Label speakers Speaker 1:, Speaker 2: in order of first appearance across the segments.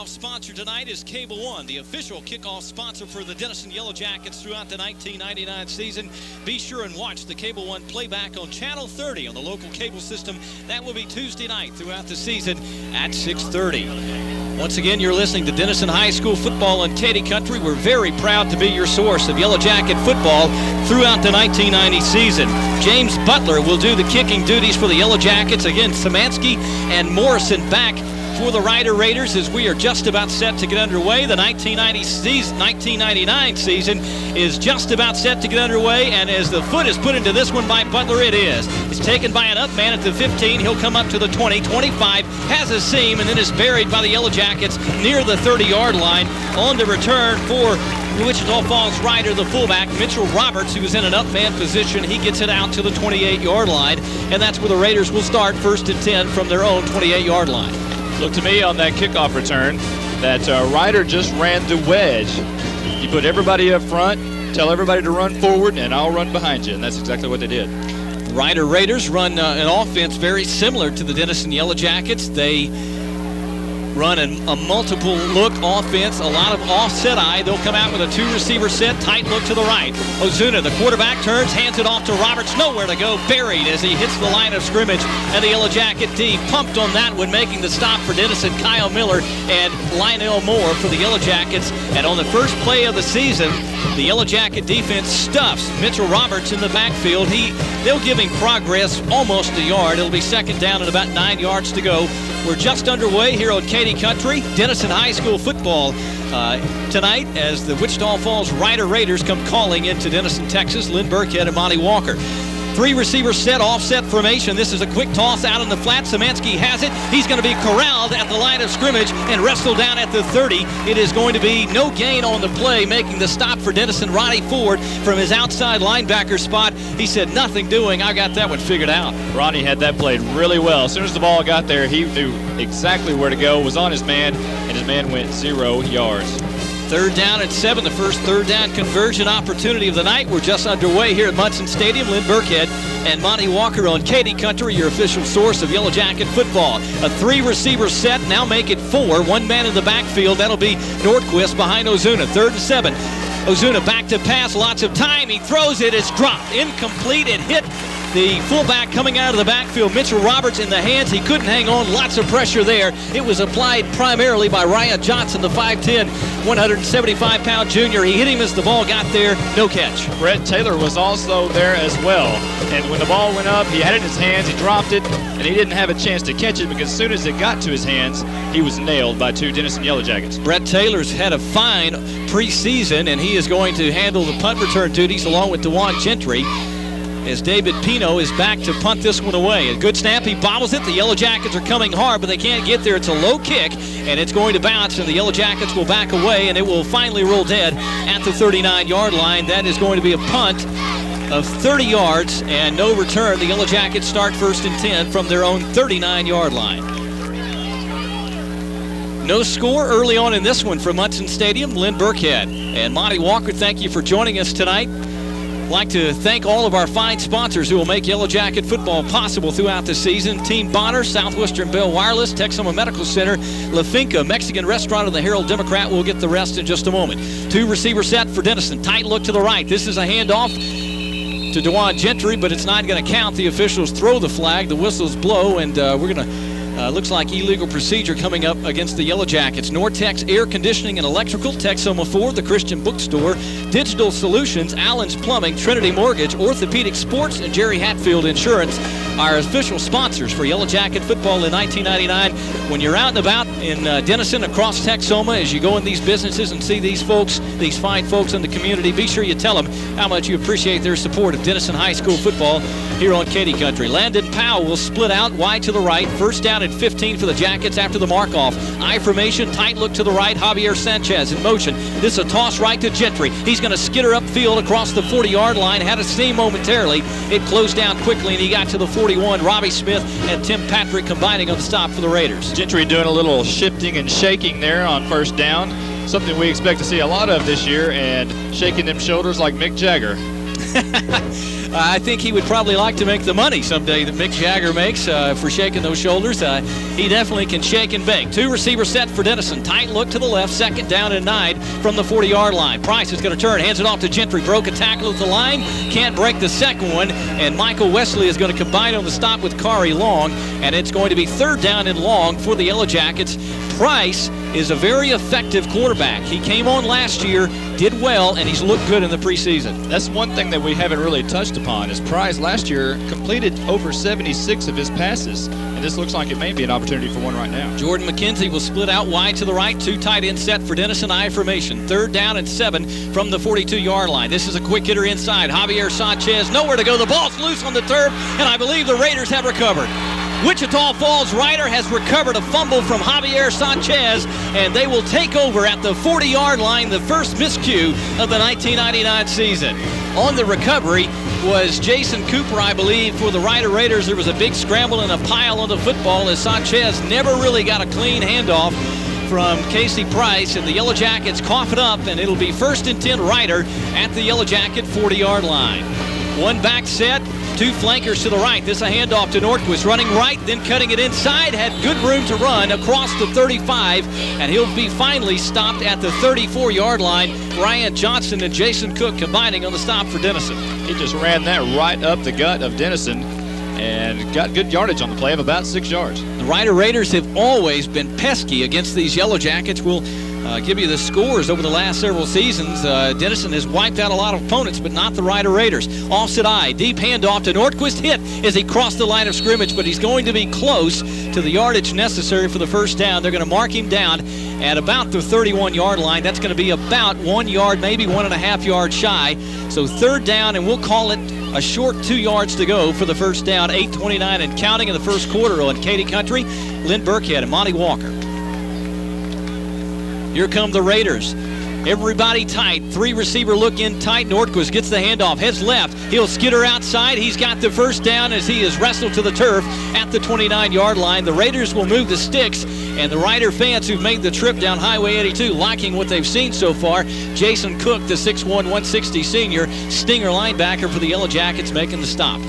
Speaker 1: Sponsor tonight is Cable One, the official kickoff sponsor for the Denison Yellow Jackets throughout the 1999 season. Be sure and watch the Cable One playback on Channel 30 on the local cable system. That will be Tuesday night throughout the season at 6:30. Once again, you're listening to Denison High School football on Katy Country. We're very proud to be your source of Yellow Jacket football throughout the 1990 season. James Butler will do the kicking duties for the Yellow Jackets. Again, Szymanski and Morrison back for the Rider Raiders as we are just about set to get underway. The 1999 season is just about set to get underway, and as the foot is put into this one by Butler, it is. It's taken by an up man at the 15. He'll come up to the 20, 25, has a seam, and then is buried by the Yellow Jackets near the 30-yard line. On the return for Wichita Falls Rider, the fullback, Mitchell Roberts, who was in an up man position. He gets it out to the 28-yard line, and that's where the Raiders will start, 1st and 10 from their own 28-yard line.
Speaker 2: Look to me on that kickoff return that Ryder just ran the wedge. You put everybody up front, tell everybody to run forward, and I'll run behind you, and that's exactly what they did.
Speaker 1: Rider Raiders run an offense very similar to the Denison Yellow Jackets. They run a multiple look offense, a lot of offset eye. They'll come out with a 2-receiver set, tight look to the right. Ozuna, the quarterback, turns, hands it off to Roberts, nowhere to go, buried as he hits the line of scrimmage, and the Yellow Jacket D pumped on that one, making the stop for Denison, Kyle Miller and Lionel Moore for the Yellow Jackets. And on the first play of the season, the Yellow Jacket defense stuffs Mitchell Roberts in the backfield. They'll give him progress almost a yard. It'll be 2nd down and about 9 yards to go. We're just underway here on Katy Country. Denison High School football tonight as the Wichita Falls Rider Raiders come calling into Denison, Texas. Lynn, Burkhead, and Monte Walker. 3-receiver set, offset formation. This is a quick toss out in the flat. Szymanski has it. He's going to be corralled at the line of scrimmage and wrestled down at the 30. It is going to be no gain on the play, making the stop for Denison. Ronnie Ford from his outside linebacker spot. He said, nothing doing. I got that one figured out.
Speaker 2: Ronnie had that played really well. As soon as the ball got there, he knew exactly where to go, was on his man, and his man went 0 yards.
Speaker 1: 3rd down and 7, the first 3rd down conversion opportunity of the night. We're just underway here at Munson Stadium. Lynn Burkhead and Monte Walker on Katy Country, your official source of Yellow Jacket football. A 3-receiver set, now make it 4. One man in the backfield, that'll be Nordquist behind Ozuna. 3rd and 7. Ozuna back to pass, lots of time. He throws it, it's dropped, incomplete. It hit the fullback coming out of the backfield, Mitchell Roberts, in the hands. He couldn't hang on. Lots of pressure there. It was applied primarily by Ryan Johnson, the 5'10", 175-pound junior. He hit him as the ball got there. No catch.
Speaker 2: Brett Taylor was also there as well. And when the ball went up, he had it in his hands. He dropped it, and he didn't have a chance to catch it because as soon as it got to his hands, he was nailed by 2 Denison Yellow Jackets.
Speaker 1: Brett Taylor's had a fine preseason, and he is going to handle the punt return duties along with Dawon Gentry, as David Pino is back to punt this one away. A good snap, he bobbles it. The Yellow Jackets are coming hard, but they can't get there. It's a low kick, and it's going to bounce, and the Yellow Jackets will back away, and it will finally roll dead at the 39-yard line. That is going to be a punt of 30 yards and no return. The Yellow Jackets start 1st and 10 from their own 39-yard line. No score early on in this one from Munson Stadium. Lynn Burkhead and Monte Walker, thank you for joining us tonight. I'd like to thank all of our fine sponsors who will make Yellow Jacket football possible throughout the season. Team Bonner, Southwestern Bell Wireless, Texoma Medical Center, La Finca, Mexican Restaurant, and the Herald Democrat. Will get the rest in just a moment. 2-receiver set for Denison. Tight look to the right. This is a handoff to Dawon Gentry, but it's not going to count. The officials throw the flag. The whistles blow, and we're going to looks like illegal procedure coming up against the Yellow Jackets. Nortex Air Conditioning and Electrical, Texoma Ford, the Christian Bookstore, Digital Solutions, Allen's Plumbing, Trinity Mortgage, Orthopedic Sports, and Jerry Hatfield Insurance, our official sponsors for Yellow Jacket football in 1999. When you're out and about in Denison, across Texoma, as you go in these businesses and see these folks, these fine folks in the community, be sure you tell them how much you appreciate their support of Denison High School football here on Katy Country. Landon Powell will split out wide to the right. 1st down and 15 for the Jackets after the mark-off. I formation, tight look to the right. Javier Sanchez in motion. This is a toss right to Gentry. He's going to skitter upfield across the 40-yard line. Had a seam momentarily. It closed down quickly, and he got to the 41. Robbie Smith and Tim Patrick combining on the stop for the Raiders.
Speaker 2: Gentry doing a little shifting and shaking there on 1st down. Something we expect to see a lot of this year, and shaking them shoulders like Mick Jagger.
Speaker 1: I think he would probably like to make the money someday that Mick Jagger makes for shaking those shoulders. He definitely can shake and bake. 2 receiver set for Denison. Tight look to the left, 2nd down and 9 from the 40-yard line. Price is going to turn, hands it off to Gentry. Broke a tackle at the line, can't break the second one, and Michael Wesley is going to combine on the stop with Kari Long, and it's going to be 3rd down and long for the Yellow Jackets. Price is a very effective quarterback. He came on last year, did well, and he's looked good in the preseason.
Speaker 2: That's one thing that we haven't really touched upon is Price last year completed over 76 of his passes, and this looks like it may be an opportunity for one right now.
Speaker 1: Jordan McKenzie will split out wide to the right. 2 tight end set for Denison, I formation. 3rd down and 7 from the 42-yard line. This is a quick hitter inside. Javier Sanchez, nowhere to go. The ball's loose on the turf, and I believe the Raiders have recovered. Wichita Falls Rider has recovered a fumble from Javier Sanchez, and they will take over at the 40-yard line, the first miscue of the 1999 season. On the recovery was Jason Cooper, I believe, for the Rider Raiders. There was a big scramble and a pile on the football as Sanchez never really got a clean handoff from Casey Price, and the Yellow Jackets cough it up, and it'll be 1st and 10 Rider at the Yellow Jacket 40-yard line. 1 back set, 2 flankers to the right. This a handoff to Nordquist, running right, then cutting it inside. Had good room to run across the 35, and he'll be finally stopped at the 34-yard line. Ryan Johnson and Jason Cook combining on the stop for Denison.
Speaker 2: He just ran that right up the gut of Denison and got good yardage on the play of about 6 yards.
Speaker 1: The Rider Raiders have always been pesky against these Yellow Jackets. We'll give you the scores over the last several seasons. Denison has wiped out a lot of opponents, but not the Rider Raiders. Offset I, deep handoff to Nordquist, hit as he crossed the line of scrimmage, but he's going to be close to the yardage necessary for the 1st down. They're going to mark him down at about the 31-yard line. That's going to be about 1 yard, maybe 1.5 yards shy. So 3rd down, and we'll call it a short 2 yards to go for the 1st down. 8:29 and counting in the first quarter on Katy Country. Lynn Burkhead and Monte Walker. Here come the Raiders. Everybody tight. 3 receiver look in tight. Nordquist gets the handoff. Heads left. He'll skitter outside. He's got the 1st down as he is wrestled to the turf at the 29-yard line. The Raiders will move the sticks, and the Rider fans who've made the trip down Highway 82 liking what they've seen so far. Jason Cook, the 6'1", 160 senior, stinger linebacker for the Yellow Jackets, making the stop.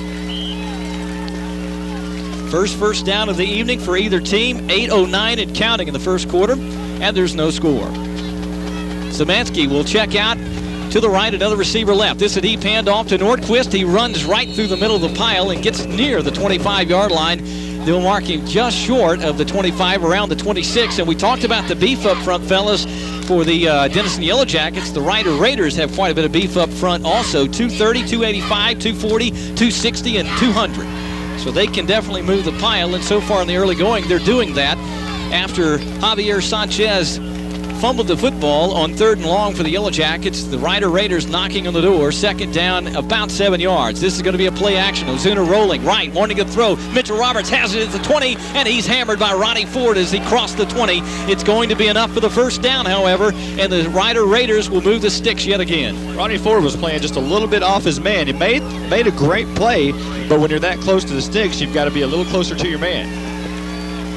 Speaker 1: First down of the evening for either team. 8:09 and counting in the first quarter, and there's no score. Szymanski will check out to the right, another receiver left. This is a deep handoff to Nordquist. He runs right through the middle of the pile and gets near the 25-yard line. They'll mark him just short of the 25, around the 26. And we talked about the beef up front, fellas, for the Denison Yellow Jackets. The Rider Raiders have quite a bit of beef up front also. 230, 285, 240, 260, and 200. So they can definitely move the pile, and so far in the early going, they're doing that after Javier Sanchez fumbled the football on 3rd and long for the Yellow Jackets. The Rider Raiders knocking on the door. 2nd down, about 7 yards. This is going to be a play action. Ozuna rolling right, wanting to throw. Mitchell Roberts has it at the 20, and he's hammered by Ronnie Ford as he crossed the 20. It's going to be enough for the 1st down, however, and the Rider Raiders will move the sticks yet again.
Speaker 2: Ronnie Ford was playing just a little bit off his man. He made a great play, but when you're that close to the sticks, you've got to be a little closer to your man.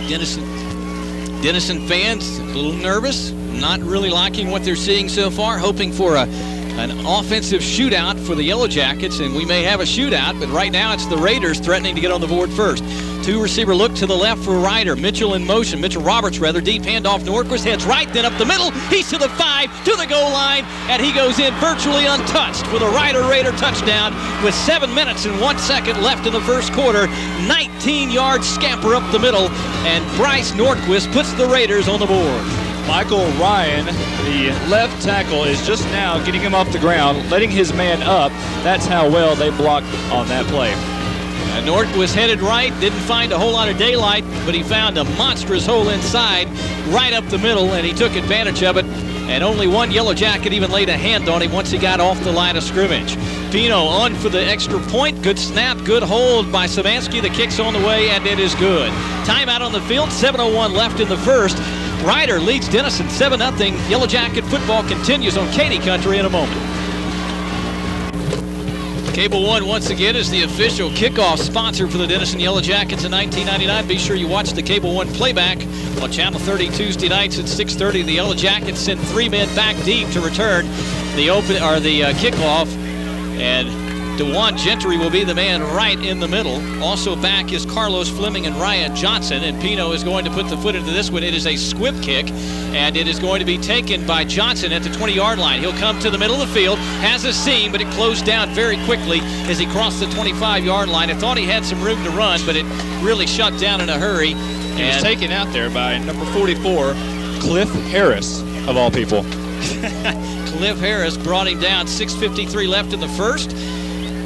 Speaker 1: Denison fans a little nervous, not really liking what they're seeing so far, hoping for an offensive shootout for the Yellow Jackets, and we may have a shootout, but right now it's the Raiders threatening to get on the board first. 2 receiver look to the left for Rider. Mitchell in motion. Mitchell Roberts, rather. Deep handoff. Nordquist heads right, then up the middle. He's to the 5, to the goal line, and he goes in virtually untouched for the Rider Raider touchdown with 7 minutes and 1 second left in the first quarter. 19-yard scamper up the middle, and Bryce Nordquist puts the Raiders on the board.
Speaker 2: Michael Ryan, the left tackle, is just now getting him off the ground, letting his man up. That's how well they blocked on that play.
Speaker 1: Nordquist headed right, didn't find a whole lot of daylight, but he found a monstrous hole inside, right up the middle, and he took advantage of it. And only one Yellow Jacket even laid a hand on him once he got off the line of scrimmage. Pino on for the extra point. Good snap, good hold by Szymanski. The kick's on the way, and it is good. Timeout on the field, 7:01 left in the first. Rider leads Denison 7-0. Yellow Jacket football continues on Katy Country in a moment. Cable One once again is the official kickoff sponsor for the Denison Yellow Jackets in 1999. Be sure you watch the Cable One playback on Channel 30 Tuesday nights at 6:30. The Yellow Jackets send 3 men back deep to return the kickoff, and Dawon Gentry will be the man right in the middle. Also back is Carlos Fleming and Ryan Johnson, and Pino is going to put the foot into this one. It is a squib kick, and it is going to be taken by Johnson at the 20-yard line. He'll come to the middle of the field, has a seam, but it closed down very quickly as he crossed the 25-yard line. I thought he had some room to run, but it really shut down in a hurry.
Speaker 2: He was taken out there by number 44, Cliff Harris, of all people.
Speaker 1: Cliff Harris brought him down. 6:53 left in the first.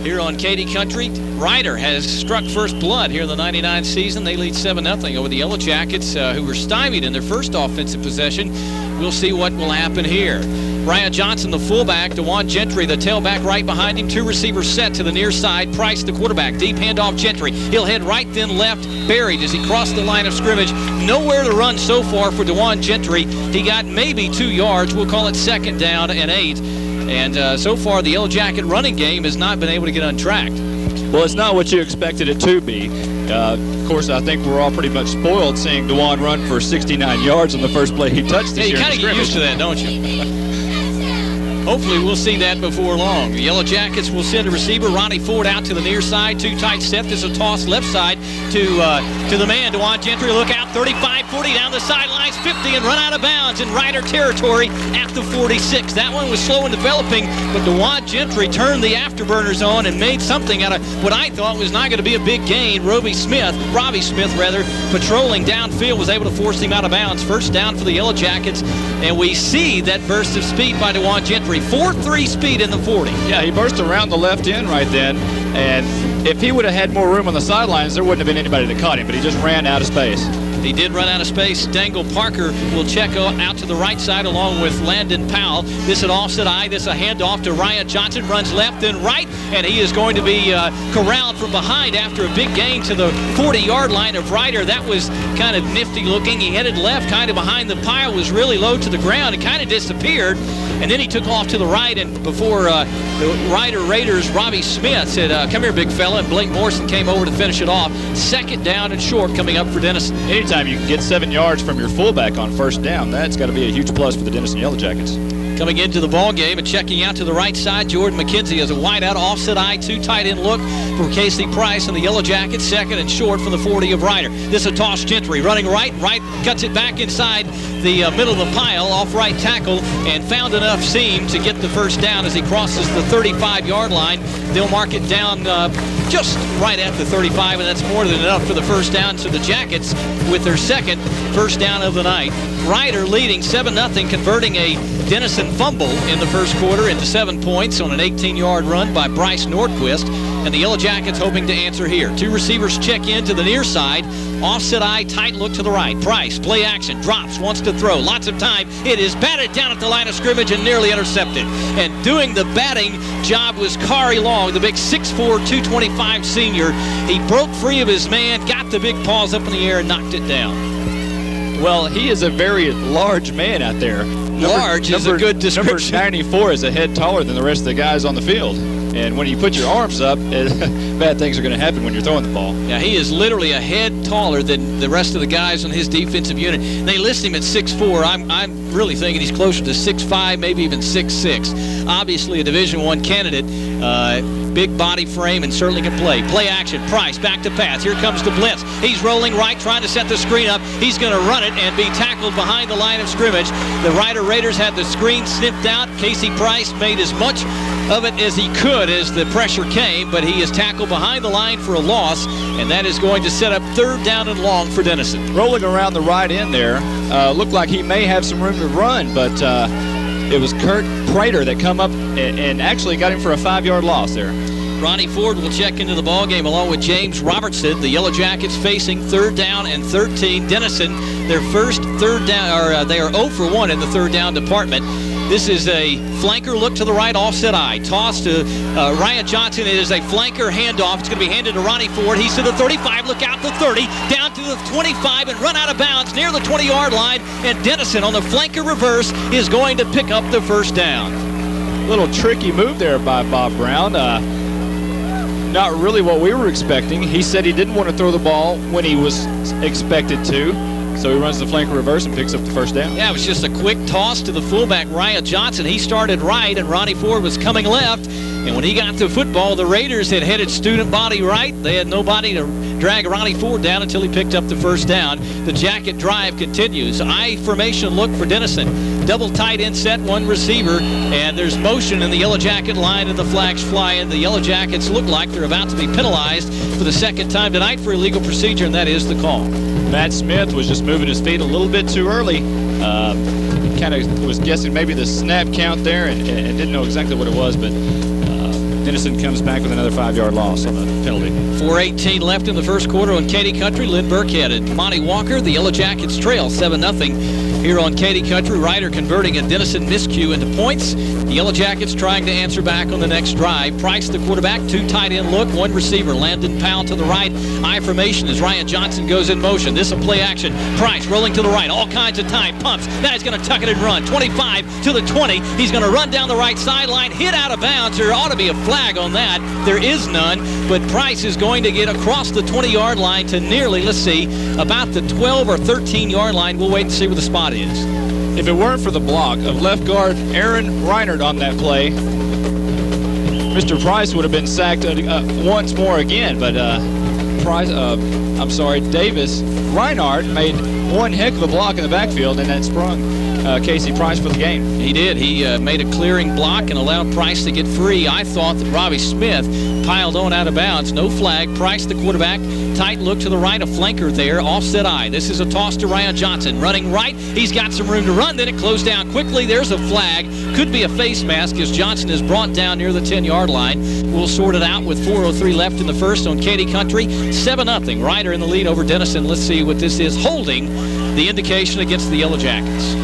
Speaker 1: Here on Katy Country, Ryder has struck first blood here in the 99 season. They lead 7-0 over the Yellow Jackets, who were stymied in their first offensive possession. We'll see what will happen here. Ryan Johnson, the fullback. Dawon Gentry, the tailback, right behind him. Two receivers set to the near side. Price, the quarterback. Deep handoff, Gentry. He'll head right, then left, buried as he crossed the line of scrimmage. Nowhere to run so far for Dawon Gentry. He got maybe 2 yards. We'll call it 2nd down and 8. And so far, the Yellow Jacket running game has not been able to get untracked.
Speaker 2: Well, it's not what you expected it to be. Of course, I think we're all pretty much spoiled seeing Dawon run for 69 yards on the first play he touched this year.
Speaker 1: You kind of get used to that, don't you? Hopefully we'll see that before long. The Yellow Jackets will send a receiver, Ronnie Ford, out to the near side. Too tight set. This is a toss left side to the man, Dawon Gentry. Look out, 35, 40 down the sidelines, 50, and run out of bounds in Ryder territory at the 46. That one was slow in developing, but Dawon Gentry turned the afterburners on and made something out of what I thought was not going to be a big gain. Robbie Smith, patrolling downfield, was able to force him out of bounds. First down for the Yellow Jackets, and we see that burst of speed by Dawon Gentry. 4.3 speed in the 40.
Speaker 2: Yeah, he burst around the left end right then, and if he would have had more room on the sidelines, there wouldn't have been anybody that caught him, but he just ran out of space.
Speaker 1: He did run out of space. Dangle Parker will check out to the right side along with Landon Powell. This is an offset eye. This is a handoff to Ryan Johnson. Runs left then right, and he is going to be corralled from behind after a big gain to the 40-yard line of Ryder. That was kind of nifty looking. He headed left, kind of behind the pile, was really low to the ground, and kind of disappeared. And then he took off to the right, and before the Ryder Raiders, Robbie Smith said, come here, big fella, and Blake Morrison came over to finish it off. 2nd down and short coming up for Denison.
Speaker 2: Anytime you can get 7 yards from your fullback on first down, that's got to be a huge plus for the Denison Yellow Jackets.
Speaker 1: Coming into the ball game and checking out to the right side, Jordan McKenzie has a wide out offset eye, 2 tight end look for Casey Price and the Yellow Jackets. 2nd and short for the 40 of Ryder. This is a toss, Gentry running right, cuts it back inside the middle of the pile, off right tackle, and found enough seam to get the first down as he crosses the 35-yard line. They'll mark it down just right at the 35, and that's more than enough for the first down. So the Jackets with their 2nd first down of the night. Ryder leading 7-0, converting a Denison fumble in the first quarter into 7 points on an 18-yard run by Bryce Nordquist. And the Yellow Jackets hoping to answer here. 2 receivers check in to the near side. Offset eye, tight look to the right. Price, play action, drops, wants to throw. Lots of time. It is batted down at the line of scrimmage and nearly intercepted. And doing the batting job was Kari Long, the big 6'4", 225 senior. He broke free of his man, got the big paws up in the air, and knocked it down.
Speaker 2: Well, he is a very large man out there.
Speaker 1: Large is a good description.
Speaker 2: Number 94 is a head taller than the rest of the guys on the field. And when you put your arms up, bad things are going to happen when you're throwing the ball.
Speaker 1: Yeah, he is literally a head taller than the rest of the guys on his defensive unit. They list him at 6'4". I'm really thinking he's closer to 6'5", maybe even 6'6". Obviously a Division I candidate. Big body frame and certainly can play. Play action, Price, back to pass. Here comes the blitz. He's rolling right, trying to set the screen up. He's going to run it and be tackled behind the line of scrimmage. The Ryder Raiders had the screen snipped out. Casey Price made as much of it as he could as the pressure came, but he is tackled behind the line for a loss, and that is going to set up 3rd down and long for Denison.
Speaker 2: Rolling around the right end there, looked like he may have some room to run, but it was Kurt Prater that come up and actually got him for a 5-yard loss there.
Speaker 1: Ronnie Ford will check into the ball game along with James Robertson. The Yellow Jackets facing 3rd down and 13. Denison, their first 3rd down, or they are 0 for 1 in the 3rd down department. This is a flanker look to the right, offset eye. Toss to Ryan Johnson. It is a flanker handoff. It's going to be handed to Ronnie Ford. He's to the 35, look out the 30, down to the 25, and run out of bounds near the 20-yard line. And Denison on the flanker reverse is going to pick up the first down.
Speaker 2: Little tricky move there by Bob Brown. Not really what we were expecting. He said he didn't want to throw the ball when he was expected to. So he runs the flanker reverse and picks up the first down.
Speaker 1: Yeah, it was just a quick toss to the fullback, Ryan Johnson. He started right, and Ronnie Ford was coming left. And when he got the football, the Raiders had headed student body right. They had nobody to drag Ronnie Ford down until he picked up the first down. The Jacket drive continues. I formation look for Denison. Double tight end set, one receiver, and there's motion in the Yellow Jacket line, and the flags fly in. The Yellow Jackets look like they're about to be penalized for the second time tonight for illegal procedure, and that is the call.
Speaker 2: Matt Smith was just moving his feet a little bit too early. Kind of was guessing maybe the snap count there and didn't know exactly what it was, but Denison comes back with another 5-yard loss on the penalty.
Speaker 1: 4:18 left in the first quarter on Katy Country. Lynn Burkhead and Monte Walker. The Yellow Jackets trail 7-0 here on Katy Country. Ryder converting a Denison miscue into points. The Yellow Jackets trying to answer back on the next drive. Price, the quarterback, 2 tight end look, 1 receiver. Landon Powell to the right. I formation as Ryan Johnson goes in motion. This will play action. Price rolling to the right. All kinds of time. Pumps. Now he's going to tuck it and run. 25 to the 20. He's going to run down the right sideline. Hit out of bounds. There ought to be a flag on that. There is none, but Price is going to get across the 20-yard line to nearly, let's see, about the 12 or 13-yard line. We'll wait and see where the spot is.
Speaker 2: If it weren't for the block of left guard Aaron Reinert on that play, Mr. Price would have been sacked once more again, but Davis Reinhardt made one heck of a block in the backfield, and that sprung Casey Price for the game.
Speaker 1: He did. He made a clearing block and allowed Price to get free. I thought that Robbie Smith piled on out of bounds. No flag. Price, the quarterback, tight look to the right, a flanker there, offset eye. This is a toss to Ryan Johnson. Running right. He's got some room to run. Then it closed down quickly. There's a flag. Could be a face mask as Johnson is brought down near the 10-yard line. We'll sort it out with 4:03 left in the first on Katy Country. 7-0. Ryder in the lead over Denison. Let's see what this is. Holding, the indication against the Yellow Jackets.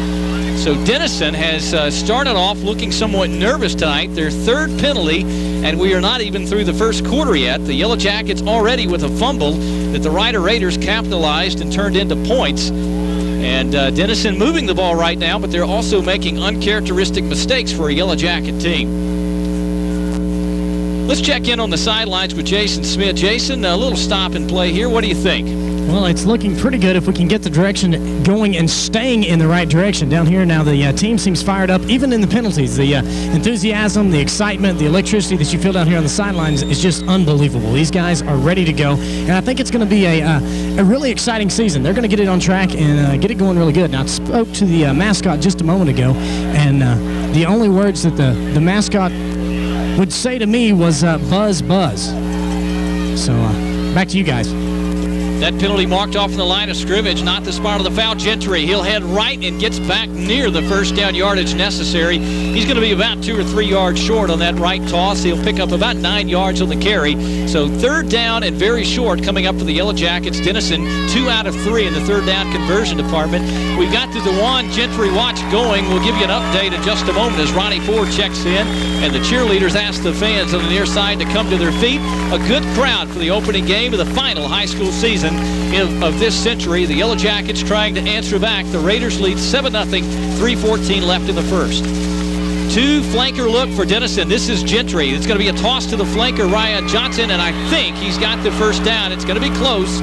Speaker 1: So Denison has started off looking somewhat nervous tonight. Their third penalty, and we are not even through the first quarter yet. The Yellow Jackets already with a fumble that the Ryder Raiders capitalized and turned into points. And Denison moving the ball right now, but they're also making uncharacteristic mistakes for a Yellow Jacket team. Let's check in on the sidelines with Jason Smith. Jason, a little stop and play here. What do you think?
Speaker 3: Well, it's looking pretty good if we can get the direction going and staying in the right direction. Down here now, the team seems fired up, even in the penalties. The enthusiasm, the excitement, the electricity that you feel down here on the sidelines is just unbelievable. These guys are ready to go, and I think it's going to be a really exciting season. They're going to get it on track and get it going really good. Now, I spoke to the mascot just a moment ago, and the only words that the mascot would say to me was buzz, buzz. So back to you guys.
Speaker 1: That penalty marked off in the line of scrimmage, not the spot of the foul. Gentry, he'll head right and gets back near the first down yardage necessary. He's going to be about 2 or 3 yards short on that right toss. He'll pick up about 9 yards on the carry. So third down and very short coming up for the Yellow Jackets. Denison, 2 out of 3 in the third down conversion department. We've got the Dawon Gentry watch going. We'll give you an update in just a moment as Ronnie Ford checks in and the cheerleaders ask the fans on the near side to come to their feet. A good crowd for the opening game of the final high school season of this century. The Yellow Jackets trying to answer back. The Raiders lead 7-0, 3:14 left in the first. 2 flanker look for Denison. This is Gentry. It's going to be a toss to the flanker, Ryan Johnson, and I think he's got the first down. It's going to be close.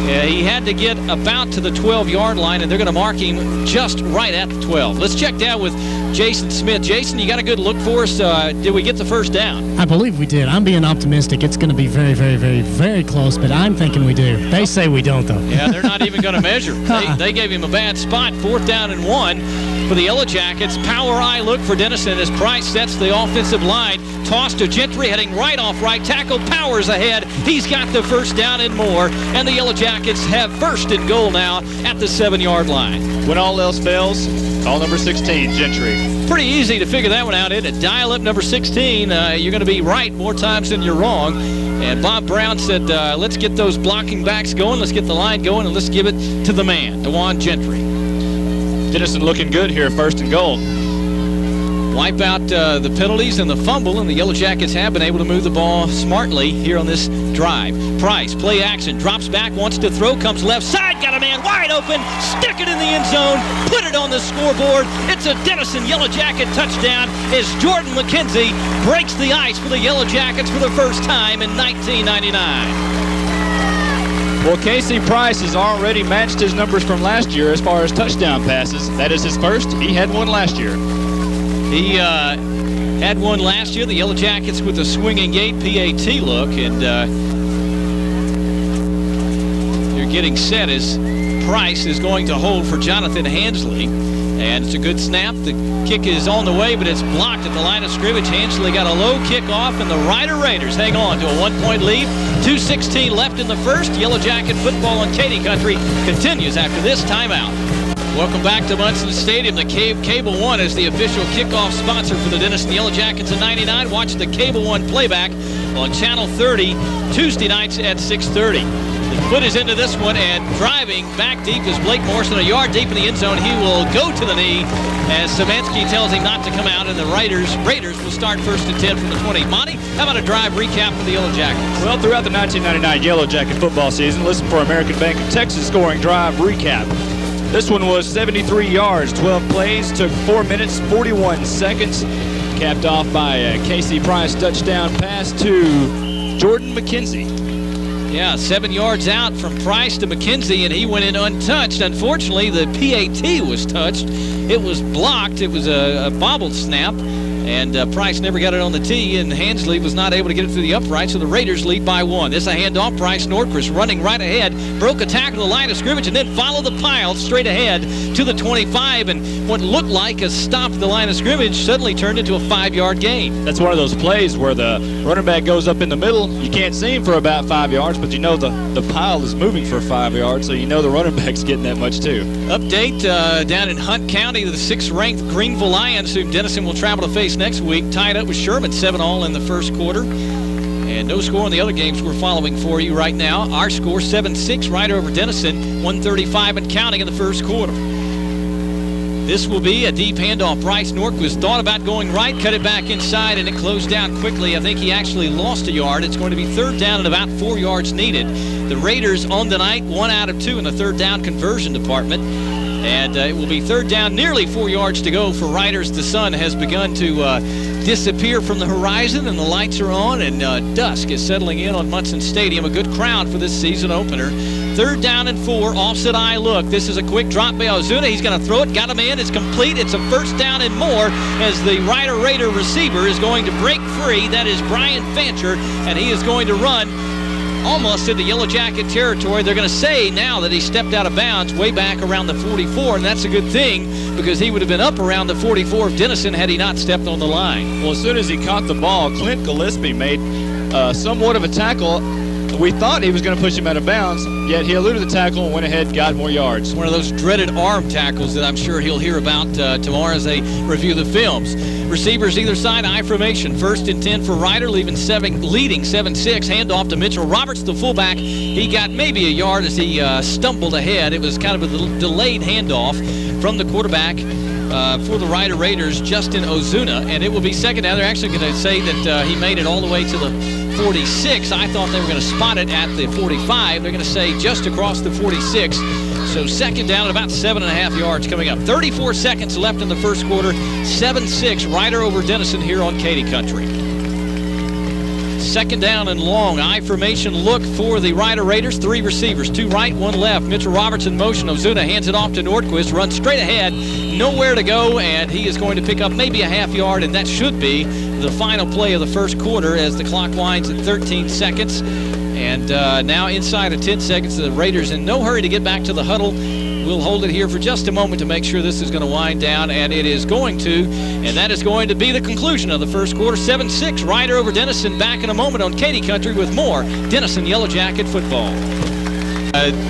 Speaker 1: He had to get about to the 12-yard line, and they're going to mark him just right at the 12. Let's check down with Jason Smith. Jason, you got a good look for us. Did we get the first down?
Speaker 3: I believe we did. I'm being optimistic. It's going to be very, very, very, very close, but I'm thinking we do. They say we don't, though.
Speaker 1: Yeah, they're not even going to measure. They gave him a bad spot. 4th down and 1 for the Yellow Jackets. Power eye look for Denison as Price sets the offensive line. Toss to Gentry, heading right off right tackle. Powers ahead. He's got the first down and more, and the Yellow Jackets have first and goal now at the 7-yard line.
Speaker 2: When all else fails, call number 16, Gentry.
Speaker 1: Pretty easy to figure that one out, isn't it? Dial up number 16. You're going to be right more times than you're wrong. And Bob Brown said, let's get those blocking backs going, let's get the line going, and let's give it to the man, Dawon Gentry.
Speaker 2: Denison looking good here, 1st and goal.
Speaker 1: Wipe out the penalties and the fumble, and the Yellow Jackets have been able to move the ball smartly here on this drive. Price, play action, drops back, wants to throw, comes left side, got a man wide open, stick it in the end zone, put it on the scoreboard. It's a Denison Yellow Jacket touchdown as Jordan McKenzie breaks the ice for the Yellow Jackets for the first time in 1999.
Speaker 2: Well, Casey Price has already matched his numbers from last year as far as touchdown passes. That is his first. He had one last year.
Speaker 1: He had one last year. The Yellow Jackets with a swinging gate PAT look, and you're getting set as Price is going to hold for Jonathan Hansley. And it's a good snap. The kick is on the way, but it's blocked at the line of scrimmage. Hansley got a low kickoff, and the Rider Raiders hang on to a 1-point lead. 2:16 left in the first. Yellow Jacket football on Katy Country continues after this timeout. Welcome back to Munson Stadium. The Cable One is the official kickoff sponsor for the Denison Yellow Jackets in '99. Watch the Cable One playback on Channel 30 Tuesday nights at 6:30. The foot is into this one, and driving back deep is Blake Morrison, a yard deep in the end zone. He will go to the knee as Szymanski tells him not to come out, and the Raiders will start 1st and 10 from the 20. Monty, how about a drive recap for the Yellow Jackets?
Speaker 2: Well, throughout the 1999 Yellow Jacket football season, listen for American Bank of Texas scoring drive recap. This one was 73 yards, 12 plays, took 4 minutes, 41 seconds, capped off by a Casey Price touchdown pass to Jordan McKenzie.
Speaker 1: Yeah, 7 yards out from Price to McKenzie, and he went in untouched. Unfortunately, the PAT was touched. It was blocked. It was a bobbled snap, and Price never got it on the tee, and Hansley was not able to get it through the upright, so the Raiders lead by 1. This is a handoff. Price Nordquist running right ahead, broke a tackle to the line of scrimmage, and then followed the pile straight ahead to the 25, and what looked like a stop at the line of scrimmage suddenly turned into a 5-yard gain.
Speaker 2: That's one of those plays where the running back goes up in the middle. You can't see him for about 5 yards, but you know the pile is moving for 5 yards, so you know the running back's getting that much too.
Speaker 1: Update down in Hunt County, the 6th-ranked Greenville Lions, whom Denison will travel to face next week, tied up with Sherman 7-all in the first quarter. And no score on the other games we're following for you right now. Our score 7-6 right over Denison, 1:35 and counting in the first quarter. This will be a deep handoff. Price Nordquist thought about going right, cut it back inside, and it closed down quickly. I think he actually lost a yard. It's going to be 3rd down and about 4 yards needed. The Raiders on the night, 1 out of 2 in the 3rd down conversion department. And it will be 3rd down, nearly 4 yards to go for Riders. The sun has begun to disappear from the horizon, and the lights are on, and dusk is settling in on Munson Stadium. A good crowd for this season opener. 3rd down and 4, offset eye look. This is a quick drop by Ozuna. He's going to throw it, got him in, it's complete. It's a 1st down and more as the Raider receiver is going to break free. That is Brian Fancher, and he is going to run almost in the Yellow Jacket territory. They're going to say now that he stepped out of bounds way back around the 44, and that's a good thing because he would have been up around the 44 of Denison had he not stepped on the line.
Speaker 2: Well, as soon as he caught the ball, Clint Gillespie made somewhat of a tackle. We thought he was going to push him out of bounds, yet he eluded the tackle and went ahead and got more yards.
Speaker 1: One of those dreaded arm tackles that I'm sure he'll hear about tomorrow as they review the films. Receivers either side, I formation. 1st and 10 for Ryder, leading 7-6. Handoff to Mitchell Roberts, the fullback. He got maybe a yard as he stumbled ahead. It was kind of a delayed handoff from the quarterback for the Rider Raiders, Justin Ozuna, and it will be 2nd down. They're actually going to say that he made it all the way to the 46. I thought they were going to spot it at the 45. They're going to say just across the 46. So 2nd down at about 7.5 yards coming up. 34 seconds left in the first quarter. 7-6 Rider over Denison here on Katy Country. 2nd down and long. I formation look for the Rider Raiders. 3 receivers, 2 right, 1 left. Mitchell Roberts in motion. Ozuna hands it off to Nordquist. Runs straight ahead. Nowhere to go, and he is going to pick up maybe a half yard, and that should be the final play of the first quarter as the clock winds at 13 seconds. And now inside of 10 seconds, the Raiders in no hurry to get back to the huddle. We'll hold it here for just a moment to make sure this is going to wind down, and it is going to, and that is going to be the conclusion of the first quarter. 7-6, Rider over Denison. Back in a moment on Katy Country with more Denison Yellow Jacket football.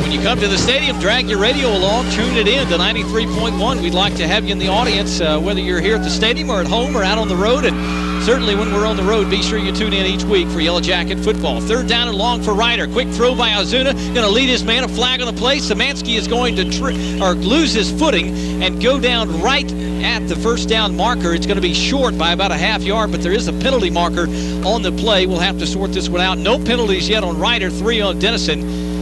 Speaker 1: When you come to the stadium, drag your radio along, tune it in to 93.1. We'd like to have you in the audience, whether you're here at the stadium or at home or out on the road. And certainly when we're on the road, be sure you tune in each week for Yellow Jacket football. 3rd down and long for Rider. Quick throw by Ozuna. Going to lead his man. A flag on the play. Szymanski is going to lose his footing and go down right at the 1st down marker. It's going to be short by about a half yard, but there is a penalty marker on the play. We'll have to sort this one out. No penalties yet on Rider, 3 on Denison.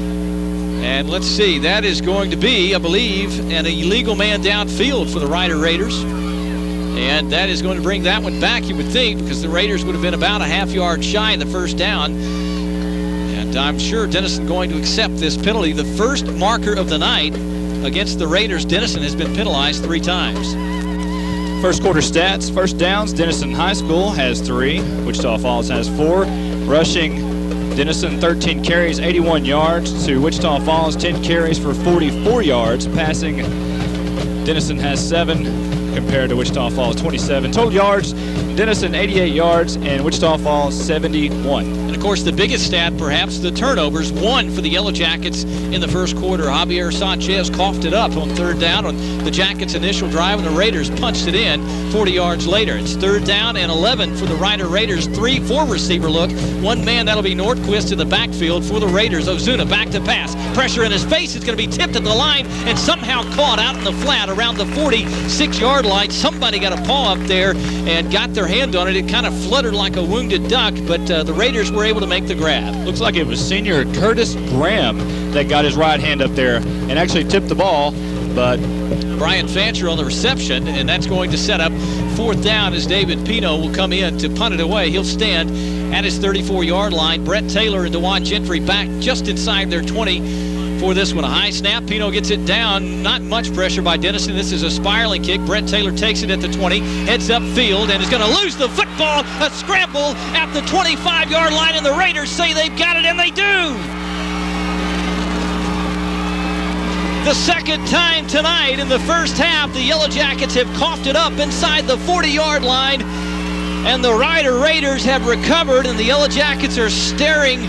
Speaker 1: And let's see, that is going to be, I believe, an illegal man downfield for the Rider Raiders. And that is going to bring that one back, you would think, because the Raiders would have been about a half yard shy in the 1st down. And And I'm sure Denison going to accept this penalty. The first marker of the night against the Raiders. Denison has been penalized 3 times.
Speaker 2: First quarter stats, first downs, Denison High School has 3. Wichita Falls has 4. Rushing, Denison 13 carries, 81 yards to Wichita Falls, 10 carries for 44 yards. Passing, Denison has 7 compared to Wichita Falls 27. Total yards, Denison 88 yards and Wichita Falls 71.
Speaker 1: And of course the biggest stat perhaps, the turnovers, 1 for the Yellow Jackets in the first quarter. Javier Sanchez coughed it up on 3rd down on the Jackets' initial drive, and the Raiders punched it in 40 yards later. It's 3rd down and 11 for the Rider Raiders. 3-4 receiver look. 1 man, that'll be Nordquist in the backfield for the Raiders. Ozuna back to pass. Pressure in his face. It's going to be tipped at the line and somehow caught out in the flat around the 46-yard line. Somebody got a paw up there and got their hand on it. It kind of fluttered like a wounded duck, but the Raiders were able to make the grab.
Speaker 2: Looks like it was senior Curtis Graham that got his right hand up there and actually tipped the ball, but
Speaker 1: Brian Fancher on the reception, and that's going to set up 4th down as David Pino will come in to punt it away. He'll stand at his 34-yard line. Brett Taylor and Dawon Gentry back just inside their 20 for this one. A high snap. Pino gets it down. Not much pressure by Denison. This is a spiraling kick. Brett Taylor takes it at the 20, heads upfield, and is going to lose the football. A scramble at the 25-yard line, and the Raiders say they've got it, and they do. The second time tonight in the first half, the Yellow Jackets have coughed it up inside the 40-yard line, and the Rider Raiders have recovered, and the Yellow Jackets are staring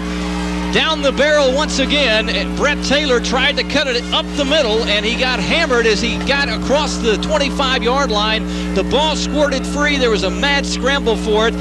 Speaker 1: down the barrel once again. And Brett Taylor tried to cut it up the middle, and he got hammered as he got across the 25-yard line. The ball squirted free. There was a mad scramble for it.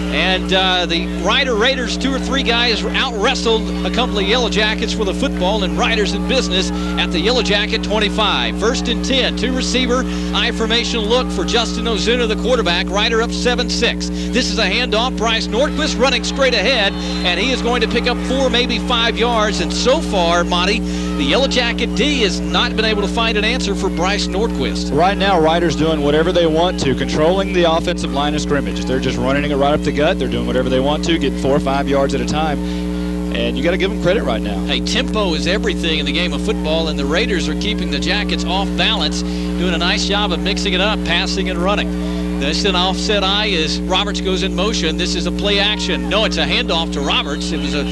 Speaker 1: And the Rider Raiders, 2 or 3 guys out-wrestled a couple of Yellow Jackets for the football, and Riders in business at the Yellow Jacket 25. 1st and 10, 2 receiver, I formation look for Justin Ozuna, the quarterback. Rider up 7-6. This is a handoff. Bryce Nordquist running straight ahead, and he is going to pick up 4, maybe 5 yards. And so far, Monte, the Yellow Jacket D has not been able to find an answer for Bryce Nordquist.
Speaker 2: Right now, Riders doing whatever they want to, controlling the offensive line of scrimmage. They're just running it right up the gut. They're doing whatever they want to, getting 4 or 5 yards at a time, and you got to give them credit right now.
Speaker 1: Hey, tempo is everything in the game of football, and the Raiders are keeping the Jackets off balance, doing a nice job of mixing it up, passing and running. This is an offset eye as Roberts goes in motion. This is a play action. No, it's a handoff to Roberts. It was a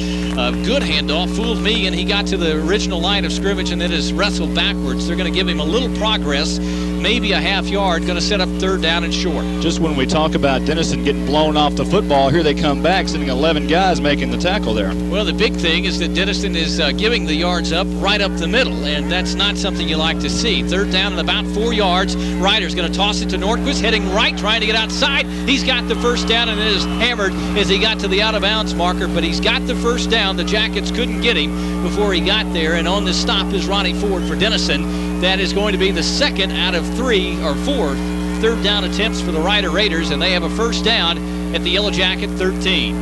Speaker 1: good handoff. Fooled me, and he got to the original line of scrimmage and then is wrestled backwards. They're going to give him a little progress, maybe a half yard, going to set up 3rd down and short.
Speaker 2: Just when we talk about Denison getting blown off the football, here they come back, sending 11 guys making the tackle there.
Speaker 1: Well, the big thing is that Denison is giving the yards up right up the middle, and that's not something you like to see. 3rd down and about 4 yards. Ryder's going to toss it to Nordquist, heading right, trying to get outside. He's got the 1st down, and it is hammered as he got to the out-of-bounds marker, but he's got the 1st down. The Jackets couldn't get him before he got there, and on the stop is Ronnie Ford for Denison. That is going to be the 2nd out of 3 or 4 3rd down attempts for the Rider Raiders, and they have a 1st down at the Yellow Jacket 13.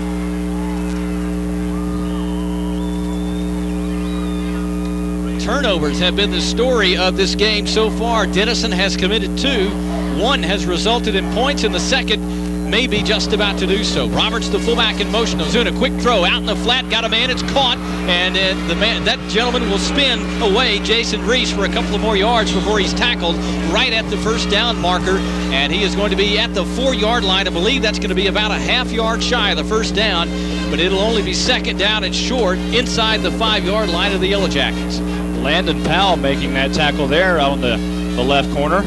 Speaker 1: Turnovers have been the story of this game so far. Denison has committed 2. 1 has resulted in points, and the 2nd may be just about to do so. Roberts, the fullback, in motion. Ozuna, quick throw out in the flat, got a man, it's caught, and that gentleman will spin away Jason Reese for a couple of more yards before he's tackled right at the 1st down marker, and he is going to be at the 4-yard line. I believe that's going to be about a half yard shy of the 1st down, but it'll only be 2nd down and short inside the 5-yard line of the Yellow Jackets.
Speaker 2: Landon Powell making that tackle there out on the left corner.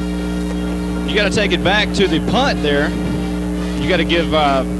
Speaker 2: You got to take it back to the punt there. You got to give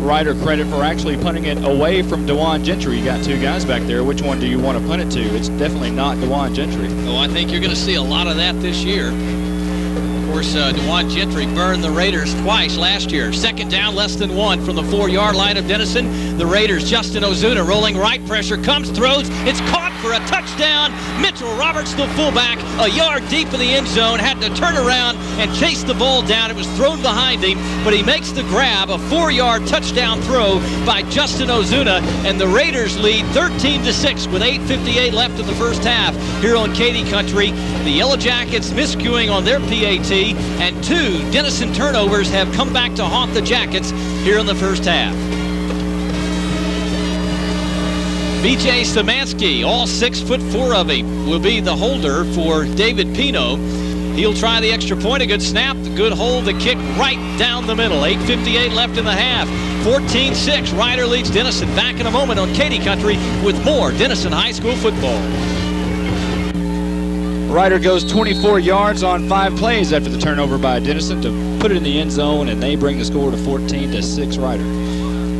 Speaker 2: Rider credit for actually punting it away from Dawon Gentry. You got 2 guys back there. Which one do you want to punt it to? It's definitely not Dawon Gentry.
Speaker 1: Oh, I think you're going to see a lot of that this year. Of course, Dawon Gentry burned the Raiders twice last year. 2nd down, less than 1 from the 4-yard line of Denison. The Raiders, Justin Ozuna rolling right, pressure comes, throws. It's caught for a touchdown. Mitchell Roberts, the fullback, a yard deep in the end zone, had to turn around and chase the ball down. It was thrown behind him, but he makes the grab. A 4-yard touchdown throw by Justin Ozuna, and the Raiders lead 13-6 with 8:58 left in the first half here on Katy Country. The Yellow Jackets miscuing on their PAT, and 2 Denison turnovers have come back to haunt the Jackets here in the first half. B.J. Szymanski, all 6'4" of him, will be the holder for David Pino. He'll try the extra point. A good snap, the good hold, the kick right down the middle. 8:58 left in the half. 14-6. Ryder leads Denison. Back in a moment on Katy Country with more Denison High School football.
Speaker 2: Ryder goes 24 yards on 5 plays after the turnover by Denison to put it in the end zone, and they bring the score to 14-6 Ryder.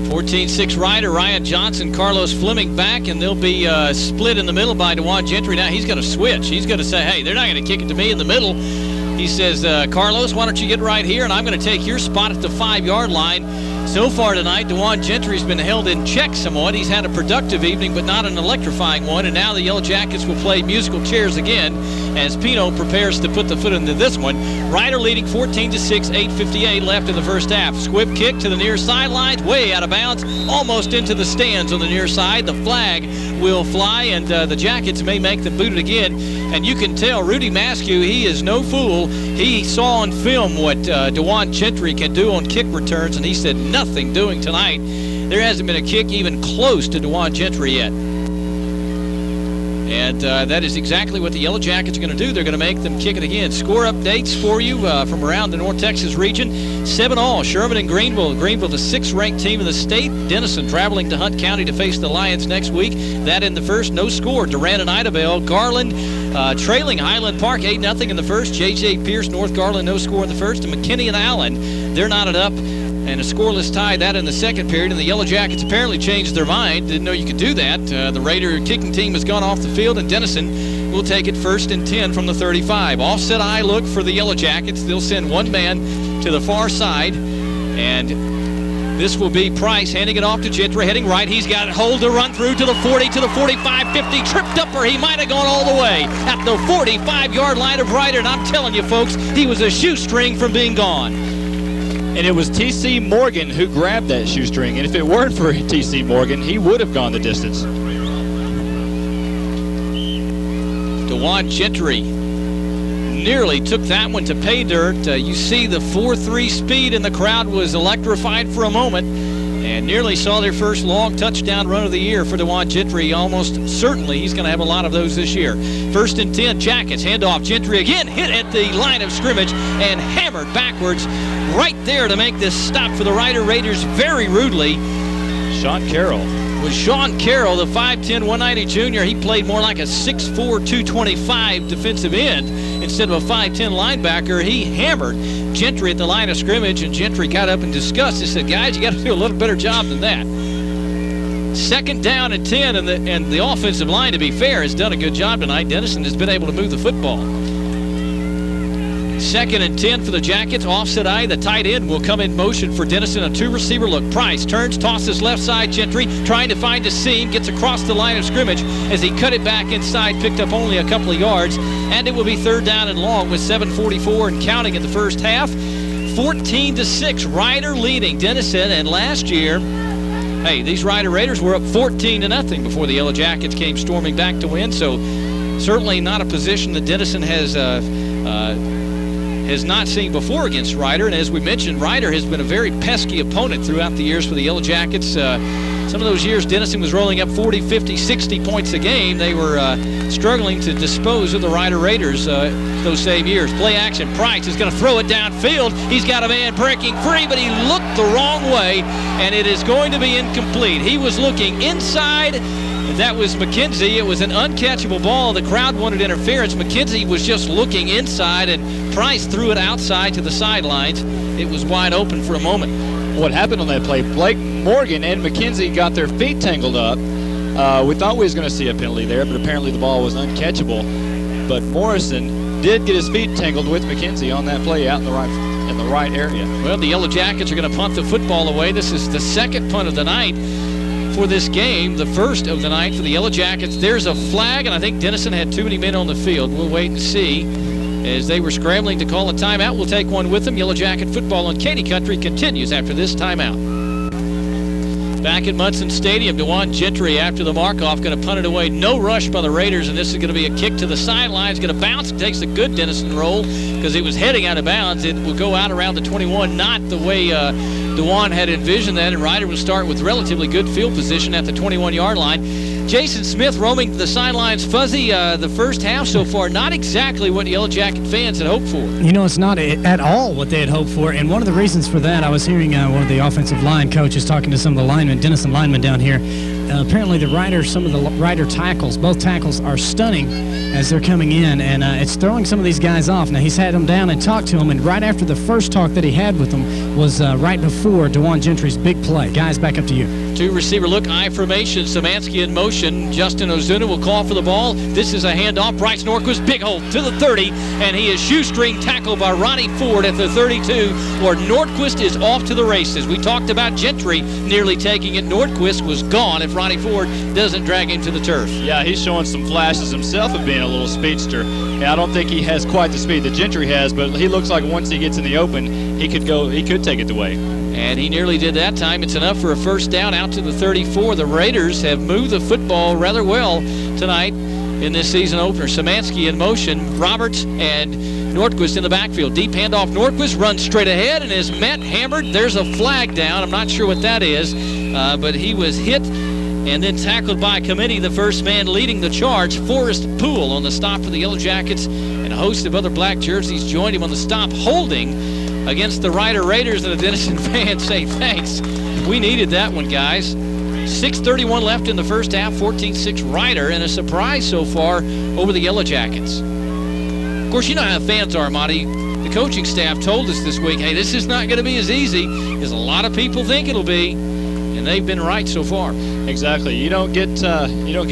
Speaker 1: 14-6 Ryder. Ryan Johnson, Carlos Fleming back, and they'll be split in the middle by Dawon Gentry. Now he's going to switch. He's going to say, hey, they're not going to kick it to me in the middle. He says, Carlos, why don't you get right here, and I'm going to take your spot at the 5-yard line. So far tonight, Dawon Gentry's been held in check somewhat. He's had a productive evening, but not an electrifying one. And now the Yellow Jackets will play musical chairs again as Pino prepares to put the foot into this one. Ryder leading 14-6, 8:58 left in the first half. Squib kick to the near sidelines, way out of bounds, almost into the stands on the near side. The flag will fly, and the Jackets may make them boot it again. And you can tell Rudy Maskew, he is no fool. He saw on film what Dawon Gentry can do on kick returns, and he said nothing doing tonight. There hasn't been a kick even close to Dawon Gentry yet. And that is exactly what the Yellow Jackets are going to do. They're going to make them kick it again. Score updates for you from around the North Texas region. 7-all, Sherman and Greenville. Greenville, the 6th-ranked team in the state. Denison traveling to Hunt County to face the Lions next week. That in the first. No score. Durant and Idabel. Garland trailing Highland Park 8-0 in the first. J.J. Pierce, North Garland, no score in the first. And McKinney and Allen, they're knotted up. And a scoreless tie, that in the second period. And the Yellow Jackets apparently changed their mind. Didn't know you could do that. The Raider kicking team has gone off the field, and Denison will take it 1st and 10 from the 35. Offset eye look for the Yellow Jackets. They'll send one man to the far side. And this will be Price handing it off to Gentry, heading right. He's got it hold to run through to the 40, to the 45, 50. Tripped up, or he might have gone all the way at the 45-yard line of Ryder. And I'm telling you, folks, he was a shoestring from being gone.
Speaker 2: And it was T.C. Morgan who grabbed that shoestring. And if it weren't for T.C. Morgan, he would have gone the distance.
Speaker 1: Dawon Gentry nearly took that one to pay dirt. You see the 4.3 speed, and the crowd was electrified for a moment and nearly saw their first long touchdown run of the year for Dawon Gentry. Almost certainly he's going to have a lot of those this year. 1st and 10, Jackets, handoff. Gentry again hit at the line of scrimmage and hammered backwards right there to make this stop for the Ryder Raiders very rudely.
Speaker 2: Sean Carroll.
Speaker 1: Was Sean Carroll, the 5'10", 190 junior. He played more like a 6'4", 225 defensive end instead of a 5'10" linebacker. He hammered Gentry at the line of scrimmage, and Gentry got up in disgust. He said, guys, you got to do a little better job than that. 2nd down and 10, and the offensive line, to be fair, has done a good job tonight. Denison has been able to move the football. 2nd and 10 for the Jackets. Offset eye. The tight end will come in motion for Denison. A 2-receiver look. Price turns, tosses left side. Gentry trying to find a seam. Gets across the line of scrimmage as he cut it back inside. Picked up only a couple of yards. And it will be 3rd down and long with 7:44 and counting in the first half. 14-6. Ryder leading Denison. And last year, hey, these Ryder Raiders were up 14-0 before the Yellow Jackets came storming back to win. So certainly not a position that Denison has not seen before against Ryder. And as we mentioned, Ryder has been a very pesky opponent throughout the years for the Yellow Jackets. Some of those years Denison was rolling up 40, 50, 60 points a game. They were struggling to dispose of the Ryder Raiders those same years. Play action. Price is going to throw it downfield. He's got a man breaking free, but he looked the wrong way, and it is going to be incomplete. He was looking inside. That was McKenzie. It was an uncatchable ball. The crowd wanted interference. McKenzie was just looking inside, and Price threw it outside to the sidelines. It was wide open for a moment.
Speaker 2: What happened on that play, Blake Morgan and McKenzie got their feet tangled up. We thought we was going to see a penalty there, but apparently the ball was uncatchable. But Morrison did get his feet tangled with McKenzie on that play out in the right area.
Speaker 1: Well, the Yellow Jackets are going to punt the football away. This is the 2nd punt of the night for this game, the 1st of the night for the Yellow Jackets. There's a flag, and I think Denison had too many men on the field. We'll wait and see. As they were scrambling to call a timeout, we'll take one with them. Yellow Jacket football on Katy Country continues after this timeout. Back at Munson Stadium, Dawon Gentry after the mark-off, going to punt it away. No rush by the Raiders, and this is going to be a kick to the sidelines. Going to bounce. It takes a good Denison roll because it was heading out of bounds. It will go out around the 21, not the way Dawon had envisioned that, and Ryder will start with relatively good field position at the 21-yard line. Jason Smith roaming the sidelines fuzzy the first half so far. Not exactly what Yellow Jacket fans had hoped for.
Speaker 3: You know, it's not at all what they had hoped for, and one of the reasons for that, I was hearing one of the offensive line coaches talking to some of the linemen, Denison linemen down here. Apparently some of the Ryder tackles, both tackles are stunning as they're coming in, and it's throwing some of these guys off. Now, he's had them down and talked to them, and right after the first talk that he had with them was right before Dawon Gentry's big play. Guys, back up to you.
Speaker 1: Two receiver look, I formation, Szymanski in motion. Justin Ozuna will call for the ball. This is a handoff. Bryce Norquist, big hole to the 30, and he is shoestring tackled by Ronnie Ford at the 32, where Norquist is off to the races. We talked about Gentry nearly taking it. Norquist was gone if Ronnie Ford doesn't drag him to the turf.
Speaker 2: Yeah, he's showing some flashes himself of being a little speedster. And I don't think he has quite the speed that Gentry has, but he looks like once he gets in the open, he could take it away.
Speaker 1: And he nearly did that time. It's enough for a first down out to the 34. The Raiders have moved the football rather well tonight in this season opener. Szymanski in motion, Roberts and Norquist in the backfield. Deep handoff. Norquist runs straight ahead and is met, hammered. There's a flag down. I'm not sure what that is, but he was hit and then tackled by committee. The first man leading the charge, Forrest Poole, on the stop for the Yellow Jackets, and a host of other black jerseys joined him on the stop, holding against the Ryder Raiders, and the Denison fans say thanks. We needed that one, guys. 6:31 left in the first half, 14-6 Ryder, and a surprise so far over the Yellow Jackets. Of course, you know how fans are, Monte. The coaching staff told us this week, hey, this is not going to be as easy as a lot of people think it'll be, and they've been right so far.
Speaker 2: Exactly. You don't get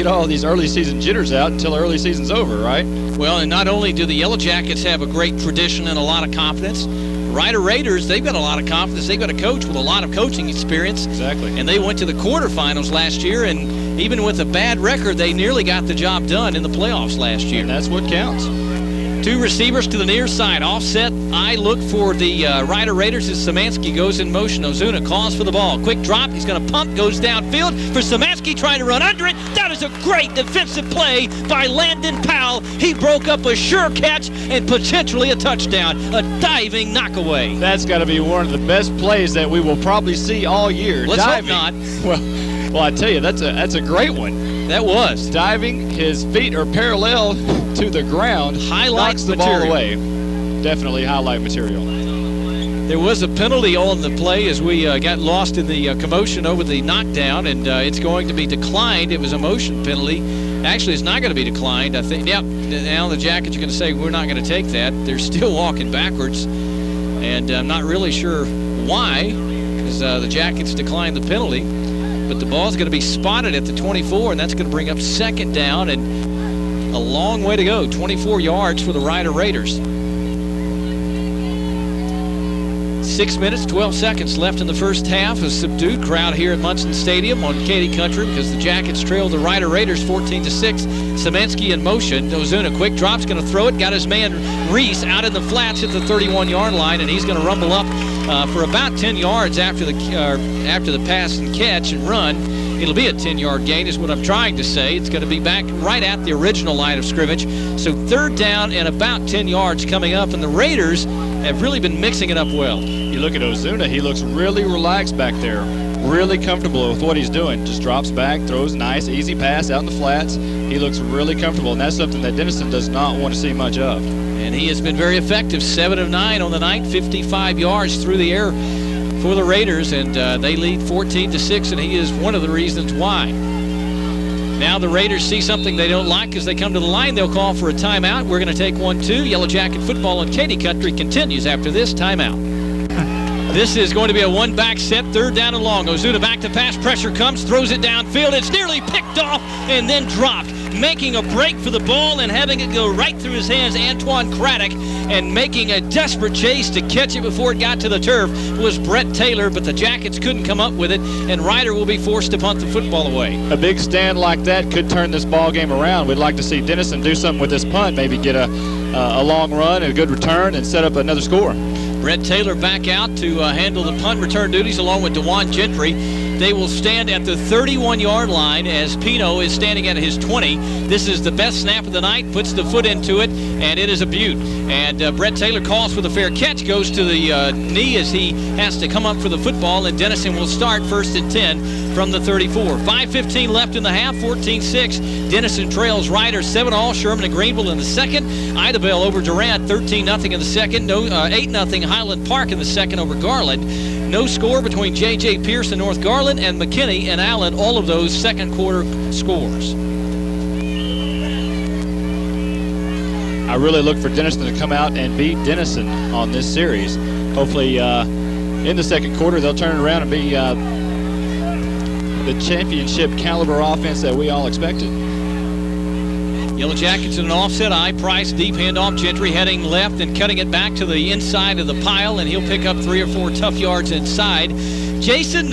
Speaker 2: all these early season jitters out until the early season's over, right?
Speaker 1: Well, and not only do the Yellow Jackets have a great tradition and a lot of confidence, Ryder Raiders, they've got a lot of confidence. They've got a coach with a lot of coaching experience.
Speaker 2: Exactly.
Speaker 1: And they went to the quarterfinals last year, and even with a bad record, they nearly got the job done in the playoffs last year.
Speaker 2: And that's what counts.
Speaker 1: Two receivers to the near side. Offset, I look for the Ryder Raiders as Szymanski goes in motion. Ozuna calls for the ball. Quick drop. He's going to pump. Goes downfield for Szymanski trying to run under it. That is a great defensive play by Landon Powell. He broke up a sure catch and potentially a touchdown. A diving knockaway.
Speaker 2: That's got to be one of the best plays that we will probably see all year.
Speaker 1: Let's
Speaker 2: diving.
Speaker 1: hope not.
Speaker 2: Well, I tell you, that's a great one.
Speaker 1: That was.
Speaker 2: Diving, his feet are parallel to the ground.
Speaker 1: Highlight
Speaker 2: knocks the
Speaker 1: material.
Speaker 2: ball away. Definitely highlight material.
Speaker 1: There was a penalty on the play as we got lost in the commotion over the knockdown, and it's going to be declined. It was a motion penalty. Actually, it's not going to be declined. I think. Yep. Now the Jackets are going to say we're not going to take that. They're still walking backwards, and I'm not really sure why, because the Jackets declined the penalty. But the ball's going to be spotted at the 24, and that's going to bring up second down and a long way to go. 24 yards for the Ryder Raiders. 6 minutes, 12 seconds left in the first half. A subdued crowd here at Munson Stadium on Katy Country because the Jackets trail the Ryder Raiders 14-6. Szymanski in motion. Ozuna quick drop's going to throw it. Got his man Reese out in the flats at the 31-yard line, and he's going to rumble up for about 10 yards after the pass and catch and run. It'll be a 10-yard gain is what I'm trying to say. It's going to be back right at the original line of scrimmage. So third down and about 10 yards coming up, and the Raiders have really been mixing it up well.
Speaker 2: You look at Ozuna, he looks really relaxed back there. Really comfortable with what he's doing. Just drops back, throws nice, easy pass out in the flats. He looks really comfortable, and that's something that Denison does not want to see much of.
Speaker 1: And he has been very effective. 7 of 9 on the night, 55 yards through the air for the Raiders, and they lead 14-6, and he is one of the reasons why. Now the Raiders see something they don't like as they come to the line. They'll call for a timeout. We're going to take one, too. Yellow Jacket football on Katy Country continues after this timeout. This is going to be a one-back set, third down and long. Ozuna back to pass, pressure comes, throws it downfield. It's nearly picked off and then dropped. Making a break for the ball and having it go right through his hands, Antoine Craddock, and making a desperate chase to catch it before it got to the turf was Brett Taylor, but the Jackets couldn't come up with it, and Ryder will be forced to punt the football away.
Speaker 2: A big stand like that could turn this ball game around. We'd like to see Denison do something with this punt, maybe get a long run, a good return, and set up another score.
Speaker 1: Brett Taylor back out to handle the punt return duties along with Dawon Gentry. They will stand at the 31-yard line as Pino is standing at his 20. This is the best snap of the night, puts the foot into it, and it is a beaut. And Brett Taylor calls for the fair catch, goes to the knee as he has to come up for the football, and Denison will start 1st and 10 from the 34. 5:15 left in the half, 14-6. Denison trails Ryder 7-all. Sherman and Greenville in the second. Idabel over Durant 13-0 in the second. 8-0 Highland Park in the second over Garland. No score between J.J. Pierce and North Garland, and McKinney and Allen, all of those second quarter scores.
Speaker 2: I really look for Denison to come out and beat Denison on this series. Hopefully in the second quarter they'll turn around and be the championship caliber offense that we all expected.
Speaker 1: Yellow Jackets in an offset eye. Price deep handoff. Gentry heading left and cutting it back to the inside of the pile, and he'll pick up 3 or 4 tough yards inside. Jason,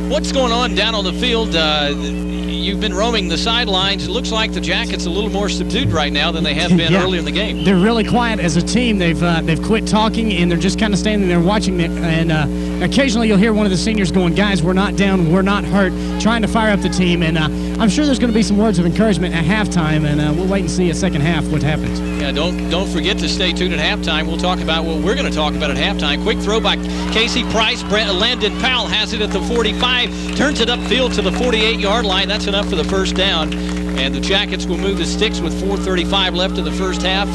Speaker 1: what's going on down on the field? You've been roaming the sidelines. It looks like the Jackets a little more subdued right now than they have been earlier in the game.
Speaker 3: They're really quiet as a team. They've quit talking, and they're just kind of standing there watching it. And occasionally you'll hear one of the seniors going, "Guys, we're not down, we're not hurt," trying to fire up the team. And I'm sure there's going to be some words of encouragement at halftime, and we'll wait and see a second half what happens.
Speaker 1: Yeah, don't forget to stay tuned at halftime. We'll talk about what we're going to talk about at halftime. Quick throw by Casey Price. Landon Powell has it at the 45, turns it upfield to the 48-yard line. That's enough for the first down, and the Jackets will move the sticks with 4:35 left in the first half.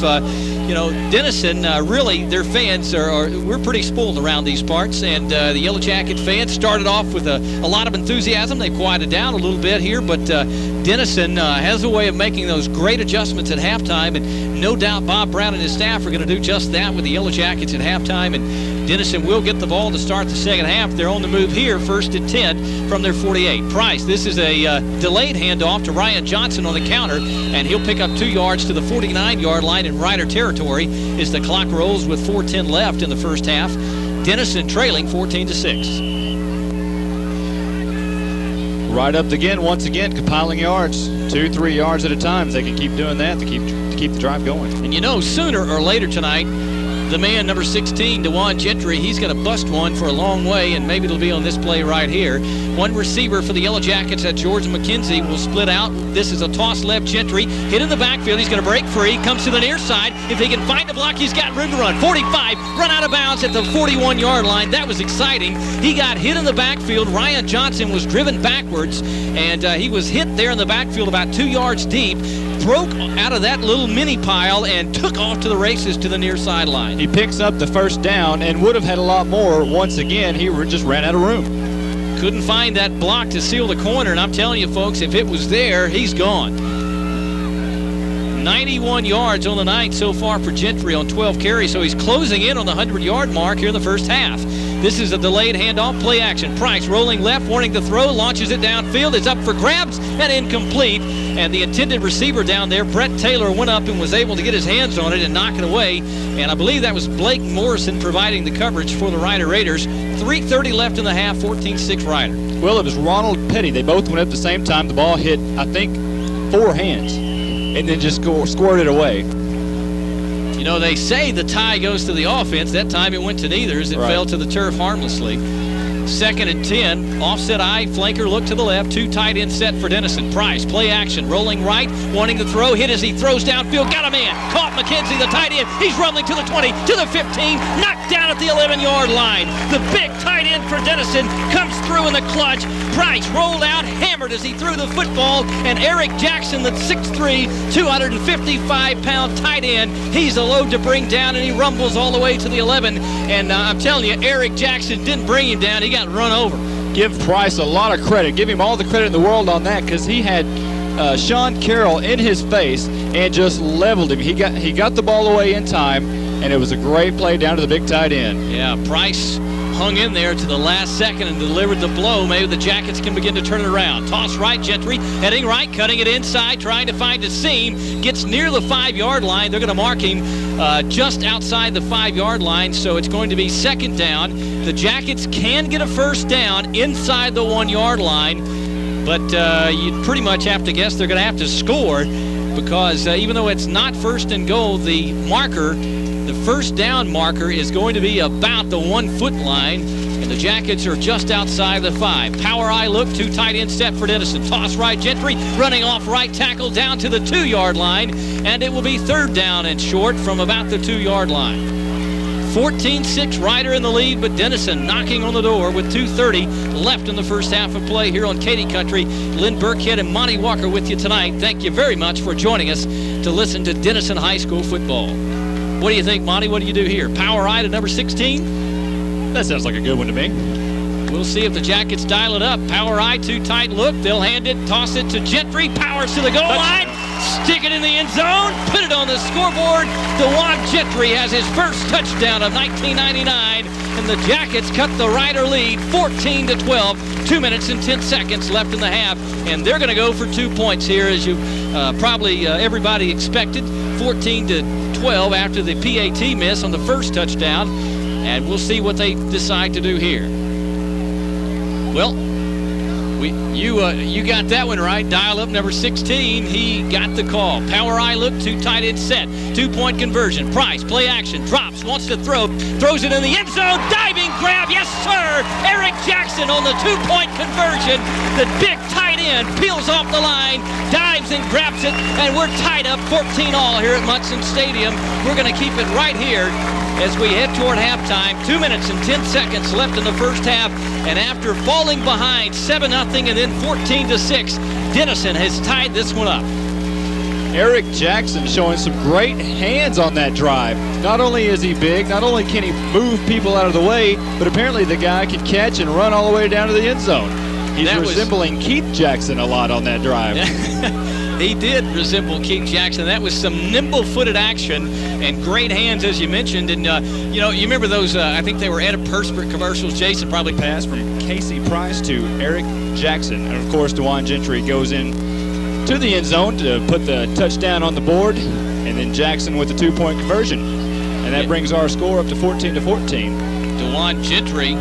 Speaker 1: You know, Denison, really, their fans we're pretty spoiled around these parts, and the Yellow Jacket fans started off with a lot of enthusiasm. They've quieted down a little bit here, but Denison has a way of making those great adjustments at halftime, and no doubt Bob Brown and his staff are going to do just that with the Yellow Jackets at halftime, and Denison will get the ball to start the second half. They're on the move here, 1st and 10 from their 48. Price, this is a delayed handoff to Ryan Johnson on the counter, and he'll pick up 2 yards to the 49-yard line in Ryder territory as the clock rolls with 4:10 left in the first half. Denison trailing 14-6.
Speaker 2: Right up again, once again, compiling yards, 2-3 yards at a time. If they can keep doing that to keep the drive going.
Speaker 1: And you know, sooner or later tonight, the man, number 16, Dawon Gentry, he's going to bust one for a long way, and maybe it'll be on this play right here. One receiver for the Yellow Jackets at George McKenzie will split out. This is a toss left. Gentry hit in the backfield. He's going to break free. Comes to the near side. If he can find the block, he's got room to run. 45, run out of bounds at the 41-yard line. That was exciting. He got hit in the backfield. Ryan Johnson was driven backwards, and he was hit there in the backfield about 2 yards deep. Broke out of that little mini pile and took off to the races to the near sideline.
Speaker 2: He picks up the first down and would have had a lot more. Once again, he just ran out of room.
Speaker 1: Couldn't find that block to seal the corner, and I'm telling you, folks, if it was there, he's gone. 91 yards on the night so far for Gentry on 12 carries, so he's closing in on the 100-yard mark here in the first half. This is a delayed handoff, play action. Price rolling left, wanting to throw, launches it downfield. It's up for grabs and incomplete. And the intended receiver down there, Brett Taylor, went up and was able to get his hands on it and knock it away. And I believe that was Blake Morrison providing the coverage for the Ryder Raiders. 3:30 left in the half, 14-6 Ryder.
Speaker 2: Well, it was Ronald Petty. They both went up at the same time. The ball hit, I think, 4 hands and then just squirted away.
Speaker 1: You know, they say the tie goes to the offense. That time it went to neither as it fell to the turf harmlessly. 2nd and 10, offset eye, flanker, look to the left, 2 tight end set for Denison. Price, play action, rolling right, wanting to throw, hit as he throws downfield, got a man, caught McKenzie, the tight end, he's rumbling to the 20, to the 15, knocked down at the 11-yard line. The big tight end for Denison comes through in the clutch. Price rolled out, hammered as he threw the football, and Eric Jackson, the 6'3", 255-pound tight end, he's a load to bring down, and he rumbles all the way to the 11, and I'm telling you, Eric Jackson didn't bring him down, he got run over.
Speaker 2: Give Price a lot of credit. Give him all the credit in the world on that, because he had Sean Carroll in his face and just leveled him. He got the ball away in time, and it was a great play down to the big tight end.
Speaker 1: Yeah, Price hung in there to the last second and delivered the blow. Maybe the Jackets can begin to turn it around. Toss right, Gentry heading right, cutting it inside, trying to find a seam. Gets near the 5-yard line. They're going to mark him just outside the 5-yard line, so it's going to be 2nd down. The Jackets can get a first down inside the 1-yard line, but you pretty much have to guess they're going to have to score, because even though it's not 1st and goal, the marker the first down marker is going to be about the 1 foot line, and the Jackets are just outside the 5. Power eye look, 2 tight end set for Denison. Toss right, Gentry running off right tackle down to the 2-yard line, and it will be 3rd down and short from about the 2-yard line. 14-6 Ryder in the lead, but Denison knocking on the door with 2:30 left in the first half of play here on Katy Country. Lynn Burkhead and Monte Walker with you tonight. Thank you very much for joining us to listen to Denison High School football. What do you think, Monte? What do you do here? Power eye to number 16?
Speaker 2: That sounds like a good one to me.
Speaker 1: We'll see if the Jackets dial it up. Power eye, 2 tight look. They'll hand it, toss it to Gentry. Powers to the goal line. Stick it in the end zone. Put it on the scoreboard. Dawon Gentry has his first touchdown of 1999. And the Jackets cut the Ryder lead 14-12. 2 minutes and 10 seconds left in the half. And they're going to go for 2 points here, as you probably everybody expected. 14-12 after the PAT miss on the first touchdown. And we'll see what they decide to do here. Well, you got that one right. Dial up number 16. He got the call. Power eye look, 2 tight end set. 2-point conversion. Price, play action, drops, wants to throw, throws it in the end zone. Diving grab, yes sir. Eric Jackson on the 2-point conversion. The big tight end peels off the line, dives and grabs it, and we're tied up 14-all here at Monte Stadium. We're going to keep it right here as we head toward halftime. 2 minutes and 10 seconds left in the first half, and after falling behind 7-0 and then 14-6, Denison has tied this one up.
Speaker 2: Eric Jackson showing some great hands on that drive. Not only is he big, not only can he move people out of the way, but apparently the guy can catch and run all the way down to the end zone. He's resembling Keith Jackson a lot on that drive.
Speaker 1: He did resemble Keith Jackson. That was some nimble-footed action and great hands, as you mentioned. And, you remember those, I think they were antiperspirant commercials. Jason probably
Speaker 2: passed from Casey Price to Eric Jackson. And, of course, Dawon Gentry goes in to the end zone to put the touchdown on the board. And then Jackson with the 2-point conversion. And that brings our score up to 14-14.
Speaker 1: Dawon Gentry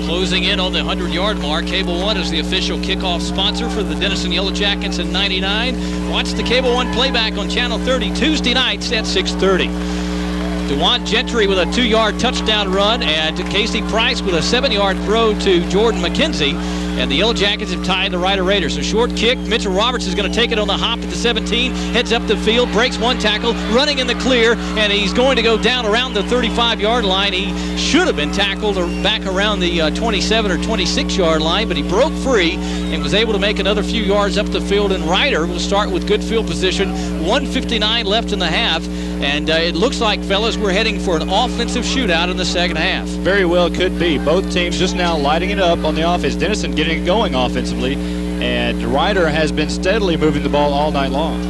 Speaker 1: closing in on the 100-yard mark. Cable One is the official kickoff sponsor for the Denison Yellow Jackets in '99. Watch the Cable One playback on Channel 30 Tuesday nights at 6:30. Dawon Gentry with a 2-yard touchdown run, and Casey Price with a 7-yard throw to Jordan McKenzie. And the Yellow Jackets have tied the Ryder Raiders. A short kick. Mitchell Roberts is going to take it on the hop at the 17. Heads up the field, breaks 1 tackle, running in the clear, and he's going to go down around the 35-yard line. He should have been tackled back around the 27 or 26-yard line, but he broke free and was able to make another few yards up the field. And Ryder will start with good field position. 1:59 left in the half, and it looks like, fellas, we're heading for an offensive shootout in the second half.
Speaker 2: Very well could be. Both teams just now lighting it up on the offense. Denison getting it going offensively, and Ryder has been steadily moving the ball all night long.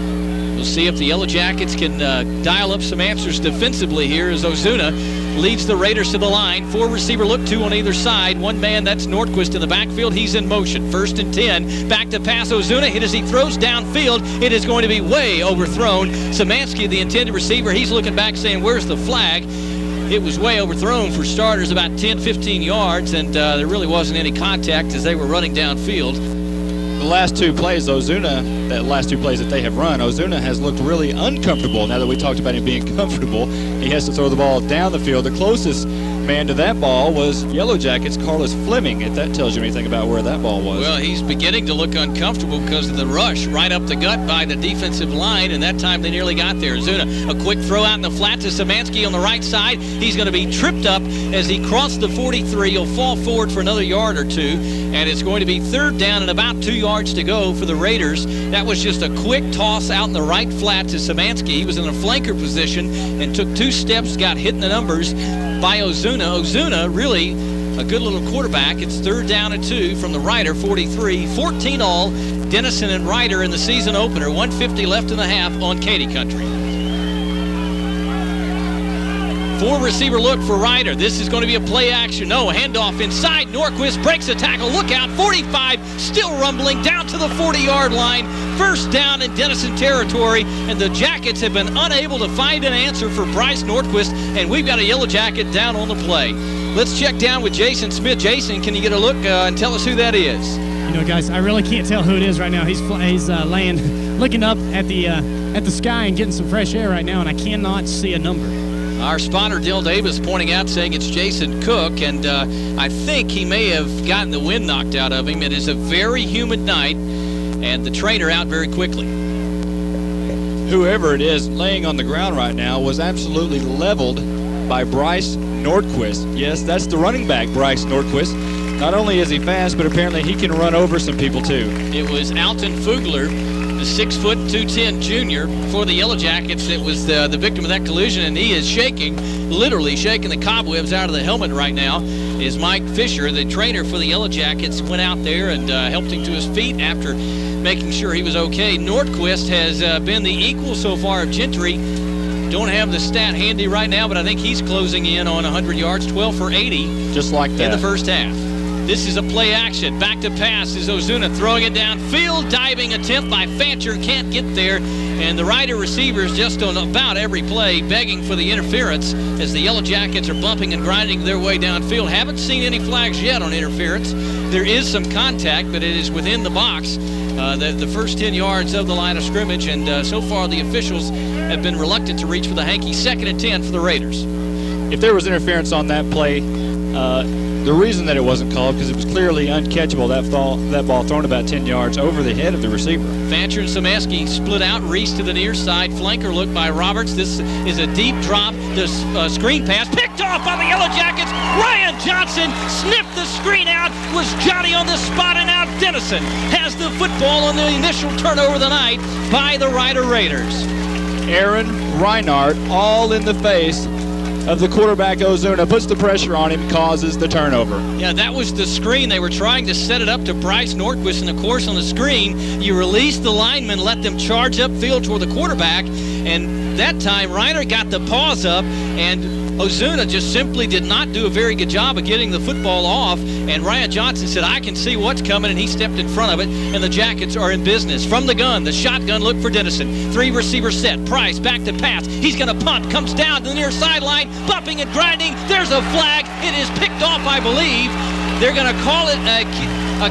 Speaker 1: We'll see if the Yellow Jackets can dial up some answers defensively here as Ozuna leads the Raiders to the line. 4 receiver look, 2 on either side. 1 man, that's Nordquist in the backfield. He's in motion. 1st and 10. Back to pass Ozuna. Hit as he throws downfield. It is going to be way overthrown. Szymanski, the intended receiver, he's looking back saying, where's the flag? It was way overthrown for starters, about 10, 15 yards, and there really wasn't any contact as they were running downfield.
Speaker 2: The last 2 plays, the last 2 plays that they have run, Ozuna has looked really uncomfortable. Now that we talked about him being comfortable, he has to throw the ball down the field. The closest man to that ball was Yellow Jackets' Carlos Fleming, if that tells you anything about where that ball was.
Speaker 1: Well, he's beginning to look uncomfortable because of the rush right up the gut by the defensive line, and that time they nearly got there. Ozuna, a quick throw out in the flat to Szymanski on the right side. He's going to be tripped up as he crossed the 43. He'll fall forward for another yard or 2, and it's going to be 3rd down and about 2 yards to go for the Raiders. That was just a quick toss out in the right flat to Szymanski. He was in a flanker position and took 2 steps, got hit in the numbers by Ozuna. Ozuna, really a good little quarterback. It's 3rd down and 2 from the Ryder 43. 14-all, Denison and Ryder in the season opener. 1:50 left in the half on Katy Country. 4 receiver look for Ryder. This is going to be a play action. No, handoff inside. Nordquist breaks a tackle. Look out. 45, still rumbling down to the 40-yard line. 1st down in Denison territory, and the Jackets have been unable to find an answer for Bryce Nordquist, and we've got a Yellow Jacket down on the play. Let's check down with Jason Smith. Jason, can you get a look and tell us who that is?
Speaker 3: You know, guys, I really can't tell who it is right now. He's laying, looking up at the sky and getting some fresh air right now, and I cannot see a number.
Speaker 1: Our spotter, Dill Davis, pointing out, saying it's Jason Cook, and I think he may have gotten the wind knocked out of him. It is a very humid night, and the trainer out very quickly.
Speaker 2: Whoever it is laying on the ground right now was absolutely leveled by Bryce Nordquist. Yes, that's the running back, Bryce Nordquist. Not only is he fast, but apparently he can run over some people too.
Speaker 1: It was Alton Fugler, the 6 foot 210 junior for the Yellow Jackets, that was the victim of that collision, and he is shaking, literally shaking the cobwebs out of the helmet right now. Is Mike Fisher, the trainer for the Yellow Jackets, went out there and helped him to his feet after making sure he was okay. Nordquist has been the equal so far of Gentry. Don't have the stat handy right now, but I think he's closing in on 100 yards, 12 for 80.
Speaker 2: Just like that.
Speaker 1: In the first half. This is a play action. Back to pass is Ozuna throwing it downfield. Diving attempt by Fancher. Can't get there. And the rider receivers just on about every play begging for the interference as the Yellow Jackets are bumping and grinding their way downfield. Haven't seen any flags yet on interference. There is some contact, but it is within the box. The first 10 yards of the line of scrimmage, and so far the officials have been reluctant to reach for the hanky. 2nd and 10 for the Raiders.
Speaker 2: If there was interference on that play, the reason that it wasn't called, because it was clearly uncatchable, that ball thrown about 10 yards over the head of the receiver.
Speaker 1: Fancher and Samaski split out. Reese to the near side. Flanker look by Roberts. This is a deep drop. The screen pass picked off by the Yellow Jackets. Ryan Johnson sniffed the screen out. Was Johnny on the spot, and now Denison has the football on the initial turnover of the night by the Rider Raiders.
Speaker 2: Aaron Reinhardt, all in the face of the quarterback Ozuna, puts the pressure on him, causes the turnover.
Speaker 1: Yeah, that was the screen. They were trying to set it up to Bryce Nordquist, and of course on the screen, you release the linemen, let them charge upfield toward the quarterback, and that time Reiner got the paws up, and Ozuna just simply did not do a very good job of getting the football off, and Ryan Johnson said, I can see what's coming, and he stepped in front of it, and the Jackets are in business. From the gun, the shotgun look for Denison. 3 receivers set. Price back to pass. He's going to punt. Comes down to the near sideline, bumping and grinding. There's a flag. It is picked off, I believe. They're going to call it a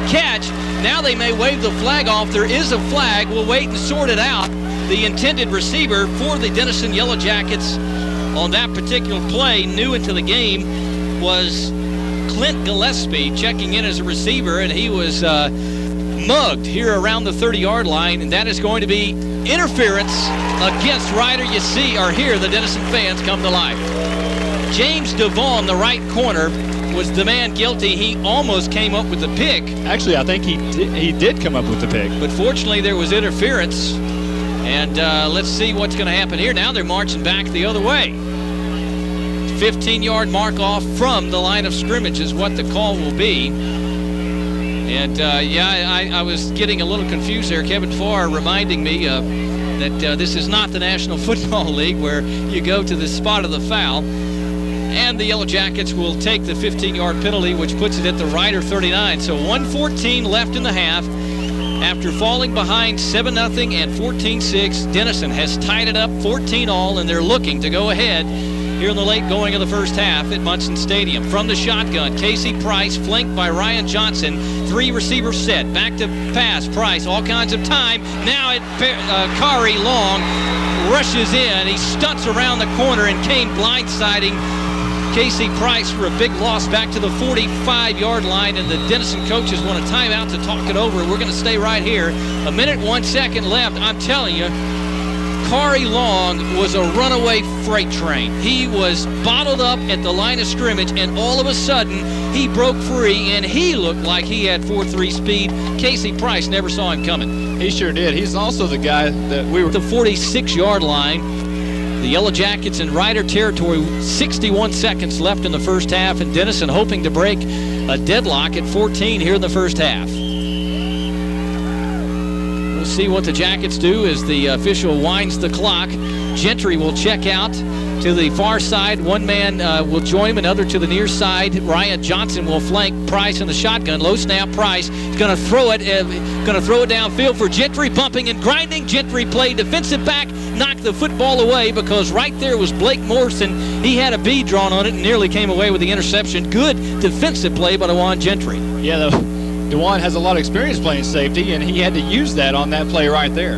Speaker 1: catch. Now they may wave the flag off. There is a flag. We'll wait and sort it out. The intended receiver for the Denison Yellow Jackets on that particular play, new into the game, was Clint Gillespie, checking in as a receiver, and he was mugged here around the 30-yard line, and that is going to be interference against Ryder. You see or hear the Denison fans come to life. James Dawon, the right corner, was the man guilty. He almost came up with the pick.
Speaker 2: Actually, I think he did come up with the pick.
Speaker 1: But fortunately, there was interference. And let's see what's going to happen here. Now they're marching back the other way. 15-yard mark off from the line of scrimmage is what the call will be. And, I was getting a little confused there. Kevin Farr reminding me that this is not the National Football League where you go to the spot of the foul. And the Yellow Jackets will take the 15-yard penalty, which puts it at the Rider 39. So 1:14 left in the half. After falling behind 7-0 and 14-6, Denison has tied it up 14-all, and they're looking to go ahead here in the late going of the first half at Munson Stadium. From the shotgun, Casey Price, flanked by Ryan Johnson. 3 receivers set. Back to pass. Price, all kinds of time. Now Kari Long rushes in. He stunts around the corner and came blindsiding Casey Price for a big loss back to the 45-yard line, and the Denison coaches want a timeout to talk it over. We're going to stay right here. 1 minute, 1 second left. I'm telling you, Kari Long was a runaway freight train. He was bottled up at the line of scrimmage, and all of a sudden, he broke free, and he looked like he had 4.3 speed. Casey Price never saw him coming.
Speaker 2: He sure did. He's also the guy that we were...
Speaker 1: The 46-yard line. The Yellow Jackets in Rider territory, 61 seconds left in the first half, and Denison hoping to break a deadlock at 14 here in the first half. We'll see what the Jackets do as the official winds the clock. Gentry will check out to the far side. One man will join him, another to the near side. Ryan Johnson will flank Price in the shotgun. Low snap. Price is going to throw it downfield for Gentry, bumping and grinding. Gentry played defensive back, knocked the football away because right there was Blake Morrison. He had a B drawn on it and nearly came away with the interception. Good defensive play by Dawon Gentry.
Speaker 2: Yeah, Dawon has a lot of experience playing safety, and he had to use that on that play right there.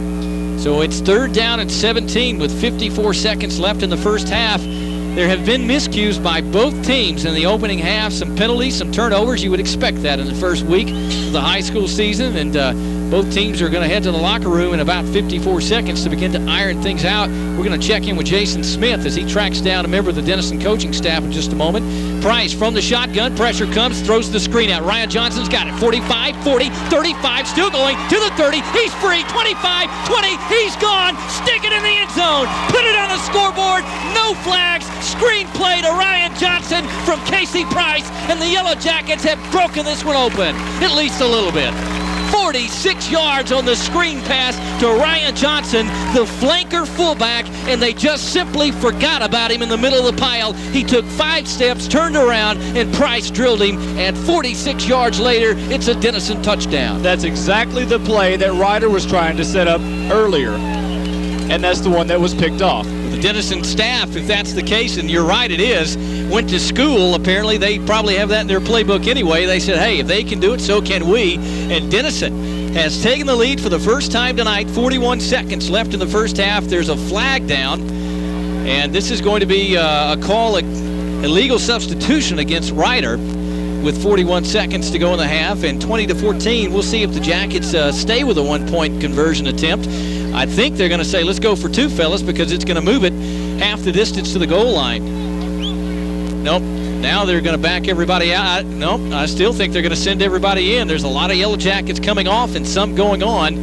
Speaker 1: So it's 3rd down and 17 with 54 seconds left in the first half. There have been miscues by both teams in the opening half, some penalties, some turnovers. You would expect that in the first week of the high school season, and both teams are going to head to the locker room in about 54 seconds to begin to iron things out. We're going to check in with Jason Smith as he tracks down a member of the Denison coaching staff in just a moment. Price from the shotgun, pressure comes, throws the screen out. Ryan Johnson's got it. 45, 40, 35, still going to the 30. He's free. 25, 20, he's gone. Stick it in the end zone. Put it on the scoreboard. No flags. Screen play to Ryan Johnson from Casey Price, and the Yellow Jackets have broken this one open, at least a little bit. 46 yards on the screen pass to Ryan Johnson, the flanker fullback, and they just simply forgot about him in the middle of the pile. He took 5 steps, turned around, and Price drilled him, and 46 yards later, it's a Denison touchdown.
Speaker 2: That's exactly the play that Ryder was trying to set up earlier, and that's the one that was picked off.
Speaker 1: The Denison staff, if that's the case, and you're right, it is, went to school. Apparently, they probably have that in their playbook anyway. They said, hey, if they can do it, so can we. And Denison has taken the lead for the first time tonight. 41 seconds left in the first half. There's a flag down, and this is going to be a call, illegal substitution against Ryder with 41 seconds to go in the half, and 20-14. We'll see if the Jackets stay with a 1-point conversion attempt. I think they're going to say, let's go for 2, fellas, because it's going to move it half the distance to the goal line. Nope. Now they're going to back everybody out. Nope. I still think they're going to send everybody in. There's a lot of Yellow Jackets coming off and some going on.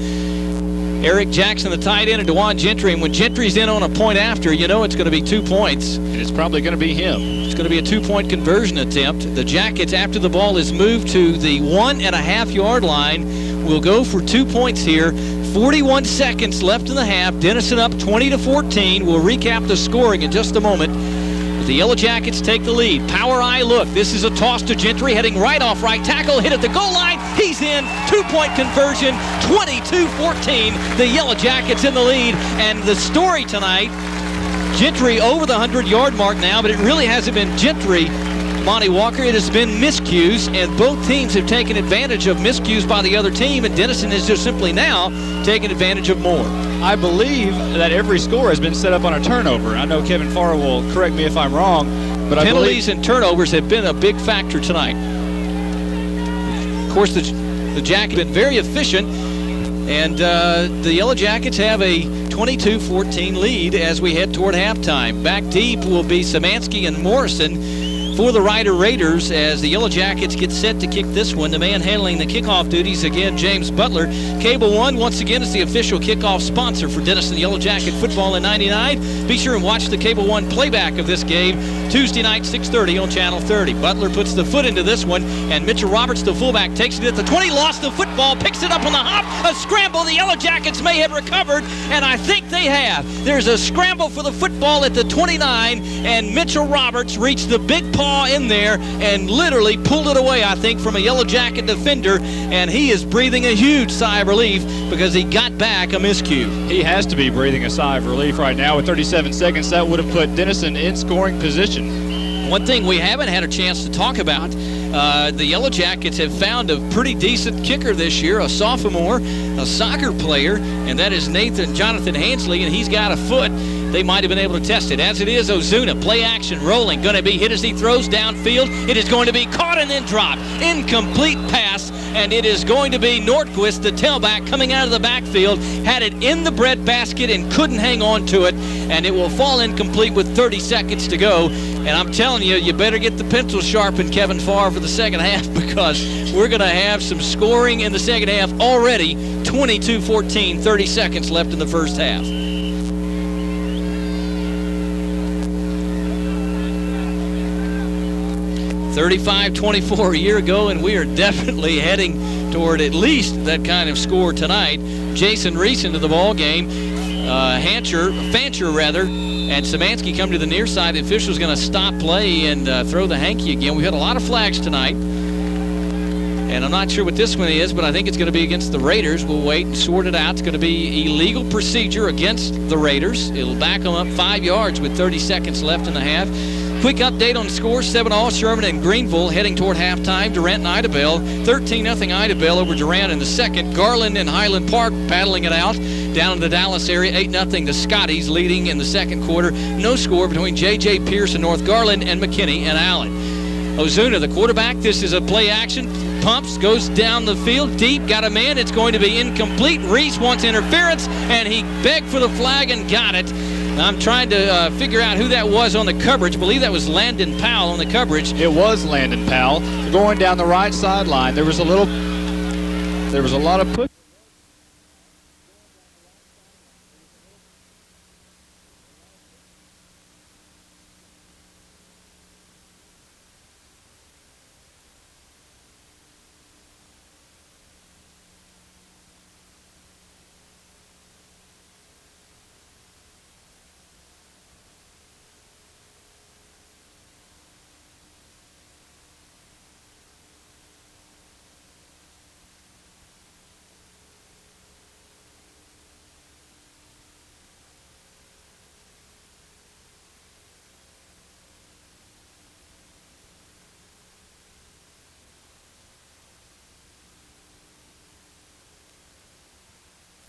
Speaker 1: Eric Jackson, the tight end, and Dawon Gentry. And when Gentry's in on a point after, you know it's going to be 2 points.
Speaker 2: And it's probably going to be him.
Speaker 1: It's going to be a 2-point conversion attempt. The Jackets, after the ball is moved to the 1.5-yard line, will go for 2 points here. 41 seconds left in the half. Denison up 20-14. We'll recap the scoring in just a moment. But the Yellow Jackets take the lead. Power eye look. This is a toss to Gentry, heading right off right tackle. Hit at the goal line. He's in. 2-point conversion. 22-14. The Yellow Jackets in the lead. And the story tonight, Gentry over the 100-yard mark now, but it really hasn't been Gentry, Monte Walker. It has been miscues, and both teams have taken advantage of miscues by the other team, and Denison is just simply now taking advantage of more.
Speaker 2: I believe that every score has been set up on a turnover. I know Kevin Farr will correct me if I'm wrong, but
Speaker 1: penalties and turnovers have been a big factor tonight. Of course, the Jackets have been very efficient, and the Yellow Jackets have a 22-14 lead as we head toward halftime. Back deep will be Szymanski and Morrison for the Ryder Raiders as the Yellow Jackets get set to kick this one. The man handling the kickoff duties, again, James Butler. Cable One, once again, is the official kickoff sponsor for Denison Yellow Jacket football in '99. Be sure and watch the Cable One playback of this game Tuesday night, 6:30 on Channel 30. Butler puts the foot into this one, and Mitchell Roberts, the fullback, takes it at the 20, lost the football, picks it up on the hop. A scramble. The Yellow Jackets may have recovered, and I think they have. There's a scramble for the football at the 29, and Mitchell Roberts reached the big paw in there and literally pulled it away, I think, from a Yellow Jacket defender, and he is breathing a huge sigh of relief because he got back a miscue.
Speaker 2: He has to be breathing a sigh of relief right now. With 37 seconds, that would have put Denison in scoring position.
Speaker 1: One thing we haven't had a chance to talk about, the Yellow Jackets have found a pretty decent kicker this year, a sophomore, a soccer player, and that is Jonathan Hansley, and he's got a foot. They might have been able to test it. As it is, Ozuna, play action, rolling, going to be hit as he throws downfield. It is going to be caught and then dropped. Incomplete pass, and it is going to be Nordquist, the tailback, coming out of the backfield, had it in the bread basket and couldn't hang on to it, and it will fall incomplete with 30 seconds to go. And I'm telling you, you better get the pencil sharpened, Kevin Farr, for the second half, because we're going to have some scoring in the second half already. 22-14, 30 seconds left in the first half. 35-24 a year ago, and we are definitely heading toward at least that kind of score tonight. Jason Reese into the ball game. Fancher, and Szymanski come to the near side. The official's going to stop play and throw the hanky again. We've had a lot of flags tonight, and I'm not sure what this one is, but I think it's going to be against the Raiders. We'll wait and sort it out. It's going to be illegal procedure against the Raiders. It'll back them up 5 yards with 30 seconds left in the half. Quick update on the score, 7-all Sherman and Greenville heading toward halftime. Durant and Idabel, 13-0 Idabel over Durant in the second. Garland and Highland Park battling it out down in the Dallas area, 8-0 the Scotties leading in the second quarter. No score between J.J. Pierce and North Garland and McKinney and Allen. Ozuna, the quarterback, this is a play action. Pumps, goes down the field, deep, got a man. It's going to be incomplete. Reese wants interference, and he begged for the flag and got it. I'm trying to figure out who that was on the coverage. I believe that was Landon Powell on the coverage.
Speaker 2: It was Landon Powell going down the right sideline. There was a lot of push.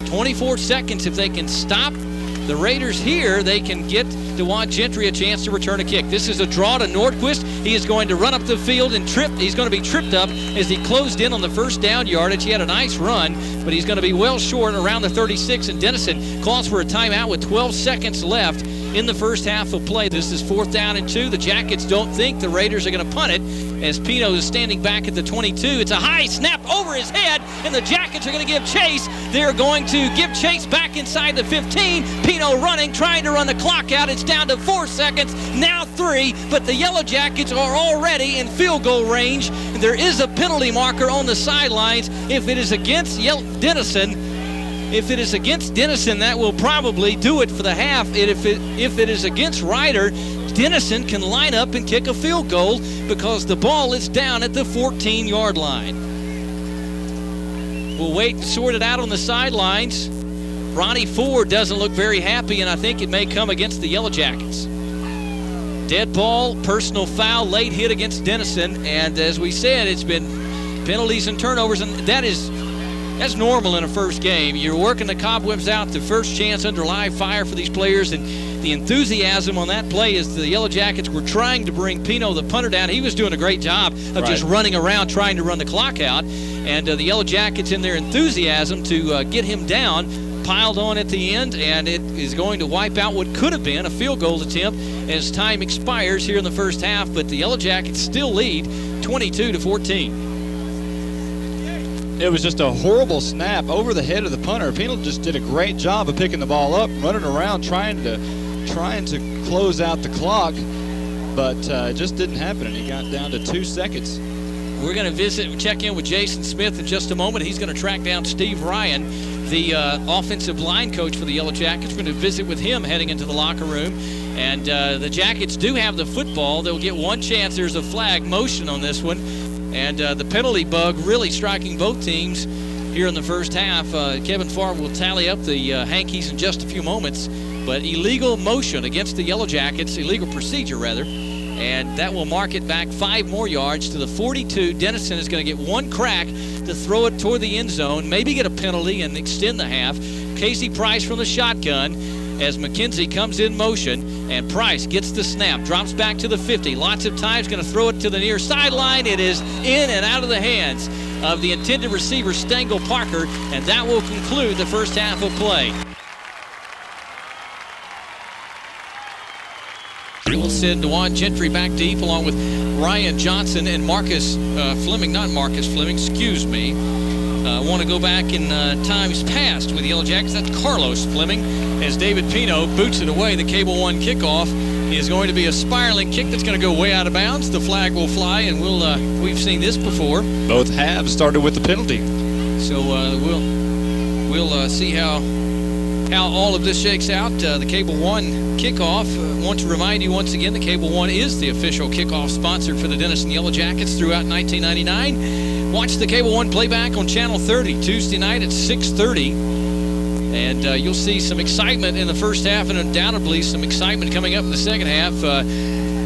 Speaker 1: .24 seconds. If they can stop the Raiders here, they can get Dawon Gentry a chance to return a kick. This is a draw to Nordquist. He is going to run up the field and trip. He's going to be tripped up as he closed in on the first down yardage. He had a nice run, but he's going to be well short around the 36, and Denison calls for a timeout with 12 seconds left in the first half of play. This is 4th down and 2. The Jackets don't think the Raiders are going to punt it as Pino is standing back at the 22. It's a high snap over his head, and the Jackets are going to give chase. They're going to give chase back inside the 15. Pino running, trying to run the clock out. It's down to 4 seconds, now 3, but the Yellow Jackets are already in field goal range. There is a penalty marker on the sidelines. If it is against Denison, that will probably do it for the half. If it is against Ryder, Denison can line up and kick a field goal because the ball is down at the 14-yard line. We'll wait to sort it out on the sidelines. Ronnie Ford doesn't look very happy, and I think it may come against the Yellow Jackets. Dead ball, personal foul, late hit against Denison, and as we said, it's been penalties and turnovers, and that's normal in a first game. You're working the cobwebs out, the first chance under live fire for these players, and the enthusiasm on that play is the Yellow Jackets were trying to bring Pino, the punter, down. He was doing a great job of just running around trying to run the clock out, and the Yellow Jackets, in their enthusiasm to get him down, piled on at the end, and it is going to wipe out what could have been a field goal attempt as time expires here in the first half, but the Yellow Jackets still lead 22-14.
Speaker 2: It was just a horrible snap over the head of the punter. Pino just did a great job of picking the ball up, running around, trying to close out the clock, but it just didn't happen, and he got down to 2 seconds.
Speaker 1: We're going to check in with Jason Smith in just a moment. He's going to track down Steve Ryan, the offensive line coach for the Yellow Jackets. We're going to visit with him heading into the locker room. And the Jackets do have the football. They'll get one chance. There's a flag motion on this one. And the penalty bug really striking both teams here in the first half. Kevin Farr will tally up the hankies in just a few moments. But illegal motion against the Yellow Jackets, illegal procedure rather. And that will mark it back 5 more yards to the 42. Denison is going to get one crack to throw it toward the end zone, maybe get a penalty and extend the half. Casey Price from the shotgun as McKenzie comes in motion, and Price gets the snap, drops back to the 50. Lots of times going to throw it to the near sideline. It is in and out of the hands of the intended receiver, Stengel Parker, and that will conclude the first half of play. We'll send Dawon Gentry back deep along with Ryan Johnson and Marcus Fleming, not Marcus Fleming, excuse me. I want to go back in times past with the Yellow Jackets. That's Carlos Fleming as David Pino boots it away. The Cable One kickoff is going to be a spiraling kick that's going to go way out of bounds. The flag will fly, and we've seen this before.
Speaker 2: Both halves started with the penalty.
Speaker 1: So we'll see how all of this shakes out. The Cable One kickoff. Want to remind you once again, the Cable One is the official kickoff sponsor for the Denison Yellow Jackets throughout 1999. Watch the Cable One playback on Channel 30 Tuesday night at 6:30. And you'll see some excitement in the first half and undoubtedly some excitement coming up in the second half.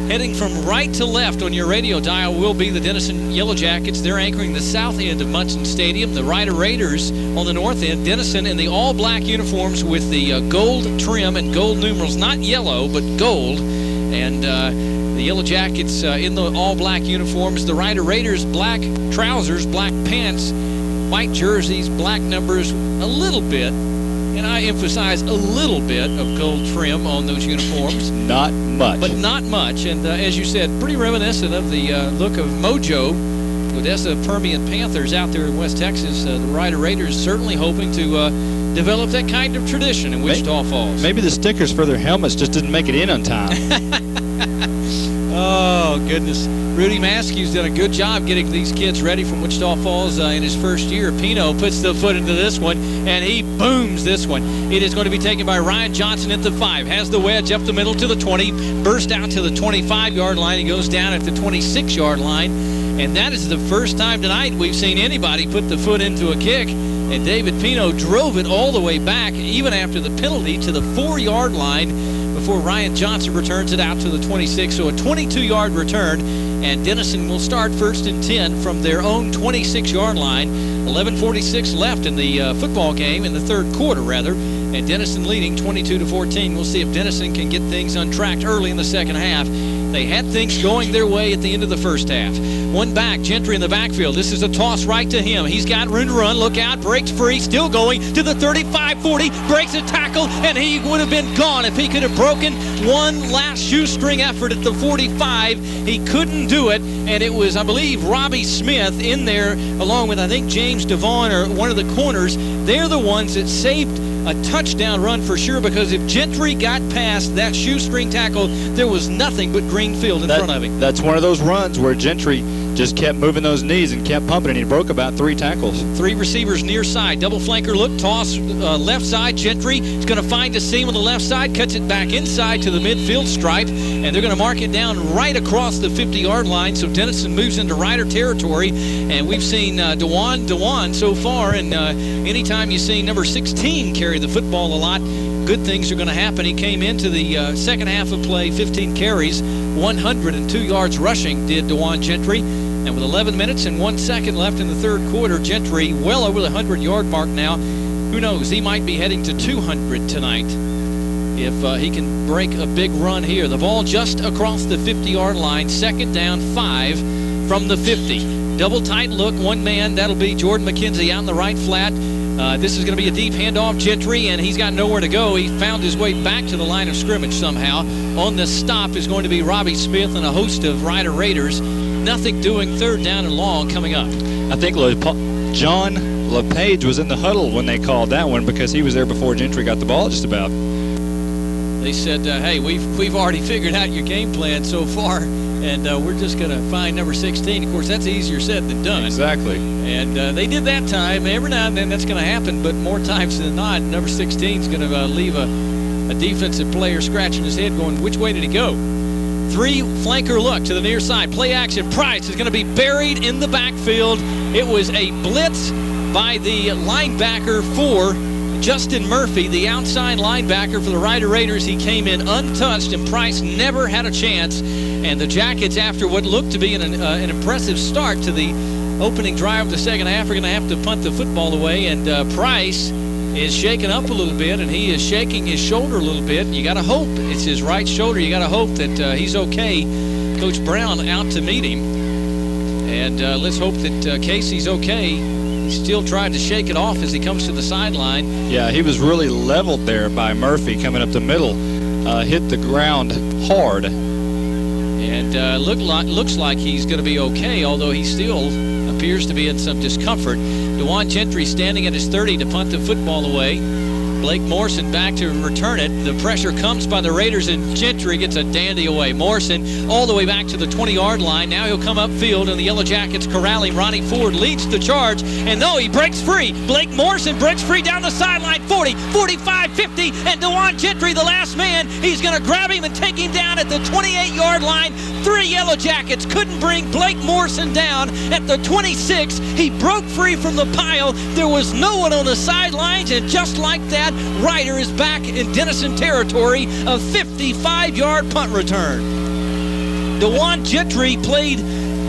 Speaker 1: Heading from right to left on your radio dial will be the Denison Yellow Jackets. They're anchoring the south end of Munson Stadium. The Rider Raiders on the north end. Denison in the all-black uniforms with the gold trim and gold numerals. Not yellow, but gold. And the Yellow Jackets in the all-black uniforms. The Rider Raiders, black trousers, black pants, white jerseys, black numbers, a little bit. And I emphasize a little bit of gold trim on those uniforms.
Speaker 2: Not much.
Speaker 1: But not much. And as you said, pretty reminiscent of the look of Mojo, Odessa Permian Panthers out there in West Texas. The Rider Raiders certainly hoping to develop that kind of tradition in Wichita Falls.
Speaker 2: Maybe the stickers for their helmets just didn't make it in on time.
Speaker 1: Oh, goodness. Rudy Maskew's done a good job getting these kids ready from Wichita Falls in his first year. Pino puts the foot into this one, and he booms this one. It is going to be taken by Ryan Johnson at the 5. Has the wedge up the middle to the 20. Burst out to the 25-yard line. He goes down at the 26-yard line. And that is the first time tonight we've seen anybody put the foot into a kick. And David Pino drove it all the way back, even after the penalty, to the 4-yard line before Ryan Johnson returns it out to the 26. So a 22-yard return, and Denison will start 1st and 10 from their own 26-yard line. 11:46 left in the football game, in the third quarter, rather. And Denison leading 22-14. We'll see if Denison can get things untracked early in the second half. They had things going their way at the end of the first half. One back, Gentry in the backfield. This is a toss right to him. He's got room to run. Look out, breaks free, still going to the 35-40, breaks a tackle, and he would have been gone if he could have broken one last shoestring effort at the 45. He couldn't do it, and it was, I believe, Robbie Smith in there, along with, I think, James Dawon, or one of the corners. They're the ones that saved a touchdown run for sure, because if Gentry got past that shoestring tackle, there was nothing but green field in front of him.
Speaker 2: That's one of those runs where Gentry just kept moving those knees and kept pumping, and he broke about 3 tackles.
Speaker 1: 3 receivers near side. Double flanker look, toss left side. Gentry is going to find a seam on the left side, cuts it back inside to the midfield stripe, and they're going to mark it down right across the 50-yard line. So Denison moves into Rider territory, and we've seen Dawon so far, and anytime you see number 16 carry the football a lot, good things are going to happen. He came into the second half of play, 15 carries, 102 yards rushing did Dawon Gentry. And with 11 minutes and 1 second left in the third quarter, Gentry well over the 100-yard mark now. Who knows? He might be heading to 200 tonight if he can break a big run here. The ball just across the 50-yard line, 2nd down, 5 from the 50. Double tight look, one man. That'll be Jordan McKenzie out in the right flat. This is going to be a deep handoff, Gentry, and he's got nowhere to go. He found his way back to the line of scrimmage somehow. On the stop is going to be Robbie Smith and a host of Rider Raiders. Nothing doing, 3rd down and long coming up.
Speaker 2: I think John LePage was in the huddle when they called that one, because he was there before Gentry got the ball just about.
Speaker 1: They said, hey, we've already figured out your game plan so far, and we're just going to find number 16. Of course, that's easier said than done.
Speaker 2: Exactly.
Speaker 1: And they did that time. Every now and then that's going to happen, but more times than not, number 16 is going to leave a defensive player scratching his head going, which way did he go? 3 flanker look to the near side. Play action. Price is going to be buried in the backfield. It was a blitz by the linebacker for Justin Murphy, the outside linebacker for the Rider Raiders. He came in untouched, and Price never had a chance. And the Jackets, after what looked to be an impressive start to the opening drive of the second half, are going to have to punt the football away. And Price is shaken up a little bit, and he is shaking his shoulder a little bit. You got to hope it's his right shoulder. You got to hope that he's okay. Coach Brown out to meet him, and let's hope that Casey's okay. He still tried to shake it off as he comes to the sideline.
Speaker 2: Yeah, he was really leveled there by Murphy coming up the middle. Hit the ground hard.
Speaker 1: And looks like he's going to be okay, although he still appears to be in some discomfort. Dawon Gentry standing at his 30 to punt the football away. Blake Morrison back to return it. The pressure comes by the Raiders, and Gentry gets a dandy away. Morrison all the way back to the 20-yard line. Now he'll come upfield, and the Yellow Jackets corral him. Ronnie Ford leads the charge, and no, he breaks free. Blake Morrison breaks free down the sideline, 40, 45, 50, and Dawon Gentry, the last man, he's going to grab him and take him down at the 28-yard line. 3 Yellow Jackets couldn't bring Blake Morrison down at the 26. He broke free from the pile. There was no one on the sidelines, and just like that, Rider is back in Denison territory, a 55-yard punt return. Dawon Gentry played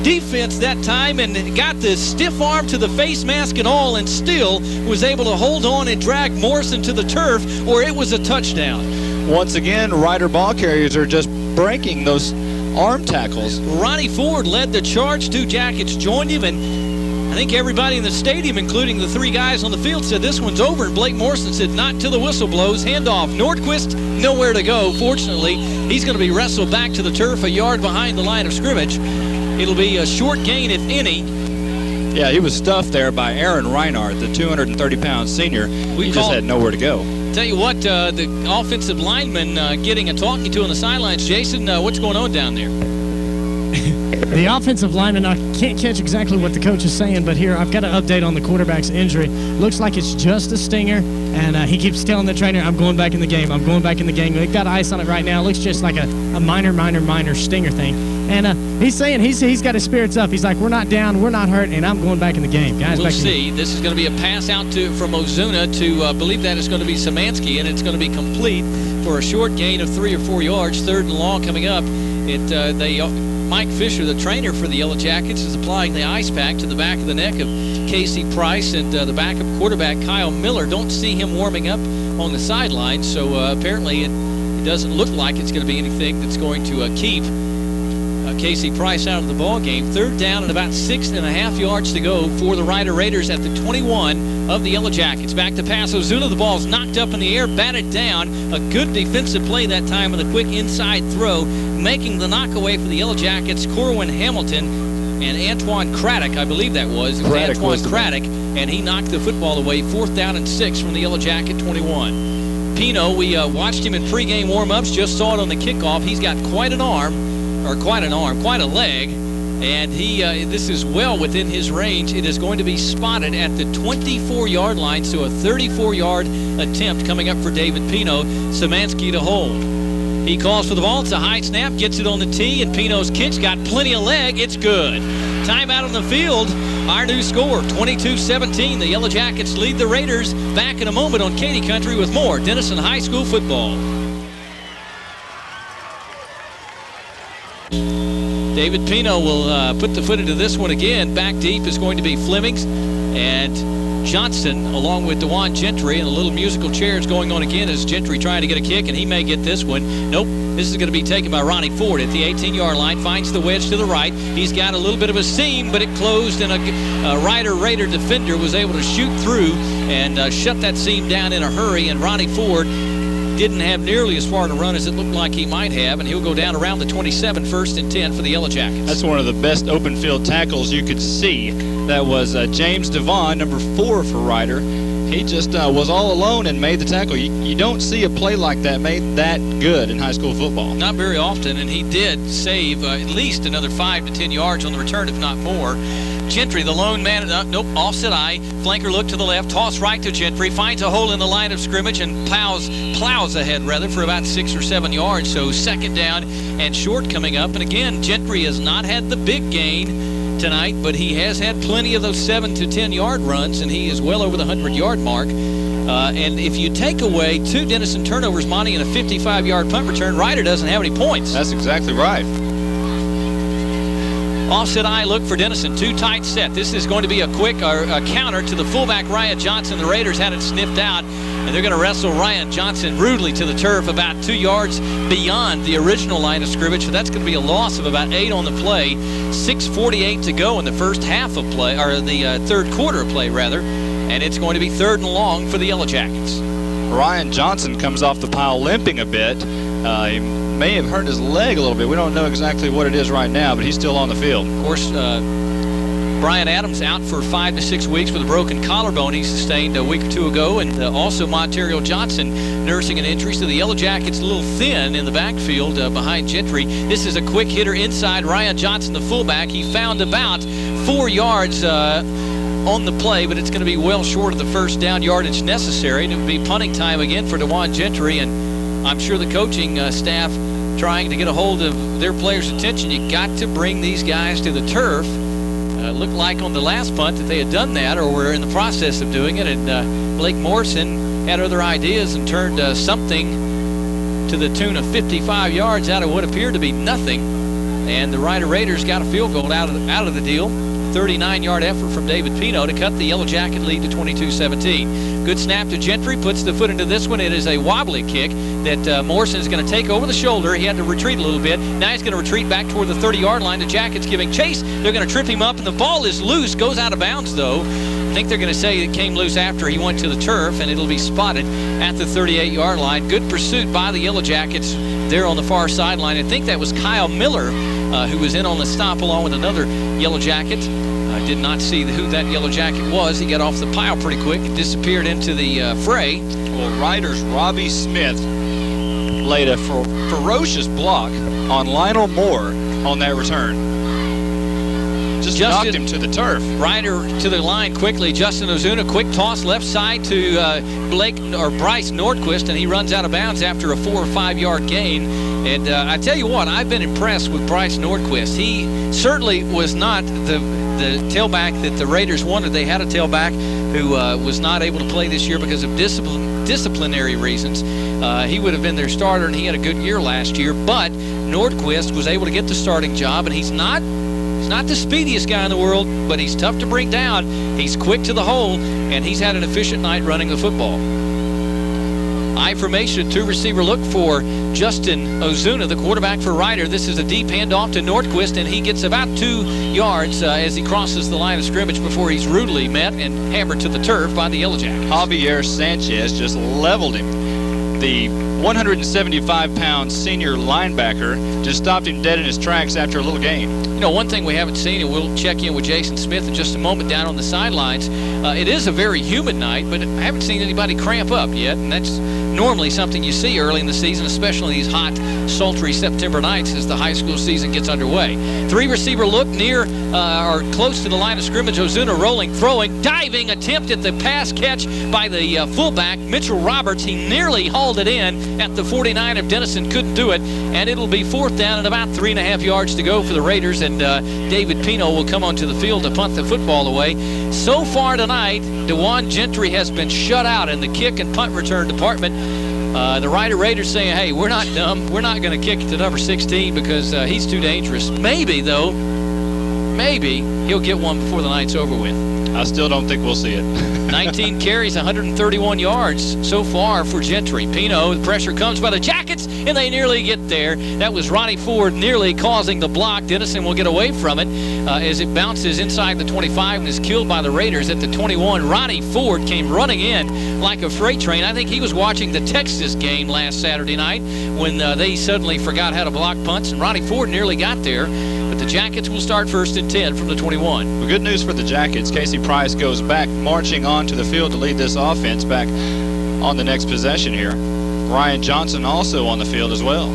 Speaker 1: defense that time and got the stiff arm to the face mask and all, and still was able to hold on and drag Morrison to the turf where it was a touchdown.
Speaker 2: Once again, Rider ball carriers are just breaking those arm tackles.
Speaker 1: Ronnie Ford led the charge. 2 Jackets joined him, and I think everybody in the stadium, including the 3 guys on the field, said this one's over, and Blake Morrison said not till the whistle blows. Handoff. Nordquist nowhere to go. Fortunately, he's going to be wrestled back to the turf a yard behind the line of scrimmage. It'll be a short gain, if any.
Speaker 2: Yeah, he was stuffed there by Aaron Reinhardt, the 230-pound senior. He just had nowhere to go.
Speaker 1: Tell you what, the offensive lineman getting a talking to on the sidelines. Jason, what's going on down there?
Speaker 3: The offensive lineman, I can't catch exactly what the coach is saying, but here I've got an update on the quarterback's injury. Looks like it's just a stinger, and he keeps telling the trainer, I'm going back in the game, I'm going back in the game. They've got ice on it right now. It looks just like a minor stinger thing. And he's saying he's got his spirits up. He's like, we're not down, we're not hurt, and I'm going back in the game. Guys,
Speaker 1: we'll see. This is going to be a pass out from Ozuna to, I believe that is going to be Szymanski, and it's going to be complete for a short gain of 3 or 4 yards. 3rd and long coming up. Mike Fisher, the trainer for the Yellow Jackets, is applying the ice pack to the back of the neck of Casey Price, and the backup quarterback, Kyle Miller. Don't see him warming up on the sideline, so apparently it doesn't look like it's going to be anything that's going to keep Casey Price out of the ball game. 3rd down and about 6.5 yards to go for the Rider Raiders at the 21 of the Yellow Jackets. Back to pass. Ozuna, the ball's knocked up in the air, batted down. A good defensive play that time with a quick inside throw, making the knockaway for the Yellow Jackets. Corwin Hamilton and Antoine Craddock, I believe that was. Antoine Craddock, and he knocked the football away. 4th down and 6 from the Yellow Jacket 21. Pino, we watched him in pregame warm-ups, just saw it on the kickoff. He's got quite a leg, and this is well within his range. It is going to be spotted at the 24-yard line, so a 34-yard attempt coming up for David Pino. Szymanski to hold. He calls for the ball. It's a high snap, gets it on the tee, and Pino's kick's got plenty of leg. It's good. Timeout on the field. Our new score, 22-17. The Yellow Jackets lead the Raiders. Back in a moment on Katy Country with more Denison High School football. David Pino will put the foot into this one again. Back deep is going to be Flemings and Johnson, along with Dawon Gentry, and a little musical chairs going on again as Gentry trying to get a kick, and he may get this one. Nope, this is going to be taken by Ronnie Ford at the 18-yard line. Finds the wedge to the right. He's got a little bit of a seam, but it closed, and a Raider defender was able to shoot through and shut that seam down in a hurry, and Ronnie Ford didn't have nearly as far to run as it looked like he might have, and he'll go down around the 27, 1st and 10 for the Yellow Jackets.
Speaker 2: That's one of the best open field tackles you could see. That was James Devon, number 4 for Rider. He just was all alone and made the tackle. You don't see a play like that made that good in high school football.
Speaker 1: Not very often, and he did save at least another 5 to 10 yards on the return, if not more. Gentry, the lone man, nope, offset eye. Flanker look to the left, toss right to Gentry, finds a hole in the line of scrimmage and plows ahead rather for about 6 or 7 yards. So 2nd down and short coming up. And again, Gentry has not had the big gain tonight, but he has had plenty of those 7 to 10 yard runs, and he is well over the 100-yard mark. And if you take away 2 Denison turnovers, Monte, and a 55-yard punt return, Rider doesn't have any points.
Speaker 2: That's exactly right.
Speaker 1: Offset eye look for Denison. 2 tight set. This is going to be a quick a counter to the fullback, Ryan Johnson. The Raiders had it sniffed out, and they're going to wrestle Ryan Johnson rudely to the turf about 2 yards beyond the original line of scrimmage. So that's going to be a loss of about 8 on the play. 6:48 to go in the first half of play, or the 3rd quarter of play, rather. And it's going to be 3rd and long for the Yellow Jackets.
Speaker 2: Ryan Johnson comes off the pile limping a bit. He may have hurt his leg a little bit. We don't know exactly what it is right now, but he's still on the field.
Speaker 1: Of course, Brian Adams out for 5 to 6 weeks with a broken collarbone he sustained a week or 2 ago, and also Monterio Johnson nursing an injury. So the Yellow Jackets a little thin in the backfield behind Gentry. This is a quick hitter inside. Ryan Johnson, the fullback, he found about 4 yards on the play, but it's going to be well short of the 1st down yardage necessary, and it would be punting time again for Dawon Gentry. And I'm sure the coaching staff trying to get a hold of their players' attention. You got to bring these guys to the turf. It looked like on the last punt that they had done that, or were in the process of doing it, and Blake Morrison had other ideas and turned something to the tune of 55 yards out of what appeared to be nothing. And the Rider Raiders got a field goal out of the deal. 39-yard effort from David Pino to cut the Yellow Jacket lead to 22-17. Good snap to Gentry, puts the foot into this one. It is a wobbly kick that Morrison is going to take over the shoulder. He had to retreat a little bit. Now he's going to retreat back toward the 30-yard line. The Jackets giving chase. They're going to trip him up, and the ball is loose. Goes out of bounds, though. I think they're going to say it came loose after he went to the turf, and it'll be spotted at the 38-yard line. Good pursuit by the Yellow Jackets there on the far sideline. I think that was Kyle Miller who was in on the stop along with another Yellow Jacket. I did not see who that Yellow Jacket was. He got off the pile pretty quick and disappeared into the fray.
Speaker 2: Well, Riders Robbie Smith laid a ferocious block on Lionel Moore on that return. Just knocked him to the turf. Ryder
Speaker 1: to the line quickly. Justin Ozuna, quick toss left side to Bryce Nordquist, and he runs out of bounds after a 4 or 5 yard gain. And I tell you what, I've been impressed with Bryce Nordquist. He certainly was not the tailback that the Raiders wanted. They had a tailback who was not able to play this year because of disciplinary reasons. He would have been their starter, and he had a good year last year. But Nordquist was able to get the starting job, and he's not the speediest guy in the world, but he's tough to bring down. He's quick to the hole, and he's had an efficient night running the football. I formation, 2-receiver look for Justin Ozuna, the quarterback for Ryder. This is a deep handoff to Nordquist, and he gets about 2 yards as he crosses the line of scrimmage before he's rudely met and hammered to the turf by the Yellow Jackets.
Speaker 2: Javier Sanchez just leveled him. The 175-pound senior linebacker just stopped him dead in his tracks after a little gain.
Speaker 1: You know, one thing we haven't seen, and we'll check in with Jason Smith in just a moment down on the sidelines, it is a very humid night, but I haven't seen anybody cramp up yet, and that's normally something you see early in the season, especially these hot, sultry September nights as the high school season gets underway. 3-receiver look near or close to the line of scrimmage. Ozuna rolling, throwing, diving attempt at the pass catch by the fullback, Mitchell Roberts. He nearly hauled it in at the 49 of Denison, couldn't do it, and it'll be 4th down and about 3.5 yards to go for the Raiders, and David Pino will come onto the field to punt the football away. So far tonight, Dawon Gentry has been shut out in the kick and punt return department. The Rider Raiders saying, hey, we're not dumb. We're not going to kick it to number 16 because he's too dangerous. Maybe, though, maybe he'll get one before the night's over with.
Speaker 2: I still don't think we'll see it.
Speaker 1: 19 carries, 131 yards so far for Gentry. Pino, the pressure comes by the Jackets, and they nearly get there. That was Ronnie Ford nearly causing the block. Denison will get away from it as it bounces inside the 25 and is killed by the Raiders at the 21. Ronnie Ford came running in like a freight train. I think he was watching the Texas game last Saturday night when they suddenly forgot how to block punts, and Ronnie Ford nearly got there. But the Jackets will start 1st and 10 from the 21.
Speaker 2: Well, good news for the Jackets. Casey Price goes back, marching onto the field to lead this offense back on the next possession here. Ryan Johnson also on the field as well.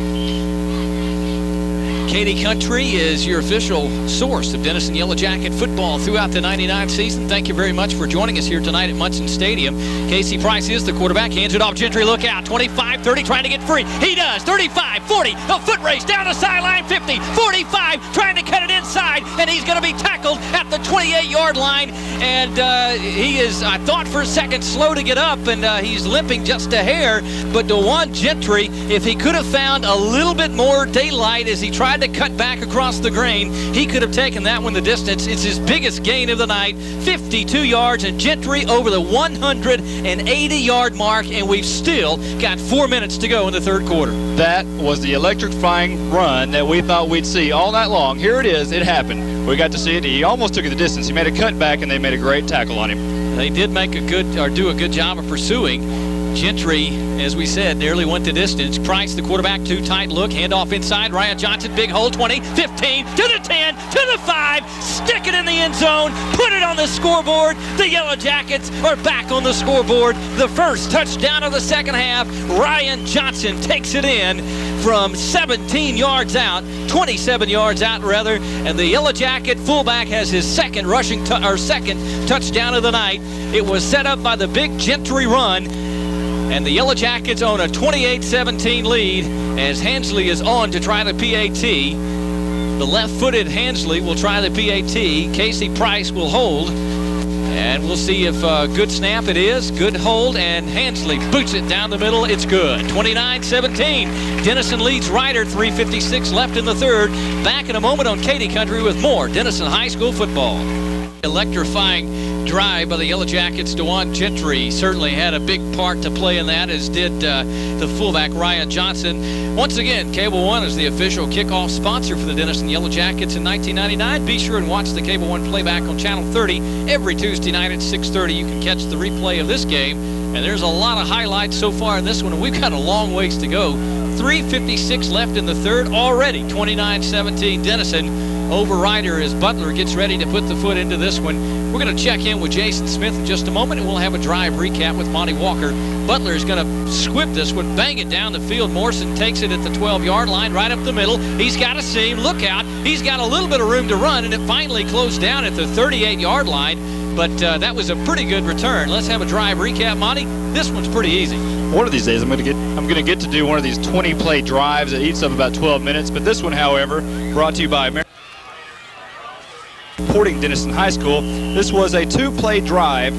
Speaker 1: Katy Country is your official source of Denison Yellow Jacket football throughout the 99 season. Thank you very much for joining us here tonight at Munson Stadium. Casey Price is the quarterback. Hands it off. Gentry, look out. 25-30, trying to get free. He does. 35-40. A foot race down the sideline. 50, 45, trying to cut it inside, and he's going to be tackled at the 28-yard line. And he is, I thought for a second, slow to get up, and he's limping just a hair. But Dawon Gentry, if he could have found a little bit more daylight as he tried to cut back across the grain, he could have taken that one the distance. It's his biggest gain of the night, 52 yards, and Gentry over the 180-yard mark, and we've still got 4 minutes to go in the third quarter.
Speaker 2: That was the electrifying run that we thought we'd see all night long. Here it is. It happened. We got to see it. He almost took it the distance. He made a cutback, and they made a great tackle on him.
Speaker 1: They did make do a good job of pursuing. Gentry, as we said, nearly went the distance. Price, the quarterback, too tight look. Handoff inside. Ryan Johnson, big hole, 20, 15, to the 10, to the 5. Stick it in the end zone. Put it on the scoreboard. The Yellow Jackets are back on the scoreboard. The first touchdown of the second half. Ryan Johnson takes it in from 17 yards out, 27 yards out rather, and the Yellow Jacket fullback has his second second touchdown of the night. It was set up by the big Gentry run. And the Yellow Jackets own a 28-17 lead as Hansley is on to try the PAT. The left-footed Hansley will try the PAT. Casey Price will hold. And we'll see if good snap it is. Good hold, and Hansley boots it down the middle. It's good. 29-17. Denison leads Ryder. 3:56 left in the third. Back in a moment on Katy Country with more Denison High School football. Electrifying drive by the Yellow Jackets. Dawon Gentry certainly had a big part to play in that, as did the fullback Ryan Johnson. Once again, Cable One is the official kickoff sponsor for the Denison Yellow Jackets in 1999. Be sure and watch the Cable One playback on Channel 30 every Tuesday night at 6:30. You can catch the replay of this game, and there's a lot of highlights so far in this one, and we've got a long ways to go. 3:56 left in the third already. 29-17 Denison over Ryder as Butler gets ready to put the foot into this one. We're going to check in with Jason Smith in just a moment, and we'll have a drive recap with Monte Walker. Butler is going to squib this one, bang it down the field. Morrison takes it at the 12-yard line, right up the middle. He's got a seam. Look out. He's got a little bit of room to run, and it finally closed down at the 38-yard line. But that was a pretty good return. Let's have a drive recap, Monte. This one's pretty easy.
Speaker 2: One of these days I'm going to get to do one of these 20-play drives that eats up about 12 minutes. But this one, however, brought to you by supporting Denison High School. This was a 2-play drive.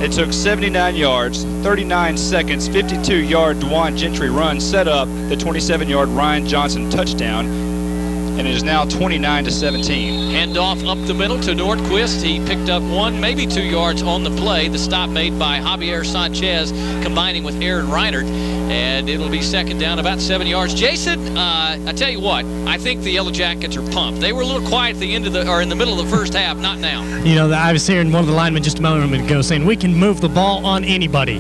Speaker 2: It took 79 yards, 39 seconds, 52-yard Dawon Gentry run set up the 27-yard Ryan Johnson touchdown, and it is now 29-17.
Speaker 1: Handoff up the middle to Nordquist. He picked up 1, maybe 2 yards on the play. The stop made by Javier Sanchez combining with Aaron Reinert, and it'll be second down about 7 yards. Jason, I tell you what, I think the Yellow Jackets are pumped. They were a little quiet at the end of in the middle of the first half, not now.
Speaker 3: You know, I was hearing one of the linemen just a moment ago saying we can move the ball on anybody.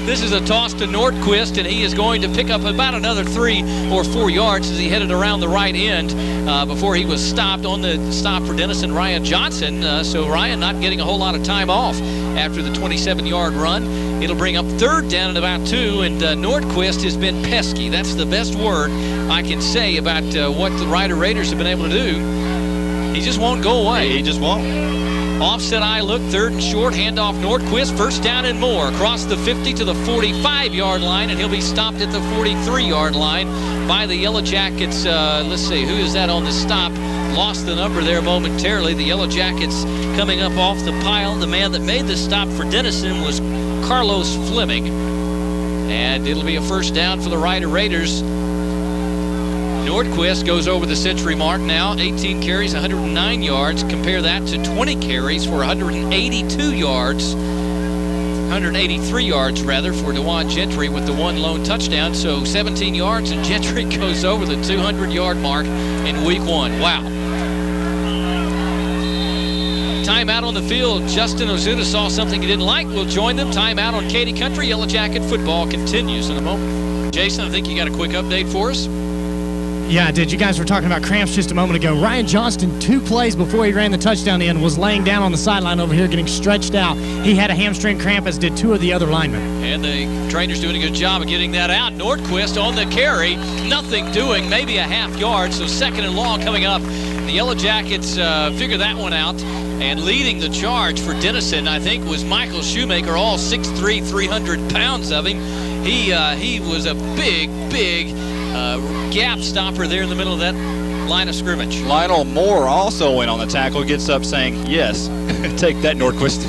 Speaker 1: This is a toss to Nordquist, and he is going to pick up about another 3 or 4 yards as he headed around the right end before he was stopped on the stop for Denison, Ryan Johnson. So Ryan not getting a whole lot of time off after the 27-yard run. It'll bring up third down at about 2, and Nordquist has been pesky. That's the best word I can say about what the Ryder Raiders have been able to do. He just won't go away.
Speaker 2: He just won't.
Speaker 1: Offset eye look, third and short, handoff Nordquist, first down and more, across the 50 to the 45-yard line, and he'll be stopped at the 43-yard line by the Yellow Jackets. Let's see, who is that on the stop? Lost the number there momentarily. The Yellow Jackets coming up off the pile. The man that made the stop for Denison was Carlos Fleming, and it'll be a first down for the Ryder Raiders. Nordquist goes over the century mark now, 18 carries, 109 yards. Compare that to 20 carries for 182 yards, 183 yards rather, for Dawon Gentry with the 1 lone touchdown. So 17 yards, and Gentry goes over the 200-yard mark in week 1. Wow. Timeout on the field. Justin Ozuna saw something he didn't like. We'll join them. Timeout on Katy Country. Yellow Jacket football continues in a moment. Jason, I think you got a quick update for us.
Speaker 3: Yeah, I did. You guys were talking about cramps just a moment ago. Ryan Johnston, 2 plays before he ran the touchdown in, was laying down on the sideline over here getting stretched out. He had a hamstring cramp, as did 2 of the other linemen.
Speaker 1: And the trainer's doing a good job of getting that out. Nordquist on the carry, nothing doing, maybe a half yard, so second and long coming up. The Yellow Jackets figure that one out, and leading the charge for Denison, I think, was Michael Shoemaker, all 6'3", 300 pounds of him. He was a big gap stopper there in the middle of that line of scrimmage.
Speaker 2: Lionel Moore also went on the tackle, gets up saying, yes, take that, Nordquist.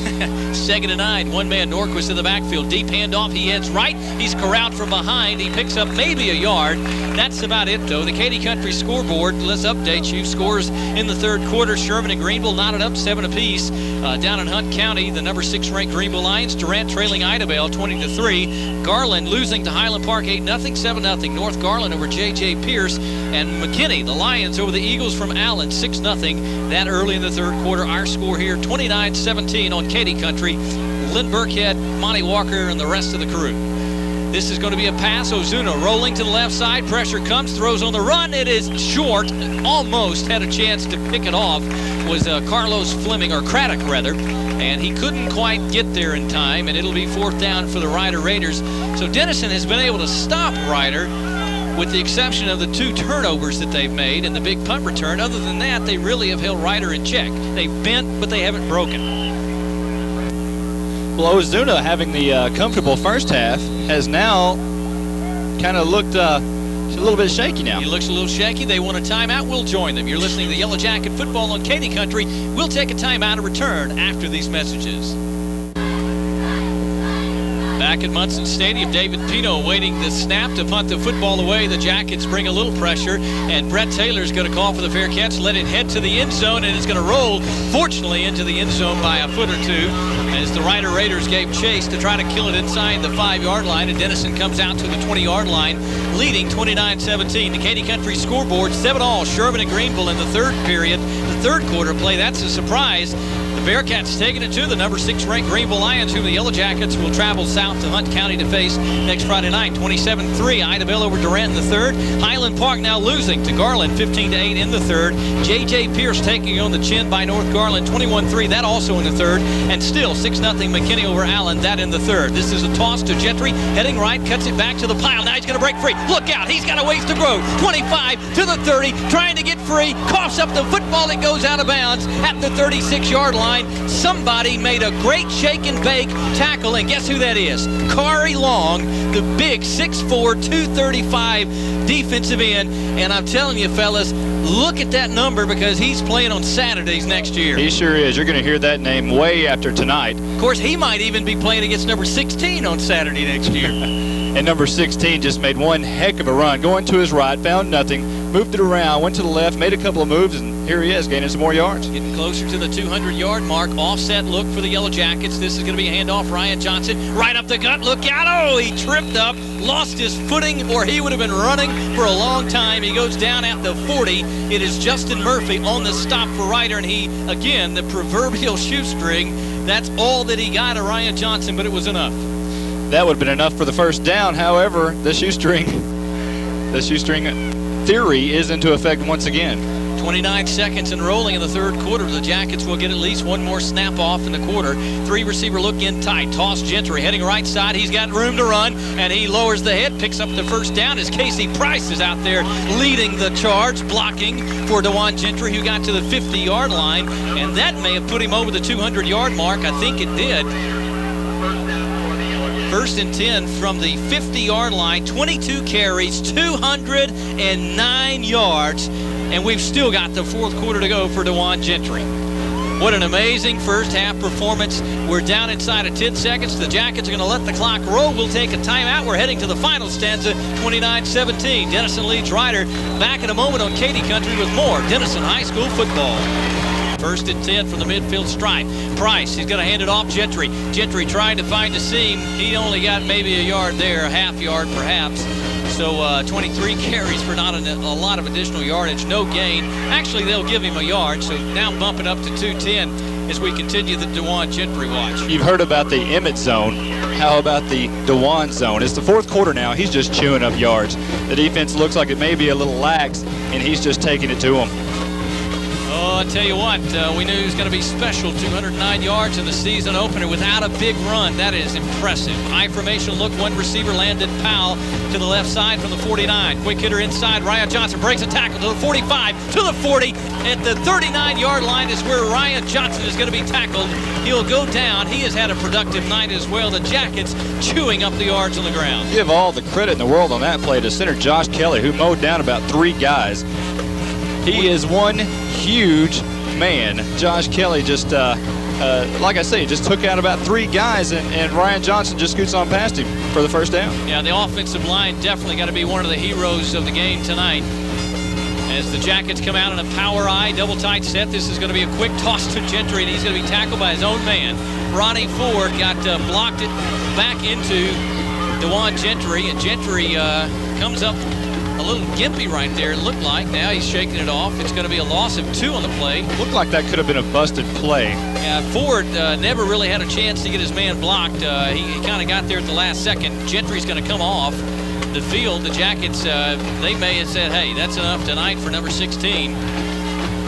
Speaker 1: Second and 9, one man, Nordquist in the backfield. Deep handoff, he heads right. He's corralled from behind. He picks up maybe a yard. That's about it, though. The Katy Country scoreboard, let's update you. Scores in the third quarter. Sherman and Greenville knotted up 7 apiece. Down in Hunt County, the number 6 ranked Greenville Lions. Durant trailing Idabel 20-3. Garland losing to Highland Park 8-0, 7-0. North Garland over J.J. Pierce. And McKinney, the Lions over the Eagles from Allen, 6-0. That early in the third quarter. Our score here, 29-17 on Katy Country. Lynn Burkhead, Monte Walker, and the rest of the crew. This is going to be a pass. Ozuna rolling to the left side. Pressure comes, throws on the run. It is short. Almost had a chance to pick it off. Was Carlos Fleming, or Craddock rather, and he couldn't quite get there in time, and it'll be fourth down for the Ryder Raiders. So Denison has been able to stop Ryder, with the exception of the 2 turnovers that they've made and the big punt return. Other than that, they really have held Ryder in check. They've bent, but they haven't broken.
Speaker 2: Well, Ozuna, having the comfortable first half, has now kind of looked He's a little bit shaky now.
Speaker 1: He looks a little shaky. They want a timeout. We'll join them. You're listening to Yellow Jacket Football on Katy Country. We'll take a timeout and return after these messages. Back at Munson Stadium, David Pino waiting the snap to punt the football away. The Jackets bring a little pressure, and Brett Taylor's going to call for the fair catch, let it head to the end zone, and it's going to roll, fortunately, into the end zone by a foot or two as the Rider Raiders gave chase to try to kill it inside the 5-yard line, and Denison comes out to the 20-yard line, leading 29-17. The Katy Country scoreboard, 7-all, Sherman and Greenville in the third period, the third quarter play. That's a surprise. The Bearcats taking it to the number 6 ranked Greenville Lions, whom the Yellow Jackets will travel south to Hunt County to face next Friday night. 27-3, Idabel over Durant in the third. Highland Park now losing to Garland 15-8 in the third. J.J. Pierce taking on the chin by North Garland 21-3, that also in the third. And still 6-0 McKinney over Allen, that in the third. This is a toss to Gentry, heading right, cuts it back to the pile. Now he's going to break free. Look out, he's got a ways to grow. 25 to the 30, trying to get free, coughs up the football, it goes out of bounds at the 36-yard line. Somebody made a great shake and bake tackle, and guess who that is? Kari Long, the big 6'4", 235 defensive end. And I'm telling you, fellas, look at that number, because he's playing on Saturdays next year.
Speaker 2: He sure is. You're going to hear that name way after tonight.
Speaker 1: Of course, he might even be playing against number 16 on Saturday next year.
Speaker 2: And number 16 just made one heck of a run. Going to his right, found nothing, moved it around, went to the left, made a couple of moves, and here he is, gaining some more yards.
Speaker 1: Getting closer to the 200-yard mark. Offset look for the Yellow Jackets. This is going to be a handoff. Ryan Johnson right up the gut. Look out. Oh, he tripped up, lost his footing, or he would have been running for a long time. He goes down at the 40. It is Justin Murphy on the stop for Ryder, and he, again, the proverbial shoestring. That's all that he got of Ryan Johnson, but it was enough.
Speaker 2: That would have been enough for the first down. However, the shoestring theory is into effect once again.
Speaker 1: 29 seconds and rolling in the third quarter. The Jackets will get at least one more snap off in the quarter. 3-receiver look in tight. Toss Gentry heading right side. He's got room to run, and he lowers the head, picks up the first down as Casey Price is out there leading the charge, blocking for Dawon Gentry, who got to the 50-yard line, and that may have put him over the 200-yard mark. I think it did. First and 10 from the 50-yard line, 22 carries, 209 yards, and we've still got the fourth quarter to go for Dawon Gentry. What an amazing first half performance. We're down inside of 10 seconds. The Jackets are going to let the clock roll. We'll take a timeout. We're heading to the final stanza, 29-17. Denison leads Ryder. Back in a moment on Katy Country with more Denison High School football. First and 10 from the midfield stripe. Price, he's going to hand it off Gentry. Gentry trying to find a seam. He only got maybe a yard there, a half yard perhaps. So 23 carries for not a lot of additional yardage, no gain. Actually, they'll give him a yard, so now bumping up to 210 as we continue the Dawon Gentry watch.
Speaker 2: You've heard about the Emmett zone. How about the Dawon zone? It's the fourth quarter now. He's just chewing up yards. The defense looks like it may be a little lax, and he's just taking it to him.
Speaker 1: Oh, I tell you what, we knew he was going to be special. 209 yards in the season opener without a big run. That is impressive. High formation look, one receiver landed Powell to the left side from the 49. Quick hitter inside. Ryan Johnson breaks a tackle to the 45, to the 40. At the 39-yard line is where Ryan Johnson is going to be tackled. He'll go down. He has had a productive night as well. The Jackets chewing up the yards on the ground.
Speaker 2: Give all the credit in the world on that play to center Josh Kelly, who mowed down about 3 guys. He is one huge man. Josh Kelly just, like I say, just took out about 3 guys, and Ryan Johnson just scoots on past him for the first down.
Speaker 1: Yeah, the offensive line definitely got to be one of the heroes of the game tonight. As the Jackets come out in a power eye, double tight set, this is going to be a quick toss to Gentry, and he's going to be tackled by his own man. Ronnie Ford got blocked it back into Dawon Gentry, and Gentry comes up a little gimpy right there, it looked like. Now he's shaking it off. It's going to be a loss of 2 on the play.
Speaker 2: Looked like that could have been a busted play.
Speaker 1: Yeah, Ford never really had a chance to get his man blocked. He kind of got there at the last second. Gentry's going to come off the field. The Jackets, they may have said, hey, that's enough tonight for number 16.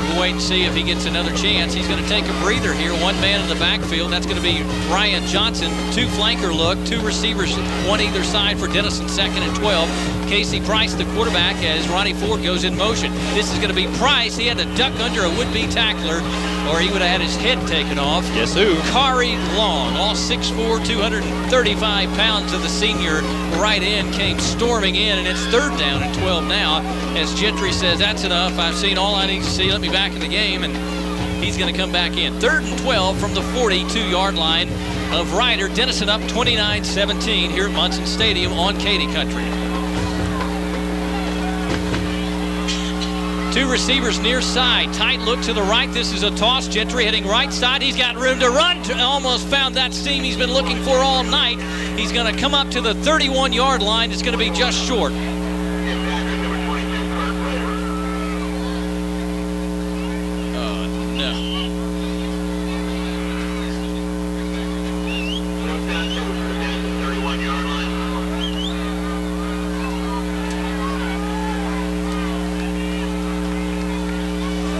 Speaker 1: We'll wait and see if he gets another chance. He's going to take a breather here. One man in the backfield. That's going to be Ryan Johnson. 2 flanker look. 2 receivers, 1 either side for Denison, 2nd and 12. Casey Price, the quarterback, as Ronnie Ford goes in motion. This is going to be Price. He had to duck under a would-be tackler. or he would have had his head taken off.
Speaker 2: Guess who?
Speaker 1: Kari Long, all 6'4", 235 pounds of the senior right end, came storming in, and it's 3rd down and 12 now. As Gentry says, that's enough. I've seen all I need to see. Let me back in the game, and he's going to come back in. 3rd and 12 from the 42-yard line of Ryder. Denison up 29-17 here at Munson Stadium on Katy Country. 2 receivers near side. Tight look to the right. This is a toss. Gentry heading right side. He's got room to run. Almost found that seam he's been looking for all night. He's going to come up to the 31-yard line. It's going to be just short. Oh, no.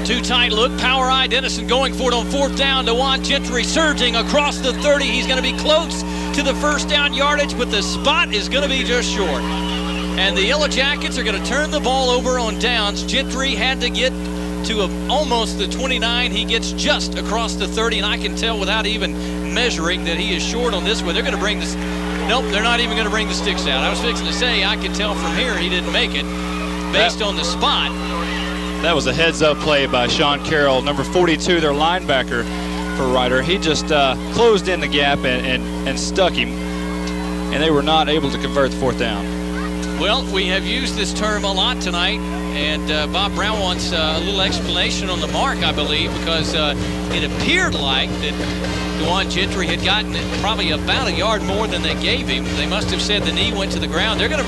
Speaker 1: Too tight look, power eye. Denison going for it on 4th down. Dawon Gentry surging across the 30. He's going to be close to the 1st down yardage, but the spot is going to be just short. And the Yellow Jackets are going to turn the ball over on downs. Gentry had to get to almost the 29. He gets just across the 30, and I can tell without even measuring that he is short on this one. They're going to bring this. Nope, they're not even going to bring the sticks out. I was fixing to say I could tell from here he didn't make it based on the spot.
Speaker 2: That was a heads-up play by Sean Carroll, number 42, their linebacker for Ryder. He just closed in the gap and stuck him, and they were not able to convert the 4th down.
Speaker 1: Well, we have used this term a lot tonight, and Bob Brown wants a little explanation on the mark, I believe, because it appeared like that Dawon Gentry had gotten probably about a yard more than they gave him. They must have said the knee went to the ground. They're gonna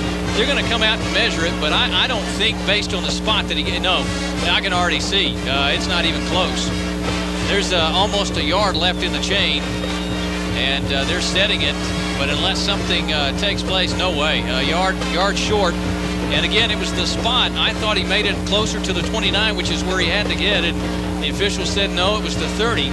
Speaker 1: come out and measure it, but I don't think based on the spot that he no, I can already see it's not even close. There's almost a yard left in the chain, and they're setting it, but unless something takes place, no way. Yard short. And again, it was the spot. I thought he made it closer to the 29, which is where he had to get it. The official said no, it was the 30.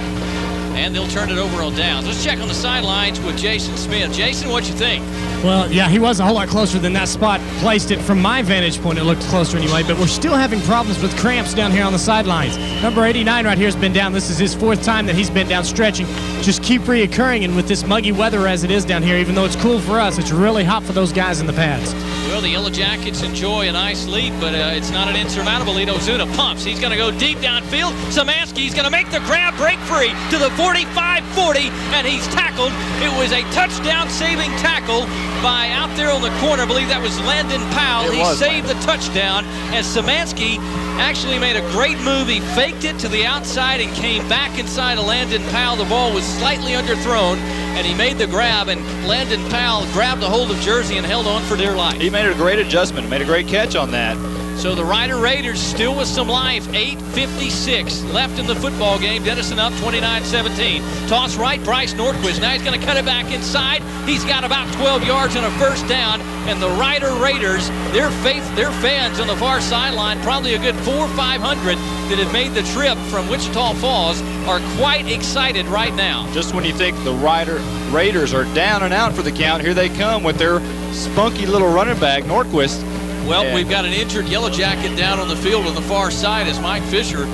Speaker 1: And they'll turn it over on downs. Let's check on the sidelines with Jason Smith. Jason, what you think?
Speaker 3: Well, yeah, he was a whole lot closer than that spot placed it. From my vantage point, it looked closer anyway, but we're still having problems with cramps down here on the sidelines. Number 89 right here has been down. This is his 4th time that he's been down stretching. Just keep reoccurring, and with this muggy weather as it is down here, even though it's cool for us, it's really hot for those guys in the pads.
Speaker 1: Well, the Yellow Jackets enjoy a nice lead, but it's not an insurmountable lead. Ozuna pumps. He's going to go deep downfield. Szymanski's going to make the grab, break free to the 45-40, and he's tackled. It was a touchdown-saving tackle by out there on the corner. I believe that was Landon Powell. He saved the touchdown as Szymanski actually made a great move. He faked it to the outside and came back inside of Landon Powell. The ball was slightly underthrown, and he made the grab, and Landon Powell grabbed a hold of Jersey and held on for dear life.
Speaker 2: He made a great adjustment, made a great catch on that.
Speaker 1: So the Ryder Raiders still with some life. 8:56 left in the football game. Denison up 29-17. Toss right, Bryce Nordquist. Now he's going to cut it back inside. He's got about 12 yards and a 1st down. And the Ryder Raiders, their fans on the far sideline, probably a good 400 or 500 that have made the trip from Wichita Falls, are quite excited right now.
Speaker 2: Just when you think the Ryder Raiders are down and out for the count, here they come with their spunky little running back, Nordquist.
Speaker 1: Well, we've got an injured Yellow Jacket down on the field on the far side as Mike Fisher,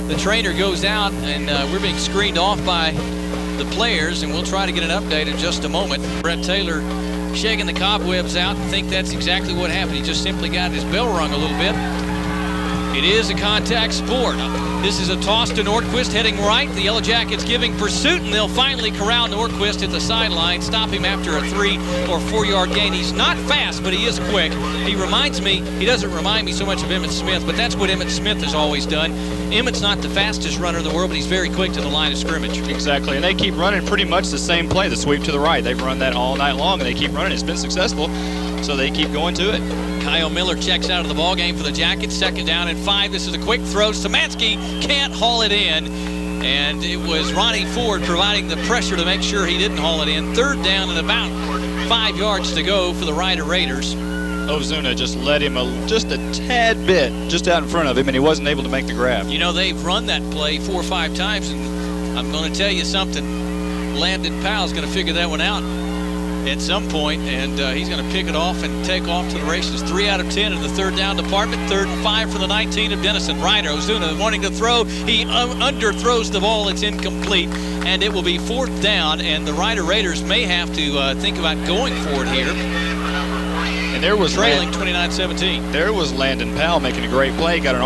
Speaker 1: the trainer, goes out, and we're being screened off by the players, and we'll try to get an update in just a moment. Brett Taylor shaking the cobwebs out and think that's exactly what happened. He just simply got his bell rung a little bit. It is a contact sport. This is a toss to Nordquist heading right. The Yellow Jackets giving pursuit, and they'll finally corral Nordquist at the sideline, stop him after a 3 or 4 yard gain. He's not fast, but he is quick. He doesn't remind me so much of Emmitt Smith, but that's what Emmitt Smith has always done. Emmitt's not the fastest runner in the world, but he's very quick to the line of scrimmage.
Speaker 2: Exactly, and they keep running pretty much the same play, the sweep to the right. They've run that all night long, and they keep running. It's been successful, so they keep going to it.
Speaker 1: Kyle Miller checks out of the ball game for the Jackets. 2nd down and 5. This is a quick throw. Szymanski can't haul it in, and it was Ronnie Ford providing the pressure to make sure he didn't haul it in. 3rd down and about 5 yards to go for the Ryder Raiders.
Speaker 2: Ozuna just led him just a tad bit just out in front of him, and he wasn't able to make the grab.
Speaker 1: You know, they've run that play 4 or 5 times, and I'm going to tell you something. Landon Powell's going to figure that one out. at some point, and he's going to pick it off and take off to the races. 3 out of 10 in the third down department. 3rd and 5 for the 19 of Denison. Ryder Ozuna wanting to throw. He underthrows the ball. It's incomplete, and it will be 4th down, and the Ryder Raiders may have to think about going for it here.
Speaker 2: And there was
Speaker 1: trailing 29-17.
Speaker 2: There was Landon Powell making a great play. Got a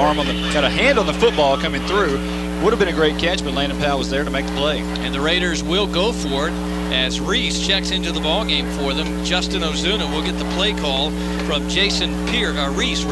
Speaker 2: hand on the football coming through. Would have been a great catch, but Landon Powell was there to make the play. And
Speaker 1: the Raiders will go for it as Reese checks into the ball game for them. Justin Ozuna will get the play call from Reese.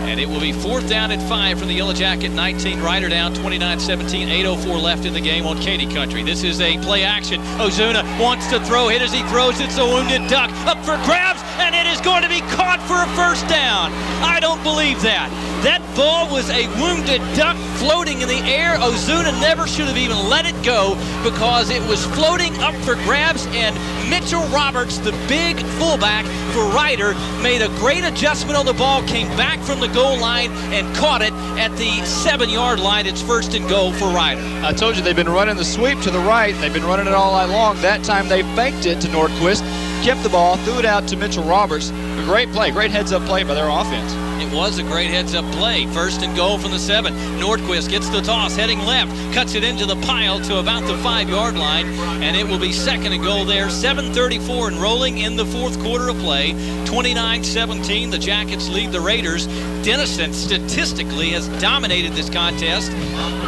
Speaker 1: And it will be 4th down and 5 from the Yellow Jacket 19. Ryder down 29-17. 8:04 left in the game on Katy Country. This is a play action. Ozuna wants to throw. Hit as he throws. It's a wounded duck. Up for grabs, and it is going to be caught for a 1st down. I don't believe that. That ball was a wounded duck floating in the air. Ozuna never should have even let it go because it was floating up for grabs, and Mitchell Roberts, the big fullback for Ryder, made a great adjustment on the ball, came back from the goal line and caught it at the 7-yard line. It's 1st and goal for Ryder.
Speaker 2: I told you they've been running the sweep to the right. They've been running it all night long. That time they faked it to Nordquist, kept the ball, threw it out to Mitchell Roberts. A great play, great heads-up play by their offense.
Speaker 1: It was a great heads-up play. 1st and goal from the 7. Nordquist gets the toss, heading left, cuts it into the pile to about the 5-yard line, and it will be 2nd and goal there. 7:34 and rolling in the 4th quarter of play. 29-17, the Jackets lead the Raiders. Denison statistically has dominated this contest,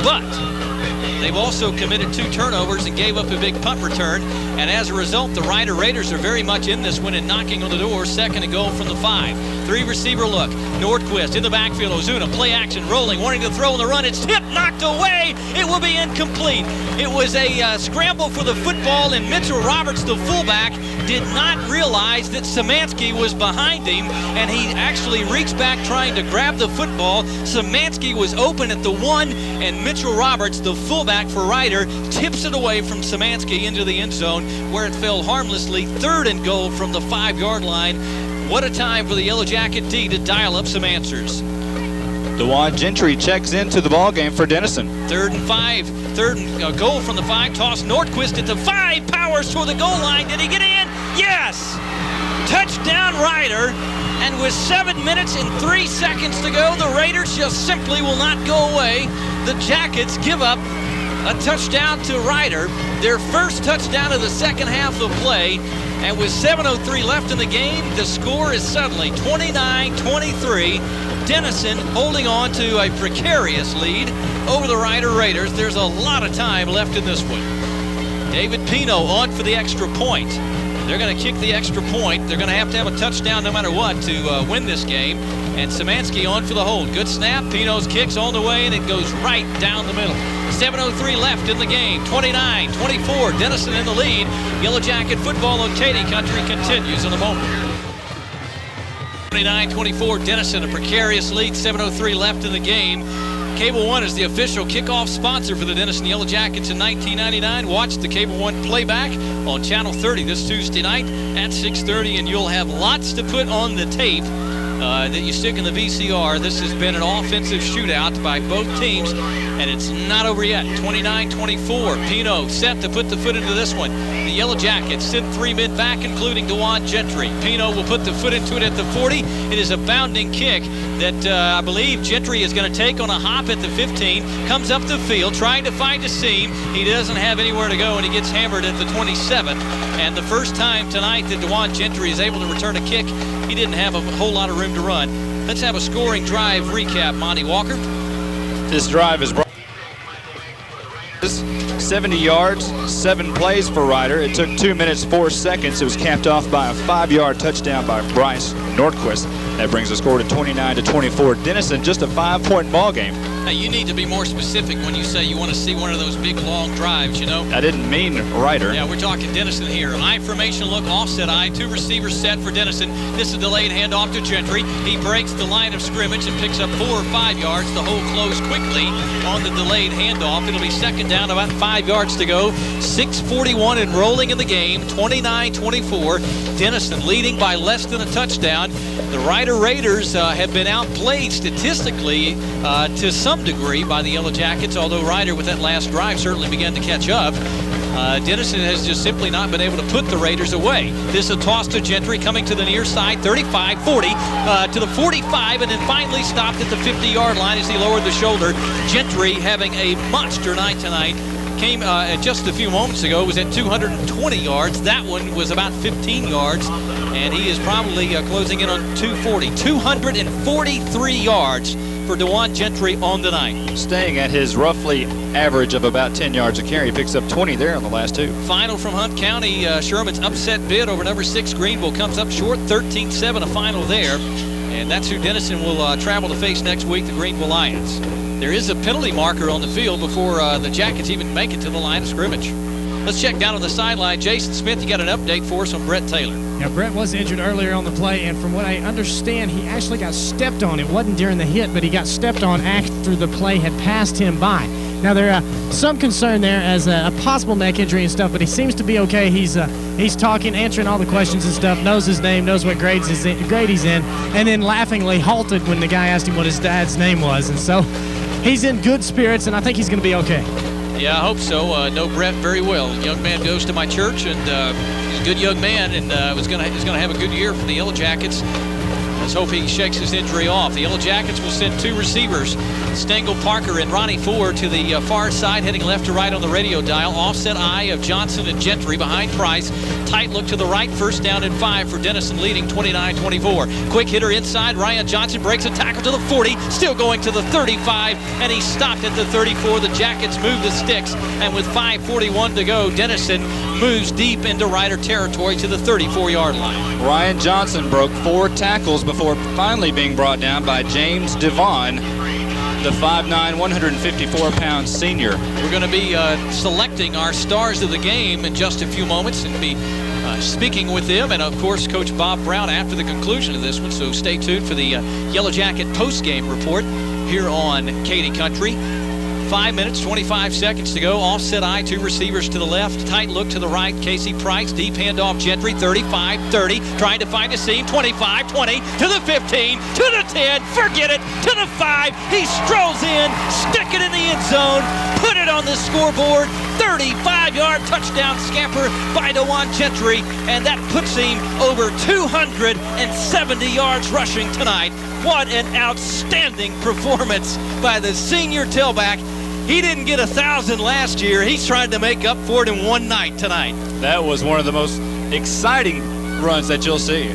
Speaker 1: but they've also committed 2 turnovers and gave up a big punt return. And as a result, the Ryder Raiders are very much in this one and knocking on the door. 2nd and goal from the 5. 3-receiver look. Nordquist in the backfield. Ozuna, play action, rolling, wanting to throw on the run. It's tipped, knocked away. It will be incomplete. It was a scramble for the football, and Mitchell Roberts, the fullback, did not realize that Szymanski was behind him, and he actually reached back trying to grab the football. Szymanski was open at the 1, and Mitchell Roberts, the fullback for Ryder, tips it away from Szymanski into the end zone where it fell harmlessly. 3rd and goal from the 5-yard line. What a time for the Yellow Jacket D to dial up some answers.
Speaker 2: Dawon Gentry checks into the ball game for Denison.
Speaker 1: 3rd and 5. 3rd and goal from the 5. Toss Nordquist at the 5. Powers toward the goal line. Did he get in? Yes! Touchdown Ryder. And with 7 minutes and 3 seconds to go, the Raiders just simply will not go away. The Jackets give up a touchdown to Ryder, their first touchdown of the 2nd half of play. And with 7:03 left in the game, the score is suddenly 29-23. Denison holding on to a precarious lead over the Ryder Raiders. There's a lot of time left in this one. David Pino on for the extra point. They're going to kick the extra point. They're going to have a touchdown no matter what to win this game. And Szymanski on for the hold. Good snap. Pino's kicks on the way, and it goes right down the middle. 7:03 left in the game. 29-24. Denison in the lead. Yellow Jacket football on Katy Country continues in a moment. 29-24. Denison, a precarious lead. 7:03 left in the game. Cable One is the official kickoff sponsor for the Denison Yellow Jackets in 1999. Watch the Cable One playback on Channel 30 this Tuesday night at 6:30, and you'll have lots to put on the tape that you stick in the VCR. This has been an offensive shootout by both teams, and it's not over yet. 29-24. Pino set to put the foot into this one. The Yellow Jackets send 3 men back, including Dawon Gentry. Pino will put the foot into it at the 40. It is a bounding kick that I believe Gentry is going to take on a hop at the 15. Comes up the field, trying to find a seam. He doesn't have anywhere to go, and he gets hammered at the 27. And the first time tonight that Dawon Gentry is able to return a kick, he didn't have a whole lot of room to run. Let's have a scoring drive recap, Monty Walker.
Speaker 2: This drive is 70 yards, 7 plays for Ryder. It took 2 minutes, 4 seconds. It was capped off by a 5-yard touchdown by Bryce Nordquist. That brings the score to 29-24. Denison, just a 5-point ball game.
Speaker 1: Now, you need to be more specific when you say you want to see one of those big, long drives, you know?
Speaker 2: I didn't mean Ryder.
Speaker 1: Yeah, we're talking Denison here. I formation look, offset I. 2 receivers set for Denison. This is a delayed handoff to Gentry. He breaks the line of scrimmage and picks up 4 or 5 yards. The hole closed quickly on the delayed handoff. It'll be 2nd down, about 5 yards to go. 6:41 and rolling in the game. 29-24. Denison leading by less than a touchdown. The Ryder Raiders have been outplayed statistically to some degree by the Yellow Jackets, although Ryder with that last drive certainly began to catch up. Denison has just simply not been able to put the Raiders away. This is a toss to Gentry coming to the near side, 35, 40, to the 45, and then finally stopped at the 50-yard line as he lowered the shoulder. Gentry having a monster night tonight. Came just a few moments ago, was at 220 yards. That one was about 15 yards, and he is probably closing in on 240. 243 yards for Dawon Gentry on the night.
Speaker 2: Staying at his roughly average of about 10 yards a carry. Picks up 20 there on the last two.
Speaker 1: Final from Hunt County. Sherman's upset bid over number 6 Greenville comes up short, 13-7 a final there. And that's who Denison will travel to face next week, the Greenville Lions. There is a penalty marker on the field before the Jackets even make it to the line of scrimmage. Let's check down on the sideline. Jason Smith, you got an update for us on Brett Taylor.
Speaker 3: Yeah, Brett was injured earlier on the play, and from what I understand, he actually got stepped on. It wasn't during the hit, but he got stepped on after the play had passed him by. Now, there some concern there as a possible neck injury and stuff, but he seems to be okay. He's talking, answering all the questions and stuff, knows his name, knows what grade he's in, and then laughingly halted when the guy asked him what his dad's name was. And so he's in good spirits, and I think he's going to be okay.
Speaker 1: Yeah, I hope so. Know Brett very well. The young man goes to my church, and he's a good young man, and is going to have a good year for the Yellow Jackets. Let's hope he shakes his injury off. The Yellow Jackets will send 2 receivers, Stengel Parker and Ronnie Ford, to the far side, heading left to right on the radio dial. Offset eye of Johnson and Gentry behind Price. Tight look to the right, first down and 5 for Denison, leading 29-24. Quick hitter inside, Ryan Johnson breaks a tackle to the 40, still going to the 35, and he stopped at the 34. The Jackets move the sticks, and with 5:41 to go, Denison moves deep into Rider territory to the 34-yard line.
Speaker 2: Ryan Johnson broke 4 tackles before finally being brought down by James Devon, the 5'9", 154-pound senior.
Speaker 1: We're going to be selecting our stars of the game in just a few moments and be speaking with them, and of course Coach Bob Brown after the conclusion of this one, so stay tuned for the Yellow Jacket post-game report here on Katy Country. 5 minutes, 25 seconds to go. Offset eye, 2 receivers to the left. Tight look to the right. Casey Price, deep handoff Gentry, 35-30. Trying to find a seam, 25-20, to the 15, to the 10. Forget it, to the 5. He strolls in, stick it in the end zone, put it on the scoreboard. 35-yard touchdown scamper by Dawon Gentry, and that puts him over 270 yards rushing tonight. What an outstanding performance by the senior tailback. He didn't get 1,000 last year. He's trying to make up for it in one night tonight.
Speaker 2: That was one of the most exciting runs that you'll see.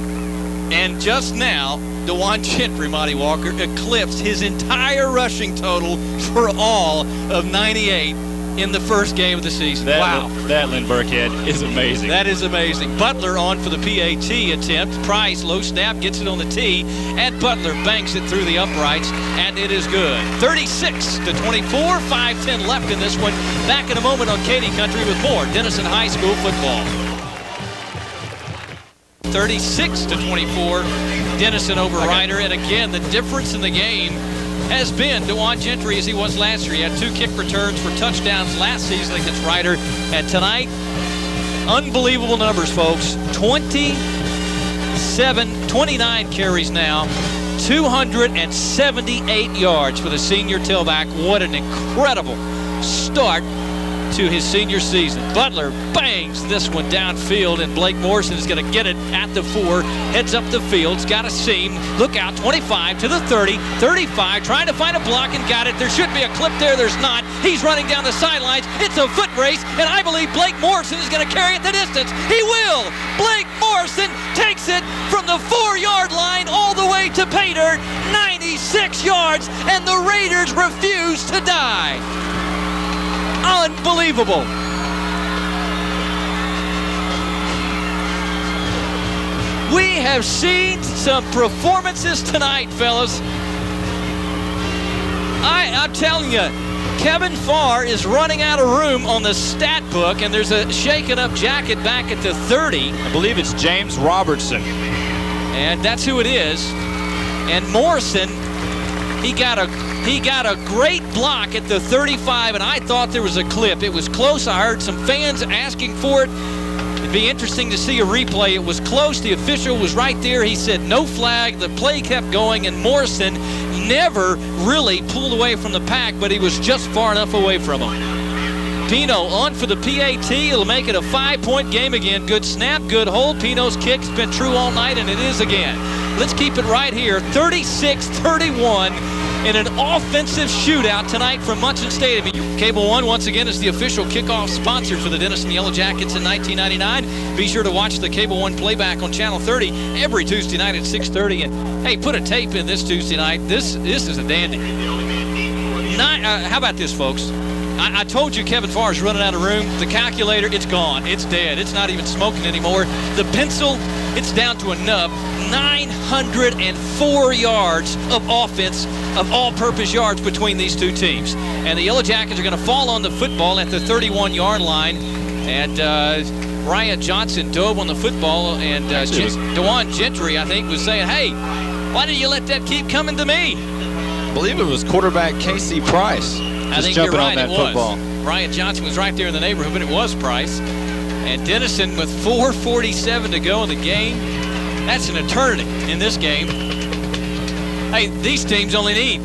Speaker 1: And just now, Dawon Gentry, Monte Walker, eclipsed his entire rushing total for all of 98 in the first game of the season. Wow.
Speaker 2: That Lynn Burkhead is amazing.
Speaker 1: That is amazing. Butler on for the PAT attempt. Price, low snap, gets it on the tee, and Butler banks it through the uprights, and it is good. 36-24, 5:10 left in this one. Back in a moment on Katy Country with more Denison High School football. 36-24, Denison over Rider, and again, the difference in the game has been Dawon Gentry as he was last year. He had 2 kick returns for touchdowns last season against Rider, and tonight, unbelievable numbers, folks. 29 carries now, 278 yards for the senior tailback. What an incredible start to his senior season. Butler bangs this one downfield, and Blake Morrison is going to get it at the 4, heads up the field, has got a seam, look out, 25 to the 30, 35, trying to find a block and got it. There should be a clip there, there's not. He's running down the sidelines, it's a foot race, and I believe Blake Morrison is going to carry it the distance. He will! Blake Morrison takes it from the 4-yard line all the way to pay dirt, 96 yards, and the Raiders refuse to die. Unbelievable. We have seen some performances tonight, fellas. I'm telling you, Kevin Farr is running out of room on the stat book, and there's a shaken up jacket back at the 30.
Speaker 2: I believe it's James Robertson.
Speaker 1: And that's who it is. And Morrison, he got a great block at the 35, and I thought there was a clip. It was close. I heard some fans asking for it. It'd be interesting to see a replay. It was close. The official was right there. He said no flag. The play kept going, and Morrison never really pulled away from the pack, but he was just far enough away from him. Pino on for the PAT. It'll make it a 5-point game again. Good snap, good hold. Pino's kick's been true all night, and it is again. Let's keep it right here. 36-31 in an offensive shootout tonight from Munson Stadium. Cable One, once again, is the official kickoff sponsor for the Denison Yellow Jackets in 1999. Be sure to watch the Cable One playback on Channel 30 every Tuesday night at 6:30. And, hey, put a tape in this Tuesday night. This is a dandy. How about this, folks? I told you Kevin Farr's running out of room. The calculator, it's gone. It's dead. It's not even smoking anymore. The pencil, it's down to a nub. 904 yards of offense, of all-purpose yards between these two teams. And the Yellow Jackets are going to fall on the football at the 31-yard line. And Ryan Johnson dove on the football. And Dawon Gentry, I think, was saying, hey, why did you let that keep coming to me?
Speaker 2: I believe it was quarterback Casey Price.
Speaker 1: I think you're right, it was. Ryan Johnson was right there in the neighborhood, but it was Price. And Denison with 4:47 to go in the game. That's an eternity in this game. Hey, these teams only need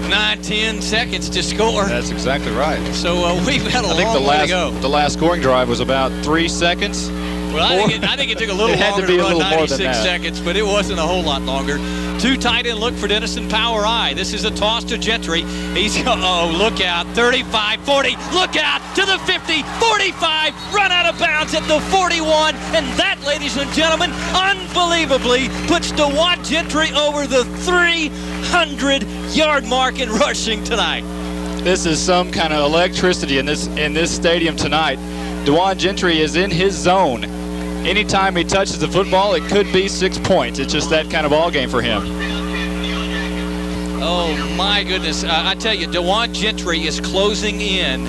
Speaker 1: 9-10 seconds to score.
Speaker 2: That's exactly right.
Speaker 1: So we've got a long way to go.
Speaker 2: The last scoring drive was about 3 seconds.
Speaker 1: Well, I think it took a little longer to run 96 seconds, but it wasn't a whole lot longer. Two tight end look for Denison, power I. This is a toss to Gentry. He's, oh, look out, 35, 40, look out to the 50, 45, run out of bounds at the 41, and that, ladies and gentlemen, unbelievably puts Dawon Gentry over the 300-yard mark in rushing tonight.
Speaker 2: This is some kind of electricity in this stadium tonight. Dawon Gentry is in his zone. Anytime he touches the football, it could be 6 points. It's just that kind of ball game for him.
Speaker 1: Oh, my goodness. I tell you, Dawon Gentry is closing in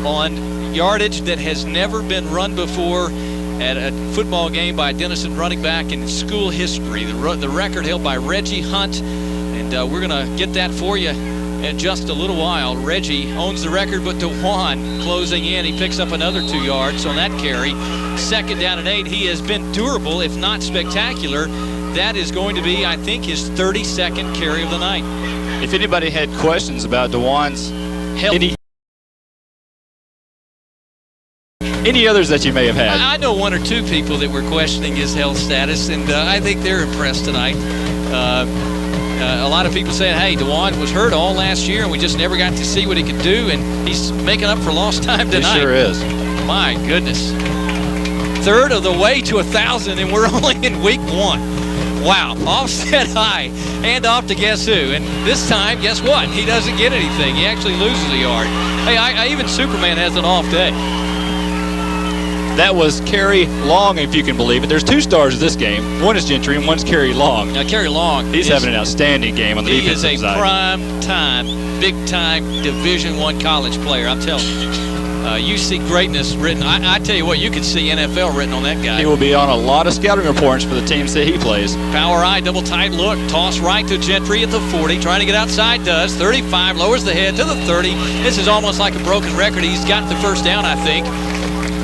Speaker 1: on yardage that has never been run before at a football game by a Denison running back in school history. The record held by Reggie Hunt, and we're going to get that for you in just a little while. Reggie owns the record, but Dawon closing in. He picks up another 2 yards on that carry. 2nd down and 8. He has been durable, if not spectacular. That is going to be, I think, his 32nd carry of the night.
Speaker 2: If anybody had questions about Dawon's health, any others that you may have had?
Speaker 1: I know 1 or 2 people that were questioning his health status, and I think they're impressed tonight. A lot of people saying, hey, Dawon was hurt all last year, and we just never got to see what he could do, and he's making up for lost time tonight.
Speaker 2: He sure is.
Speaker 1: My goodness. 1/3 of the way to 1,000, and we're only in week 1. Wow. Offset high. Hand off to guess who? And this time, guess what? He doesn't get anything. He actually loses a yard. Hey, even Superman has an off day.
Speaker 2: That was Kerry Long, if you can believe it. There's 2 stars of this game. One is Gentry and one's Kerry Long.
Speaker 1: Now, Kerry Long,
Speaker 2: he's having an outstanding game on the defensive side.
Speaker 1: He is a prime-time, big-time Division I college player, I'm telling you. You see greatness written. I tell you what, you can see NFL written on that guy.
Speaker 2: He will be on a lot of scouting reports for the teams that he plays.
Speaker 1: Power I, double tight look. Toss right to Gentry at the 40. Trying to get outside, does. 35, lowers the head to the 30. This is almost like a broken record. He's got the 1st down, I think,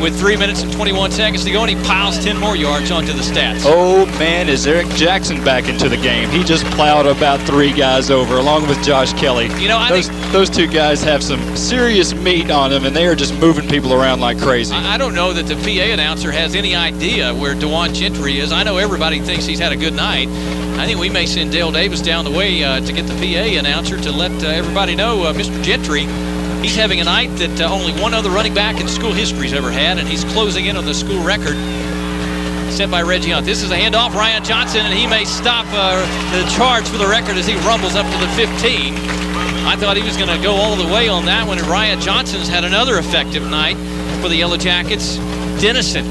Speaker 1: with 3 minutes and 21 seconds to go, and he piles 10 more yards onto the stats.
Speaker 2: Oh, man, is Eric Jackson back into the game. He just plowed about 3 guys over, along with Josh Kelly.
Speaker 1: You know,
Speaker 2: those 2 guys have some serious meat on them, and they are just moving people around like crazy.
Speaker 1: I don't know that the PA announcer has any idea where Dawon Gentry is. I know everybody thinks he's had a good night. I think we may send Dale Davis down the way to get the PA announcer to let everybody know Mr. Gentry, he's having a night that only 1 other running back in school history's ever had, and he's closing in on the school record set by Reggie Hunt. This is a handoff, Ryan Johnson, and he may stop the charge for the record as he rumbles up to the 15. I thought he was going to go all the way on that one, and Ryan Johnson's had another effective night for the Yellow Jackets. Denison,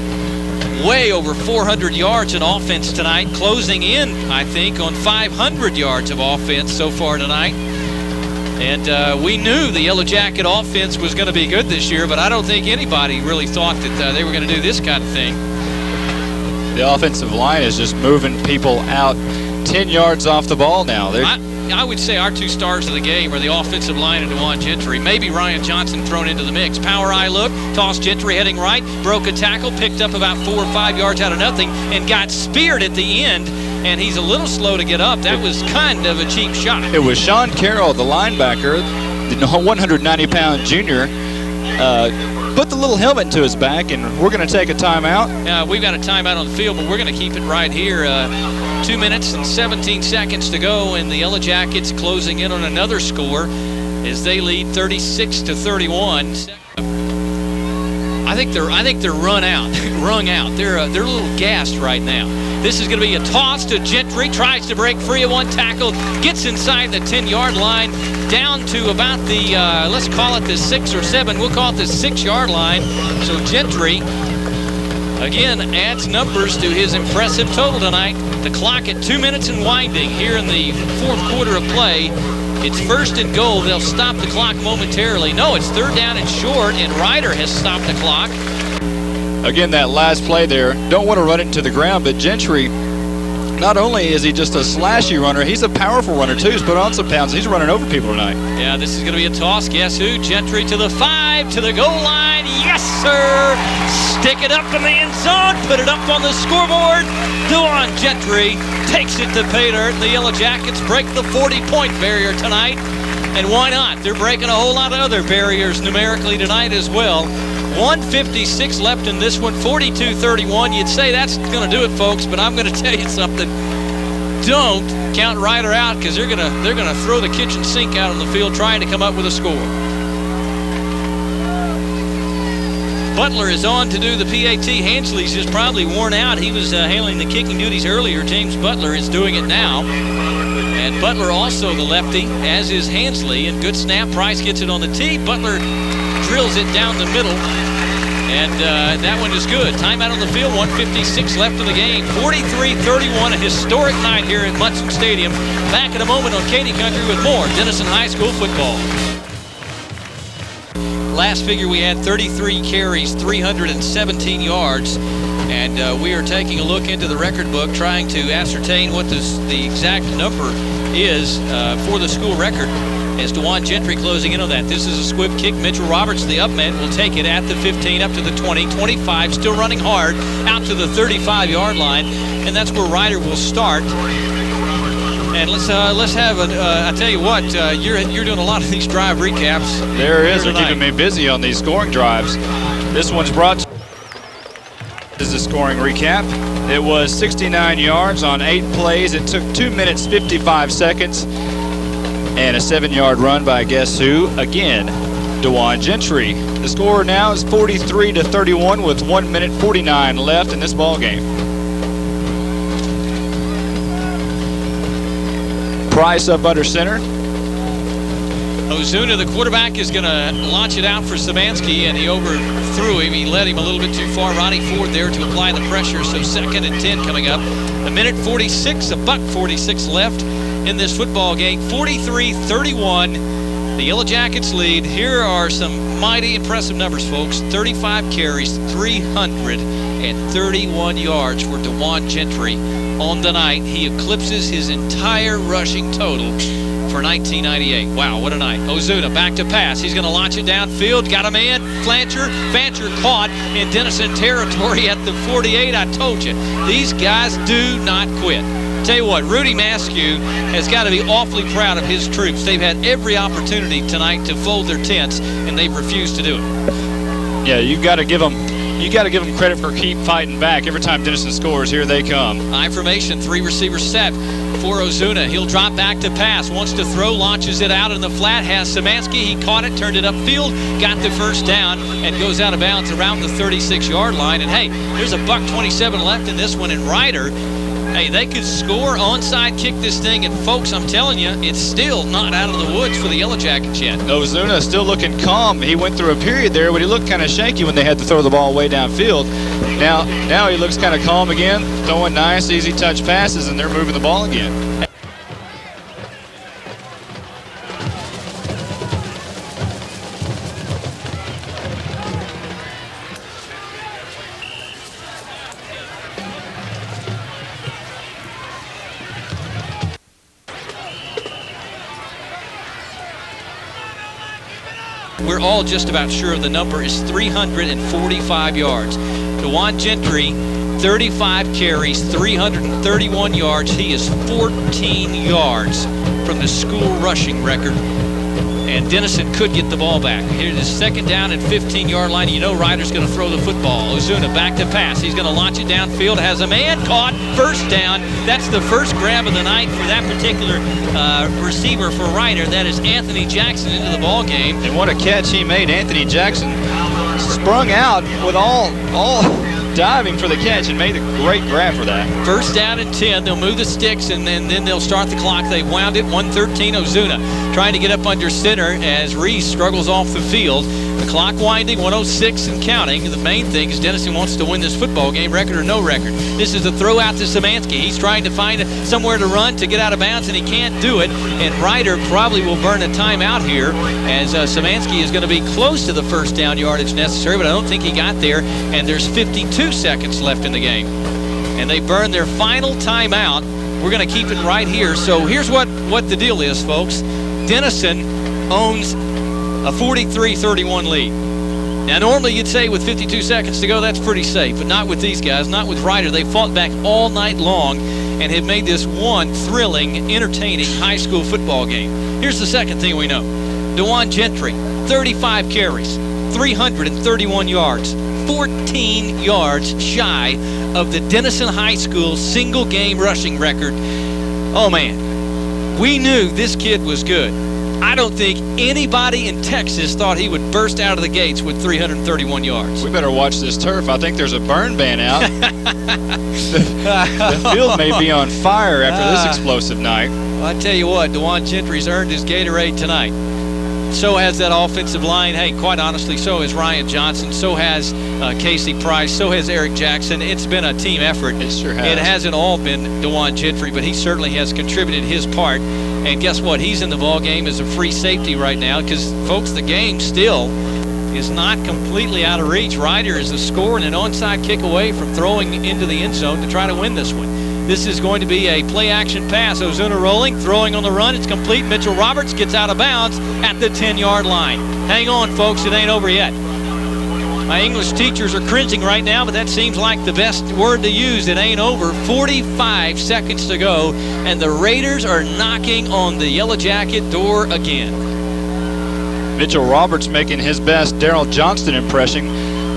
Speaker 1: way over 400 yards in offense tonight, closing in, I think, on 500 yards of offense so far tonight. And we knew the Yellow Jacket offense was going to be good this year, but I don't think anybody really thought that they were going to do this kind of thing.
Speaker 2: The offensive line is just moving people out 10 yards off the ball now.
Speaker 1: I would say our 2 stars of the game are the offensive line and Dawon Gentry. Maybe Ryan Johnson thrown into the mix. Power I look, toss Gentry heading right, broke a tackle, picked up about 4 or 5 yards out of nothing, and got speared at the end. And he's a little slow to get up. That was kind of a cheap shot.
Speaker 2: It was Sean Carroll, the linebacker, the 190-pound junior, put the little helmet into his back, and we're going to take a timeout.
Speaker 1: We've got a timeout on the field, but we're going to keep it right here. 2 minutes and 17 seconds to go, and the Yellow Jackets closing in on another score as they lead 36-31. I think they're wrung out. They're a little gassed right now. This is going to be a toss to Gentry. Tries to break free of one tackle. Gets inside the 10-yard line. Down to about the, let's call it the 6 or 7. We'll call it the 6-yard line. So Gentry, again, adds numbers to his impressive total tonight. The clock at 2 minutes and winding here in the fourth quarter of play. It's first and goal. They'll stop the clock momentarily. No, it's third down and short, and Ryder has stopped the clock.
Speaker 2: Again, that last play there, don't want to run it into the ground, but Gentry, not only is he just a slashy runner, he's a powerful runner too. He's put on some pounds. He's running over people tonight.
Speaker 1: Yeah, this is going to be a toss. Guess who? Gentry to the 5, to the goal line. Yes, sir! Stick it up in the end zone. Put it up on the scoreboard. Dawon Gentry takes it to pay dirt. The Yellow Jackets break the 40-point barrier tonight. And why not? They're breaking a whole lot of other barriers numerically tonight as well. 1:56 left in this one, 42-31. You'd say that's going to do it, folks, but I'm going to tell you something. Don't count Ryder out, because they're gonna throw the kitchen sink out on the field trying to come up with a score. Butler is on to do the PAT. Hansley's just probably worn out. He was handling the kicking duties earlier. James Butler is doing it now. And Butler also the lefty, as is Hansley. And good snap. Price gets it on the tee. Butler drills it down the middle. And that one is good. Timeout on the field, 1:56 left in the game. 43-31, a historic night here at Munson Stadium. Back in a moment on Katy Country with more Denison High School football. Last figure we had 33 carries, 317 yards. And we are taking a look into the record book, trying to ascertain what the exact number is for the school record. As Dawon Gentry closing in on that. This is a squib kick. Mitchell Roberts, the up man, will take it at the 15, up to the 20, 25, still running hard, out to the 35-yard line, and that's where Ryder will start. And let's have I tell you what, you're doing a lot of these drive recaps.
Speaker 2: There is. They're keeping me busy on these scoring drives. This one's brought to This is a scoring recap. It was 69 yards on 8 plays. It took 2 minutes 55 seconds. And a 7-yard run by guess who? Again, Dawon Gentry. The score now is 43-31 with 1 minute 49 left in this ball game. Price up under center.
Speaker 1: Ozuna, the quarterback, is going to launch it out for Szymanski, and he overthrew him. He led him a little bit too far. Ronnie Ford there to apply the pressure, so 2nd and 10 coming up. A minute 46, a buck 46 left in this football game. 43-31, the Yellow Jackets lead. Here are some mighty impressive numbers, folks. 35 carries, 331 yards for Dawon Gentry on the night. He eclipses his entire rushing total for 1998. Wow, what a night. Ozuna back to pass. He's going to launch it downfield. Got a man. Fancher caught in Denison territory at the 48. I told you, these guys do not quit. Tell you what, Rudy Maskew has got to be awfully proud of his troops. They've had every opportunity tonight to fold their tents, and they've refused to do it.
Speaker 2: Yeah, you got to give them credit for keep fighting back. Every time Denison scores, here they come.
Speaker 1: I formation, 3 receivers set for Ozuna. He'll drop back to pass. Wants to throw, launches it out in the flat. Has Szymanski. He caught it, turned it upfield, got the first down, and goes out of bounds around the 36-yard line. And hey, there's a buck 27 left in this one. And Ryder, hey, they could score, onside kick this thing, and folks, I'm telling you, it's still not out of the woods for the Yellow Jackets yet.
Speaker 2: Ozuna still looking calm. He went through a period there where he looked kind of shaky when they had to throw the ball way downfield. Now he looks kind of calm again, throwing nice, easy touch passes, and they're moving the ball again.
Speaker 1: We're all just about sure the number is 345 yards. Dawon Gentry, 35 carries, 331 yards. He is 14 yards from the school rushing record. and Denison could get the ball back. Here's the 2nd down and 15-yard line. You know Ryder's going to throw the football. Ozuna back to pass. He's going to launch it downfield. Has a man caught. 1st down. That's the first grab of the night for that particular receiver for Ryder. That is Anthony Jackson into the ball game.
Speaker 2: And what a catch he made. Anthony Jackson sprung out with all diving for the catch and made a great grab for that.
Speaker 1: 1st down and 10. They'll move the sticks, and then they'll start the clock. They wound it. 1:13. Ozuna trying to get up under center as Reese struggles off the field. The clock winding, 1:06 and counting. The main thing is Denison wants to win this football game, record or no record. This is a throw out to Szymanski. He's trying to find somewhere to run to get out of bounds, and he can't do it. And Ryder probably will burn a timeout here, as Szymanski is going to be close to the 1st down yardage necessary, but I don't think he got there. And there's 52 seconds left in the game. And they burn their final timeout. We're going to keep it right here. So here's what the deal is, folks. Denison owns a 43-31 lead. Now, normally you'd say with 52 seconds to go, that's pretty safe, but not with these guys, not with Ryder. They fought back all night long and have made this one thrilling, entertaining high school football game. Here's the second thing we know. Dawon Gentry, 35 carries, 331 yards, 14 yards shy of the Denison High School single game rushing record. Oh man, we knew this kid was good. I don't think anybody in Texas thought he would burst out of the gates with 331 yards.
Speaker 2: We better watch this turf. I think there's a burn ban out. The field may be on fire after this explosive night.
Speaker 1: Well, I tell you what, Dawon Gentry's earned his Gatorade tonight. So has that offensive line. Hey, quite honestly, so has Ryan Johnson. So has Casey Price. So has Eric Jackson. It's been a team effort.
Speaker 2: It sure has.
Speaker 1: It hasn't all been Dawon Gentry, but he certainly has contributed his part. And guess what? He's in the ball game as a free safety right now because, folks, the game still is not completely out of reach. Ryder is a score and an onside kick away from throwing into the end zone to try to win this one. This is going to be a play-action pass. Ozuna rolling, throwing on the run. It's complete. Mitchell Roberts gets out of bounds at the 10-yard line. Hang on, folks. It ain't over yet. My English teachers are cringing right now, but that seems like the best word to use. It ain't over. 45 seconds to go, and the Raiders are knocking on the Yellow Jacket door again.
Speaker 2: Mitchell Roberts making his best Daryl Johnston impression,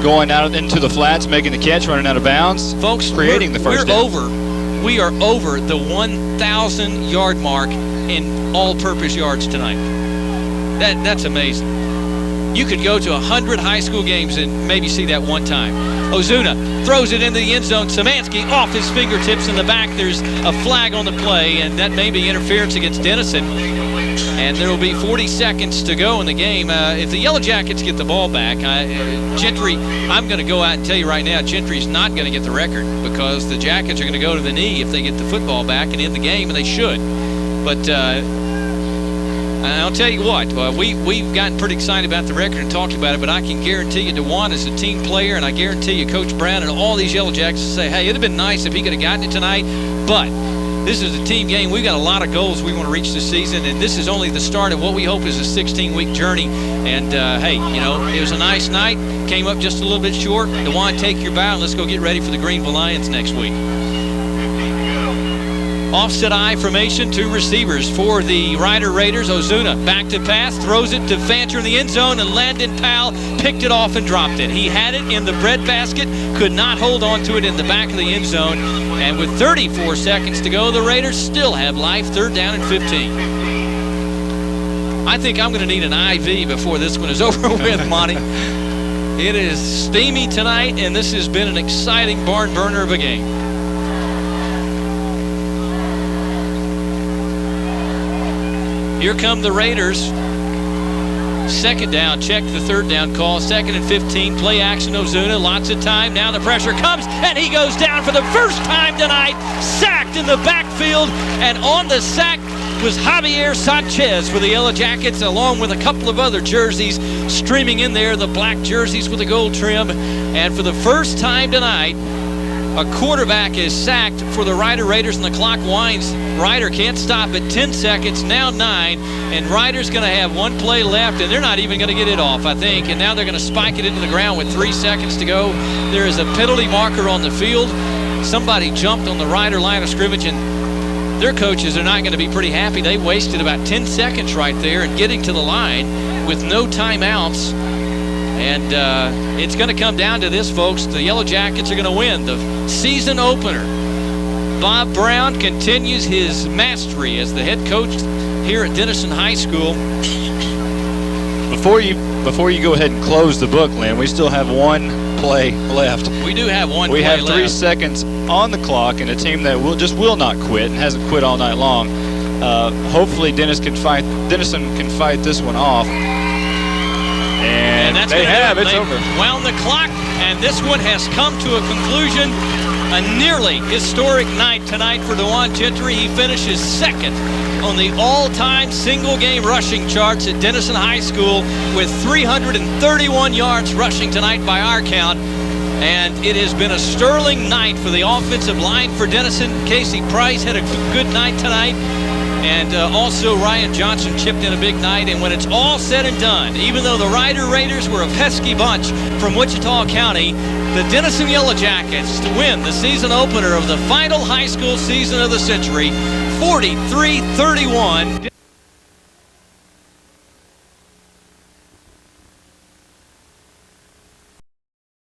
Speaker 2: going out into the flats, making the catch, running out of bounds.
Speaker 1: Folks,
Speaker 2: creating the first down.
Speaker 1: We are over the 1,000-yard mark in all-purpose yards tonight. That's amazing. You could go to 100 high school games and maybe see that one time. Ozuna throws it into the end zone. Szymanski off his fingertips in the back. There's a flag on the play, and that may be interference against Denison. And there will be 40 seconds to go in the game. If the Yellow Jackets get the ball back, Gentry, I'm going to go out and tell you right now, Gentry's not going to get the record because the Jackets are going to go to the knee if they get the football back and end the game, and they should. But I'll tell you what, we've gotten pretty excited about the record and talked about it, but I can guarantee you Dawon is a team player, and I guarantee you Coach Brown and all these Yellow Jackets say, hey, it'd have been nice if he could have gotten it tonight, but this is a team game. We've got a lot of goals we want to reach this season, and this is only the start of what we hope is a 16-week journey. And, hey, you know, it was a nice night. Came up just a little bit short. Dawon, take your bow, and let's go get ready for the Greenville Lions next week. Offset I formation, 2 receivers for the Ryder Raiders. Ozuna back to pass, throws it to Fancher in the end zone, and Landon Powell picked it off and dropped it. He had it in the breadbasket, could not hold on to it in the back of the end zone. And with 34 seconds to go, the Raiders still have life. 3rd down and 15. I think I'm going to need an IV before this one is over with, Monte. It is steamy tonight, and this has been an exciting barn burner of a game. Here come the Raiders. 2nd down, check the 3rd down call. 2nd and 15, play action Ozuna, lots of time. Now the pressure comes, and he goes down for the first time tonight. Sacked in the backfield, and on the sack was Javier Sanchez for the Yellow Jackets, along with a couple of other jerseys streaming in there, the black jerseys with the gold trim. And for the first time tonight, a quarterback is sacked for the Ryder Raiders, and the clock winds. Ryder can't stop it. 10 seconds, now 9, and Ryder's going to have 1 play left, and they're not even going to get it off, I think. And now they're going to spike it into the ground with 3 seconds to go. There is a penalty marker on the field. Somebody jumped on the Ryder line of scrimmage, and their coaches are not going to be pretty happy. They wasted about 10 seconds right there in getting to the line with no timeouts. And it's going to come down to this, folks. The Yellow Jackets are going to win the season opener. Bob Brown continues his mastery as the head coach here at Denison High School.
Speaker 2: Before you go ahead and close the book, Lynn, we still have one play left.
Speaker 1: We do have one
Speaker 2: We
Speaker 1: play
Speaker 2: have
Speaker 1: left.
Speaker 2: 3 seconds on the clock, and a team that will not quit and hasn't quit all night long. Hopefully Denison can fight this one off. And
Speaker 1: that's
Speaker 2: they have. It's
Speaker 1: They
Speaker 2: over.
Speaker 1: wound the clock, and this one has come to a conclusion. A nearly historic night tonight for Dawon Gentry. He finishes second on the all-time single-game rushing charts at Denison High School with 331 yards rushing tonight by our count. And it has been a sterling night for the offensive line for Denison. Casey Price had a good night tonight. And also Ryan Johnson chipped in a big night. And when it's all said and done, even though the Rider Raiders were a pesky bunch from Wichita County, the Denison Yellow Jackets to win the season opener of the final high school season of the century, 43-31.